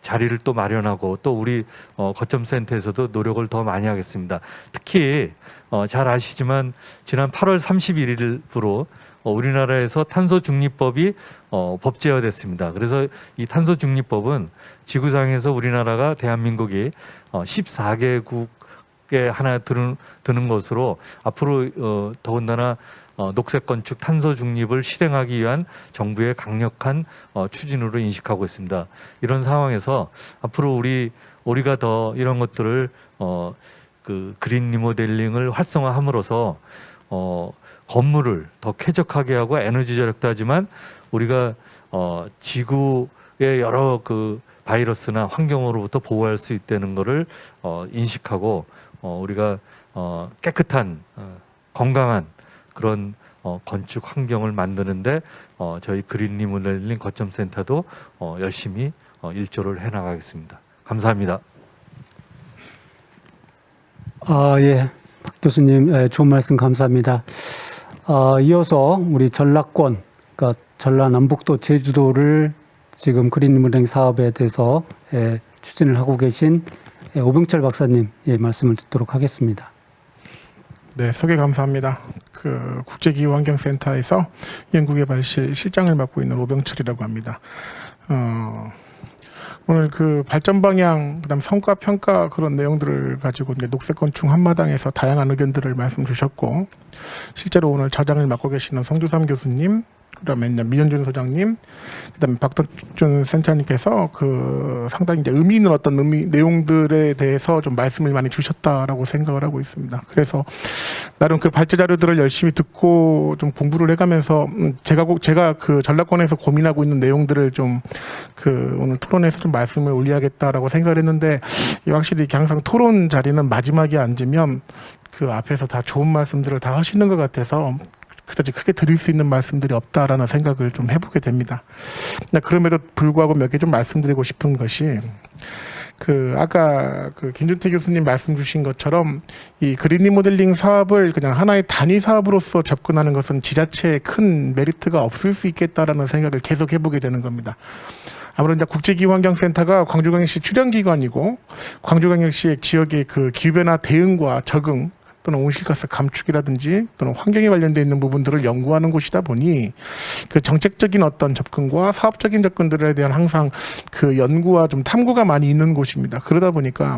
자리를 또 마련하고 또 우리 거점센터에서도 노력을 더 많이 하겠습니다. 특히 잘 아시지만 지난 8월 31일부로 우리나라에서 탄소중립법이 법제화됐습니다. 그래서 이 탄소중립법은 지구상에서 우리나라가 대한민국이 14개국에 하나 드는 것으로 앞으로 더군다나 녹색 건축 탄소 중립을 실행하기 위한 정부의 강력한 추진으로 인식하고 있습니다. 이런 상황에서 앞으로 우리가 더 이런 것들을 그 그린 리모델링을 활성화함으로써 건물을 더 쾌적하게 하고 에너지 절약도 하지만 우리가 지구의 여러 그 바이러스나 환경으로부터 보호할 수 있다는 것을 인식하고 우리가 깨끗한 건강한 그런 건축 환경을 만드는데 저희 그린 리모델링 거점센터도 열심히 일조를 해나가겠습니다. 감사합니다. 예, 박 교수님 좋은 말씀 감사합니다. 이어서 우리 전라권, 그러니까 전라남북도 제주도를 지금 그린 리모델링 사업에 대해서 추진을 하고 계신 오병철 박사님 말씀을 듣도록 하겠습니다. 네, 소개 감사합니다. 그 국제기후환경센터에서 연구개발실 실장을 맡고 있는 오병철이라고 합니다. 오늘 그 발전 방향, 그다음 성과 평가 그런 내용들을 가지고 이제 녹색 건축 한마당에서 다양한 의견들을 말씀 주셨고, 실제로 오늘 자장을 맡고 계시는 송주삼 교수님, 그다음에 이제 미현준 소장님, 그다음에 박덕준 센터님께서 그 상당히 이제 의미 있는 어떤 내용들에 대해서 좀 말씀을 많이 주셨다라고 생각을 하고 있습니다. 그래서 나름 그 발제 자료들을 열심히 듣고 좀 공부를 해가면서 제가 그 전략권에서 고민하고 있는 내용들을 좀 그 오늘 토론에서 좀 말씀을 올려야겠다라고 생각을 했는데 확실히 항상 토론 자리는 마지막에 앉으면 그 앞에서 다 좋은 말씀들을 다 하시는 것 같아서 그다지 크게 드릴 수 있는 말씀들이 없다라는 생각을 좀 해보게 됩니다. 그럼에도 불구하고 몇 개 좀 말씀드리고 싶은 것이 그 아까 그 김준태 교수님 말씀 주신 것처럼 이 그린 리모델링 사업을 그냥 하나의 단위 사업으로서 접근하는 것은 지자체에 큰 메리트가 없을 수 있겠다라는 생각을 계속 해보게 되는 겁니다. 아무래도 국제기후환경센터가 광주광역시 출연기관이고 광주광역시 지역의 그 기후변화 대응과 적응 또는 온실가스 감축이라든지 또는 환경에 관련돼 있는 부분들을 연구하는 곳이다 보니 그 정책적인 어떤 접근과 사업적인 접근들에 대한 항상 그 연구와 좀 탐구가 많이 있는 곳입니다. 그러다 보니까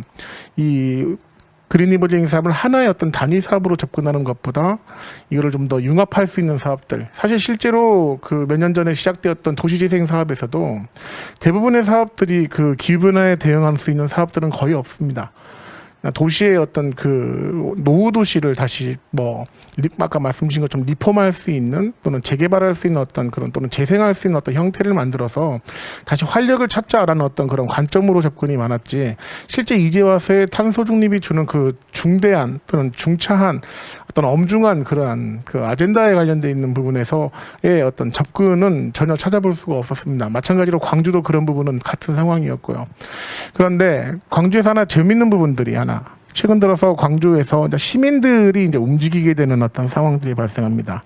이 그린 리모델링 사업을 하나의 어떤 단위 사업으로 접근하는 것보다 이거를 좀 더 융합할 수 있는 사업들. 사실 실제로 그 몇 년 전에 시작되었던 도시재생 사업에서도 대부분의 사업들이 그 기후변화에 대응할 수 있는 사업들은 거의 없습니다. 도시의 어떤 그 노후 도시를 다시 뭐 아까 말씀 주신 것처럼 리폼할 수 있는 또는 재개발할 수 있는 어떤 그런 또는 재생할 수 있는 어떤 형태를 만들어서 다시 활력을 찾자라는 어떤 그런 관점으로 접근이 많았지 실제 이제 와서의 탄소 중립이 주는 그 중대한 또는 중차한 어떤 엄중한 그러한 그 아젠다에 관련돼 있는 부분에서의 어떤 접근은 전혀 찾아볼 수가 없었습니다. 마찬가지로 광주도 그런 부분은 같은 상황이었고요. 그런데 광주에서 하나 재밌는 부분들이 하나 최근 들어서 광주에서 시민들이 이제 움직이게 되는 어떤 상황들이 발생합니다.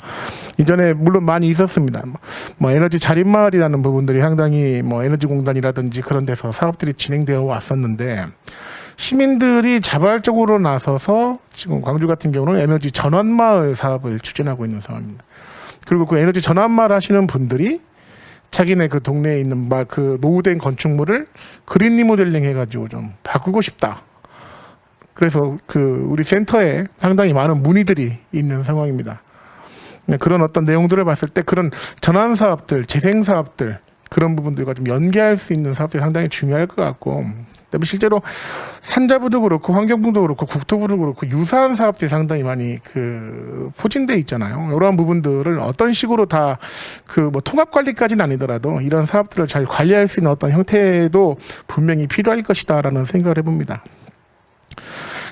이전에 물론 많이 있었습니다. 뭐 에너지 자립마을이라는 부분들이 상당히 뭐 에너지공단이라든지 그런 데서 사업들이 진행되어 왔었는데 시민들이 자발적으로 나서서 지금 광주 같은 경우는 에너지 전환마을 사업을 추진하고 있는 상황입니다. 그리고 그 에너지 전환마을 하시는 분들이 자기네 그 동네에 있는 그 노후된 건축물을 그린 리모델링 해가지고 좀 바꾸고 싶다. 그래서 그 우리 센터에 상당히 많은 문의들이 있는 상황입니다. 그런 어떤 내용들을 봤을 때 그런 전환 사업들, 재생 사업들 그런 부분들과 좀 연계할 수 있는 사업들이 상당히 중요할 것 같고 그다음에 실제로 산자부도 그렇고 환경부도 그렇고 국토부도 그렇고 유사한 사업들이 상당히 많이 그 포진돼 있잖아요. 이러한 부분들을 어떤 식으로 다 그 뭐 통합 관리까지는 아니더라도 이런 사업들을 잘 관리할 수 있는 어떤 형태도 분명히 필요할 것이다라는 생각을 해봅니다.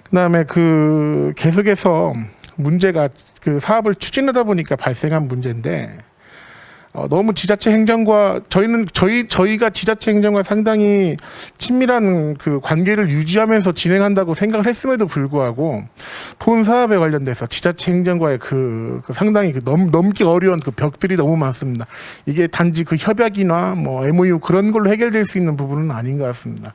그다음에 그 계속해서 문제가 그 사업을 추진하다 보니까 발생한 문제인데 너무 지자체 행정과 저희가 지자체 행정과 상당히 친밀한 그 관계를 유지하면서 진행한다고 생각을 했음에도 불구하고 본 사업에 관련돼서 지자체 행정과의 그 상당히 그 넘기 어려운 그 벽들이 너무 많습니다. 이게 단지 그 협약이나 뭐 MOU 그런 걸로 해결될 수 있는 부분은 아닌 것 같습니다.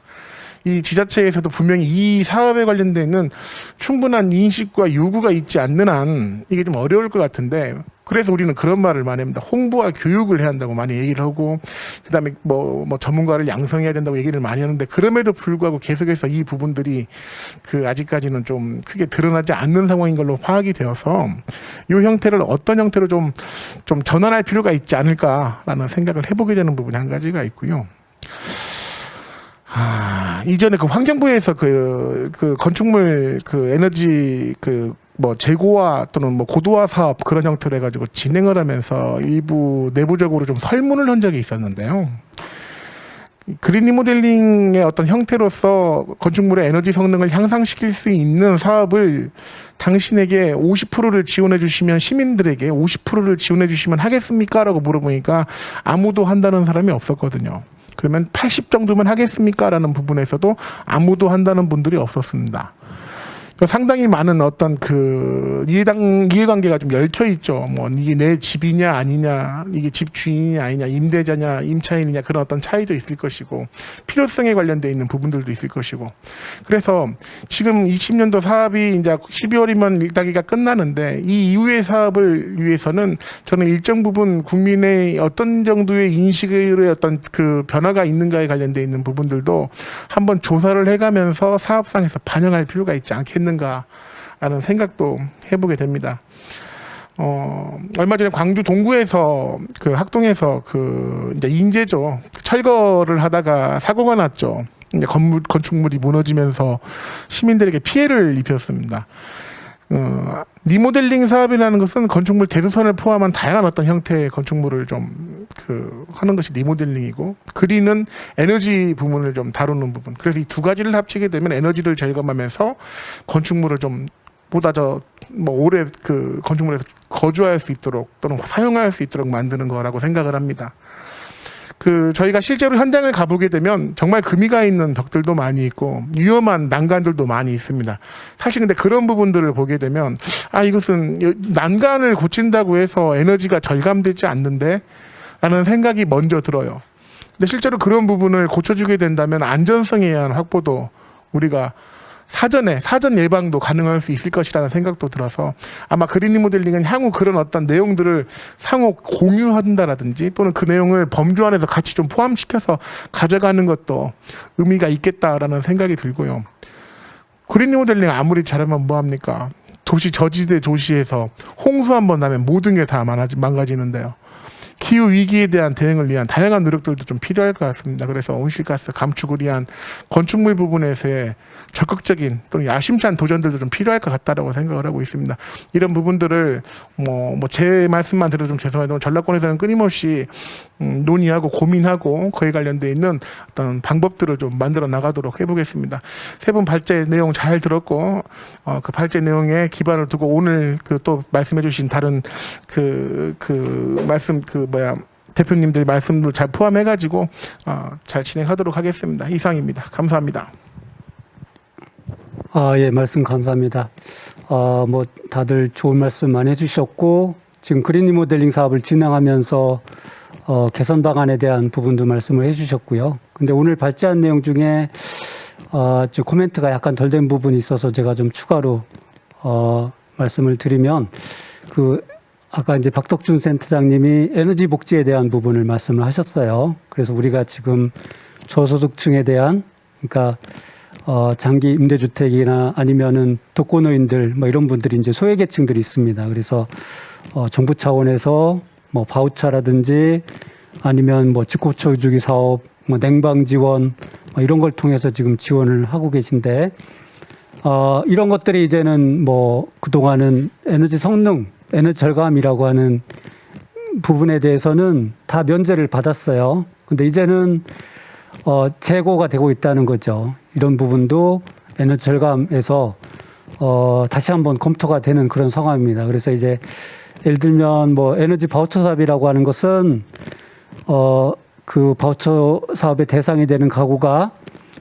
이 지자체에서도 분명히 이 사업에 관련돼 있는 충분한 인식과 요구가 있지 않는 한 이게 좀 어려울 것 같은데 그래서 우리는 그런 말을 많이 합니다. 홍보와 교육을 해야 한다고 많이 얘기를 하고 그다음에 뭐 전문가를 양성해야 된다고 얘기를 많이 하는데 그럼에도 불구하고 계속해서 이 부분들이 그 아직까지는 좀 크게 드러나지 않는 상황인 걸로 파악이 되어서 이 형태를 어떤 형태로 좀 전환할 필요가 있지 않을까라는 생각을 해보게 되는 부분이 한 가지가 있고요. 이전에 그 환경부에서 그 건축물 그 에너지 그 뭐 재고화 또는 뭐 고도화 사업 그런 형태로 해가지고 진행을 하면서 일부 내부적으로 좀 설문을 한 적이 있었는데요. 그린 리모델링의 어떤 형태로서 건축물의 에너지 성능을 향상시킬 수 있는 사업을 당신에게 50%를 지원해 주시면 시민들에게 50%를 지원해 주시면 하겠습니까? 라고 물어보니까 아무도 한다는 사람이 없었거든요. 그러면 80 정도면 하겠습니까? 라는 부분에서도 아무도 한다는 분들이 없었습니다. 상당히 많은 어떤 그 이해관계가 좀 얽혀 있죠. 뭐 이게 내 집이냐 아니냐, 이게 집 주인이냐 아니냐, 임대자냐 임차인이냐 그런 어떤 차이도 있을 것이고 필요성에 관련돼 있는 부분들도 있을 것이고 그래서 지금 20년도 사업이 이제 12월이면 일단기가 끝나는데 이 이후의 사업을 위해서는 저는 일정 부분 국민의 어떤 정도의 인식의 어떤 그 변화가 있는가에 관련돼 있는 부분들도 한번 조사를 해가면서 사업상에서 반영할 필요가 있지 않겠는가. 라는 생각도 해보게 됩니다. 얼마 전에 광주 동구에서 그 학동에서 그 이제 인재죠. 철거를 하다가 사고가 났죠. 이제 건축물이 무너지면서 시민들에게 피해를 입혔습니다. 리모델링 사업이라는 것은 건축물 대수선을 포함한 다양한 어떤 형태의 건축물을 좀 하는 것이 리모델링이고, 그린은 에너지 부분을 좀 다루는 부분. 그래서 이 두 가지를 합치게 되면 에너지를 절감하면서 건축물을 좀 보다 오래 그 건축물에서 거주할 수 있도록 또는 사용할 수 있도록 만드는 거라고 생각을 합니다. 저희가 실제로 현장을 가보게 되면 정말 금이가 있는 벽들도 많이 있고 위험한 난간들도 많이 있습니다. 사실 근데 그런 부분들을 보게 되면 이것은 난간을 고친다고 해서 에너지가 절감되지 않는데 라는 생각이 먼저 들어요. 근데 실제로 그런 부분을 고쳐주게 된다면 안전성에 의한 확보도 우리가 사전 예방도 가능할 수 있을 것이라는 생각도 들어서 아마 그린 리모델링은 향후 그런 어떤 내용들을 상호 공유한다라든지 또는 그 내용을 범주 안에서 같이 좀 포함시켜서 가져가는 것도 의미가 있겠다라는 생각이 들고요. 그린 리모델링 아무리 잘하면 뭐합니까? 저지대 도시에서 홍수 한번 나면 모든 게 다 망가지는데요. 기후 위기에 대한 대응을 위한 다양한 노력들도 좀 필요할 것 같습니다. 그래서 온실가스 감축을 위한 건축물 부분에서의 적극적인 또는 야심찬 도전들도 좀 필요할 것 같다라고 생각을 하고 있습니다. 이런 부분들을 제 말씀만 드려도 좀 죄송하지만 전라권에서는 끊임없이 논의하고 고민하고 그에 관련돼 있는 어떤 방법들을 좀 만들어 나가도록 해보겠습니다. 세 분 발제 내용 잘 들었고 그 발제 내용에 기반을 두고 오늘 또 말씀해주신 다른 대표님들 말씀도 잘 포함해가지고 잘 진행하도록 하겠습니다. 이상입니다. 감사합니다. 예, 말씀 감사합니다. 다들 좋은 말씀 많이 해주셨고, 지금 그린 리모델링 사업을 진행하면서 개선 방안에 대한 부분도 말씀을 해주셨고요. 근데 오늘 발제한 내용 중에 코멘트가 약간 덜 된 부분이 있어서 제가 좀 추가로 말씀을 드리면, 아까 이제 박덕준 센터장님이 에너지 복지에 대한 부분을 말씀을 하셨어요. 그래서 우리가 지금 저소득층에 대한, 그러니까 장기 임대주택이나 아니면은 독거노인들 이런 분들이 이제 소외계층들이 있습니다. 그래서 정부 차원에서 바우처라든지 아니면 직업초주기 사업, 냉방 지원 이런 걸 통해서 지금 지원을 하고 계신데, 이런 것들이 이제는 그동안은 에너지 성능, 에너지 절감이라고 하는 부분에 대해서는 다 면제를 받았어요. 근데 이제는 재고가 되고 있다는 거죠. 이런 부분도 에너지 절감에서 다시 한번 검토가 되는 그런 상황입니다. 그래서 이제 예를 들면 에너지 바우처 사업이라고 하는 것은 그 바우처 사업의 대상이 되는 가구가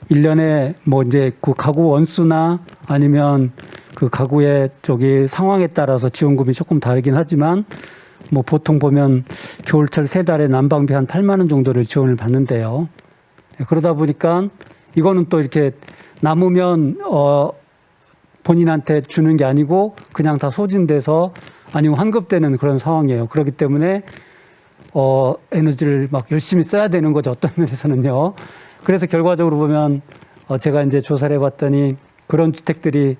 1년에 이제 그 가구 원수나 아니면 그 가구의 상황에 따라서 지원금이 조금 다르긴 하지만 보통 보면 겨울철 3달에 난방비 한 8만 원 정도를 지원을 받는데요. 그러다 보니까 이거는 또 이렇게 남으면 본인한테 주는 게 아니고 그냥 다 소진돼서 아니면 환급되는 그런 상황이에요. 그렇기 때문에 에너지를 열심히 써야 되는 거죠. 어떤 면에서는요. 그래서 결과적으로 보면 제가 이제 조사를 해봤더니 그런 주택들이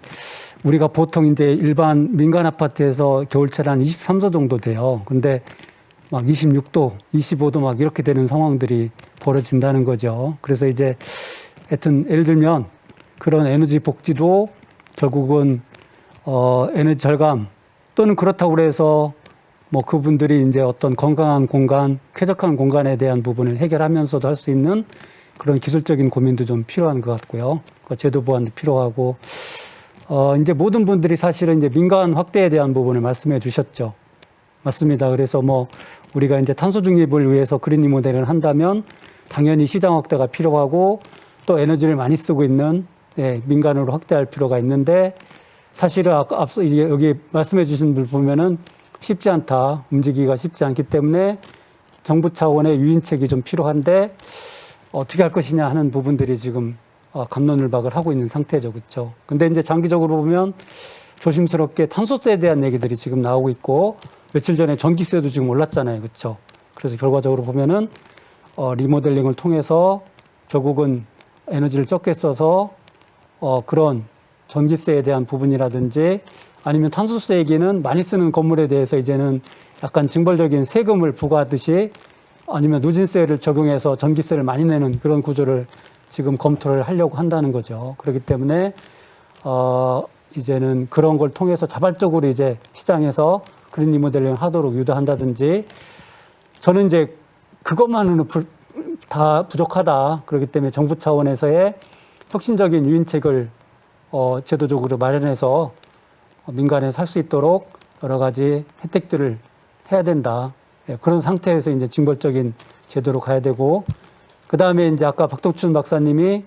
우리가 보통 이제 일반 민간 아파트에서 겨울철 한 23도 정도 돼요. 근데 26도, 25도 이렇게 되는 상황들이 벌어진다는 거죠. 그래서 이제 하여튼 예를 들면 그런 에너지 복지도 결국은 에너지 절감 또는 그렇다고 해서 그분들이 이제 어떤 건강한 공간, 쾌적한 공간에 대한 부분을 해결하면서도 할 수 있는 그런 기술적인 고민도 좀 필요한 것 같고요. 제도 보완도 필요하고, 이제 모든 분들이 사실은 이제 민간 확대에 대한 부분을 말씀해 주셨죠. 맞습니다. 그래서 우리가 이제 탄소 중립을 위해서 그린 리모델링을 한다면 당연히 시장 확대가 필요하고 또 에너지를 많이 쓰고 있는 민간으로 확대할 필요가 있는데, 사실은 앞서 여기 말씀해 주신 분 보면은 쉽지 않다. 움직이기가 쉽지 않기 때문에 정부 차원의 유인책이 좀 필요한데 어떻게 할 것이냐 하는 부분들이 지금 갑론을박을 하고 있는 상태죠. 그렇죠? 근데 이제 장기적으로 보면 조심스럽게 탄소세에 대한 얘기들이 지금 나오고 있고, 며칠 전에 전기세도 지금 올랐잖아요. 그렇죠? 그래서 결과적으로 보면은 리모델링을 통해서 결국은 에너지를 적게 써서 그런 전기세에 대한 부분이라든지 아니면 탄소세기는 많이 쓰는 건물에 대해서 이제는 약간 징벌적인 세금을 부과하듯이 아니면 누진세를 적용해서 전기세를 많이 내는 그런 구조를 지금 검토를 하려고 한다는 거죠. 그렇기 때문에 이제는 그런 걸 통해서 자발적으로 이제 시장에서 그린 리모델링 하도록 유도한다든지, 저는 이제 그것만으로는 다 부족하다. 그렇기 때문에 정부 차원에서의 혁신적인 유인책을 제도적으로 마련해서 민간에 살 수 있도록 여러 가지 혜택들을 해야 된다. 예, 그런 상태에서 이제 징벌적인 제도로 가야 되고, 그 다음에 이제 아까 박덕춘 박사님이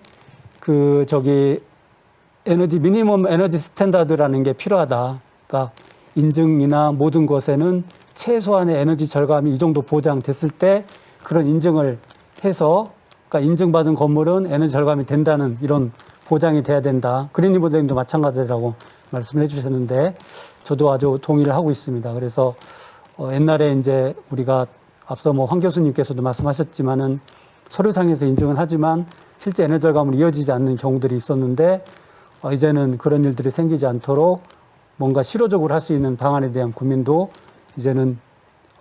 에너지 미니멈 에너지 스탠다드라는 게 필요하다. 그러니까 인증이나 모든 것에는 최소한의 에너지 절감이 이 정도 보장됐을 때 그런 인증을 해서, 그러니까 인증받은 건물은 에너지 절감이 된다는 이런 보장이 돼야 된다. 그린 리모델링도 마찬가지라고 말씀을 해주셨는데 저도 아주 동의를 하고 있습니다. 그래서 옛날에 이제 우리가 앞서 황 교수님께서도 말씀하셨지만은 서류상에서 인증은 하지만 실제 에너지 절감으로 이어지지 않는 경우들이 있었는데 이제는 그런 일들이 생기지 않도록 뭔가 실효적으로 할 수 있는 방안에 대한 고민도 이제는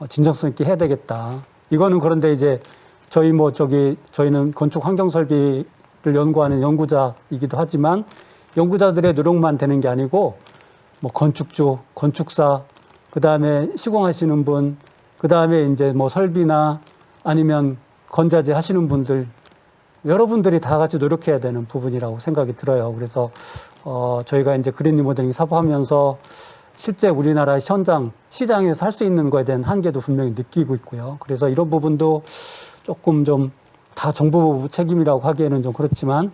진정성 있게 해야 되겠다. 이거는 그런데 이제 저희는 건축 환경 설비를 연구하는 연구자이기도 하지만 연구자들의 노력만 되는 게 아니고 건축주, 건축사, 그 다음에 시공하시는 분, 그 다음에 이제 설비나 아니면 건자재 하시는 분들, 여러분들이 다 같이 노력해야 되는 부분이라고 생각이 들어요. 그래서 저희가 이제 그린 리모델링 사업하면서 실제 우리나라 현장, 시장에서 할 수 있는 거에 대한 한계도 분명히 느끼고 있고요. 그래서 이런 부분도 조금 좀 다 정부 책임이라고 하기에는 좀 그렇지만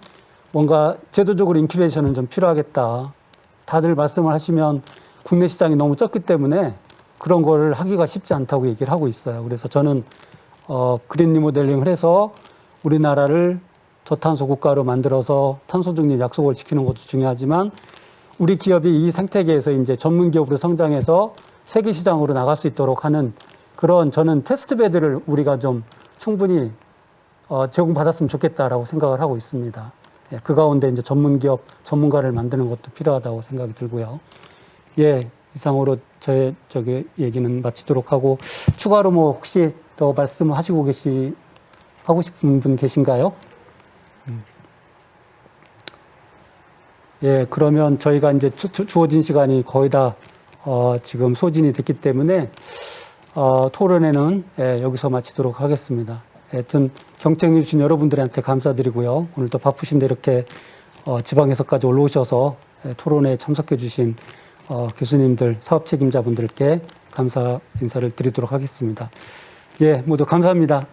뭔가 제도적으로 인큐베이션은 좀 필요하겠다. 다들 말씀을 하시면 국내 시장이 너무 적기 때문에 그런 거를 하기가 쉽지 않다고 얘기를 하고 있어요. 그래서 저는 그린 리모델링을 해서 우리나라를 저탄소 국가로 만들어서 탄소 중립 약속을 지키는 것도 중요하지만 우리 기업이 이 생태계에서 이제 전문 기업으로 성장해서 세계 시장으로 나갈 수 있도록 하는 그런 저는 테스트베드를 우리가 좀 충분히 제공받았으면 좋겠다라고 생각을 하고 있습니다. 예, 그 가운데 이제 전문 기업, 전문가를 만드는 것도 필요하다고 생각이 들고요. 예, 이상으로 저의 얘기는 마치도록 하고 추가로 혹시 더 말씀하시고 하고 싶은 분 계신가요? 예, 그러면 저희가 이제 주어진 시간이 거의 다 지금 소진이 됐기 때문에 토론회는 여기서 마치도록 하겠습니다. 하여튼 경청해 주신 여러분들한테 감사드리고요. 오늘도 바쁘신데 이렇게 지방에서까지 올라오셔서 토론회에 참석해 주신 교수님들, 사업 책임자분들께 감사 인사를 드리도록 하겠습니다. 예, 모두 감사합니다.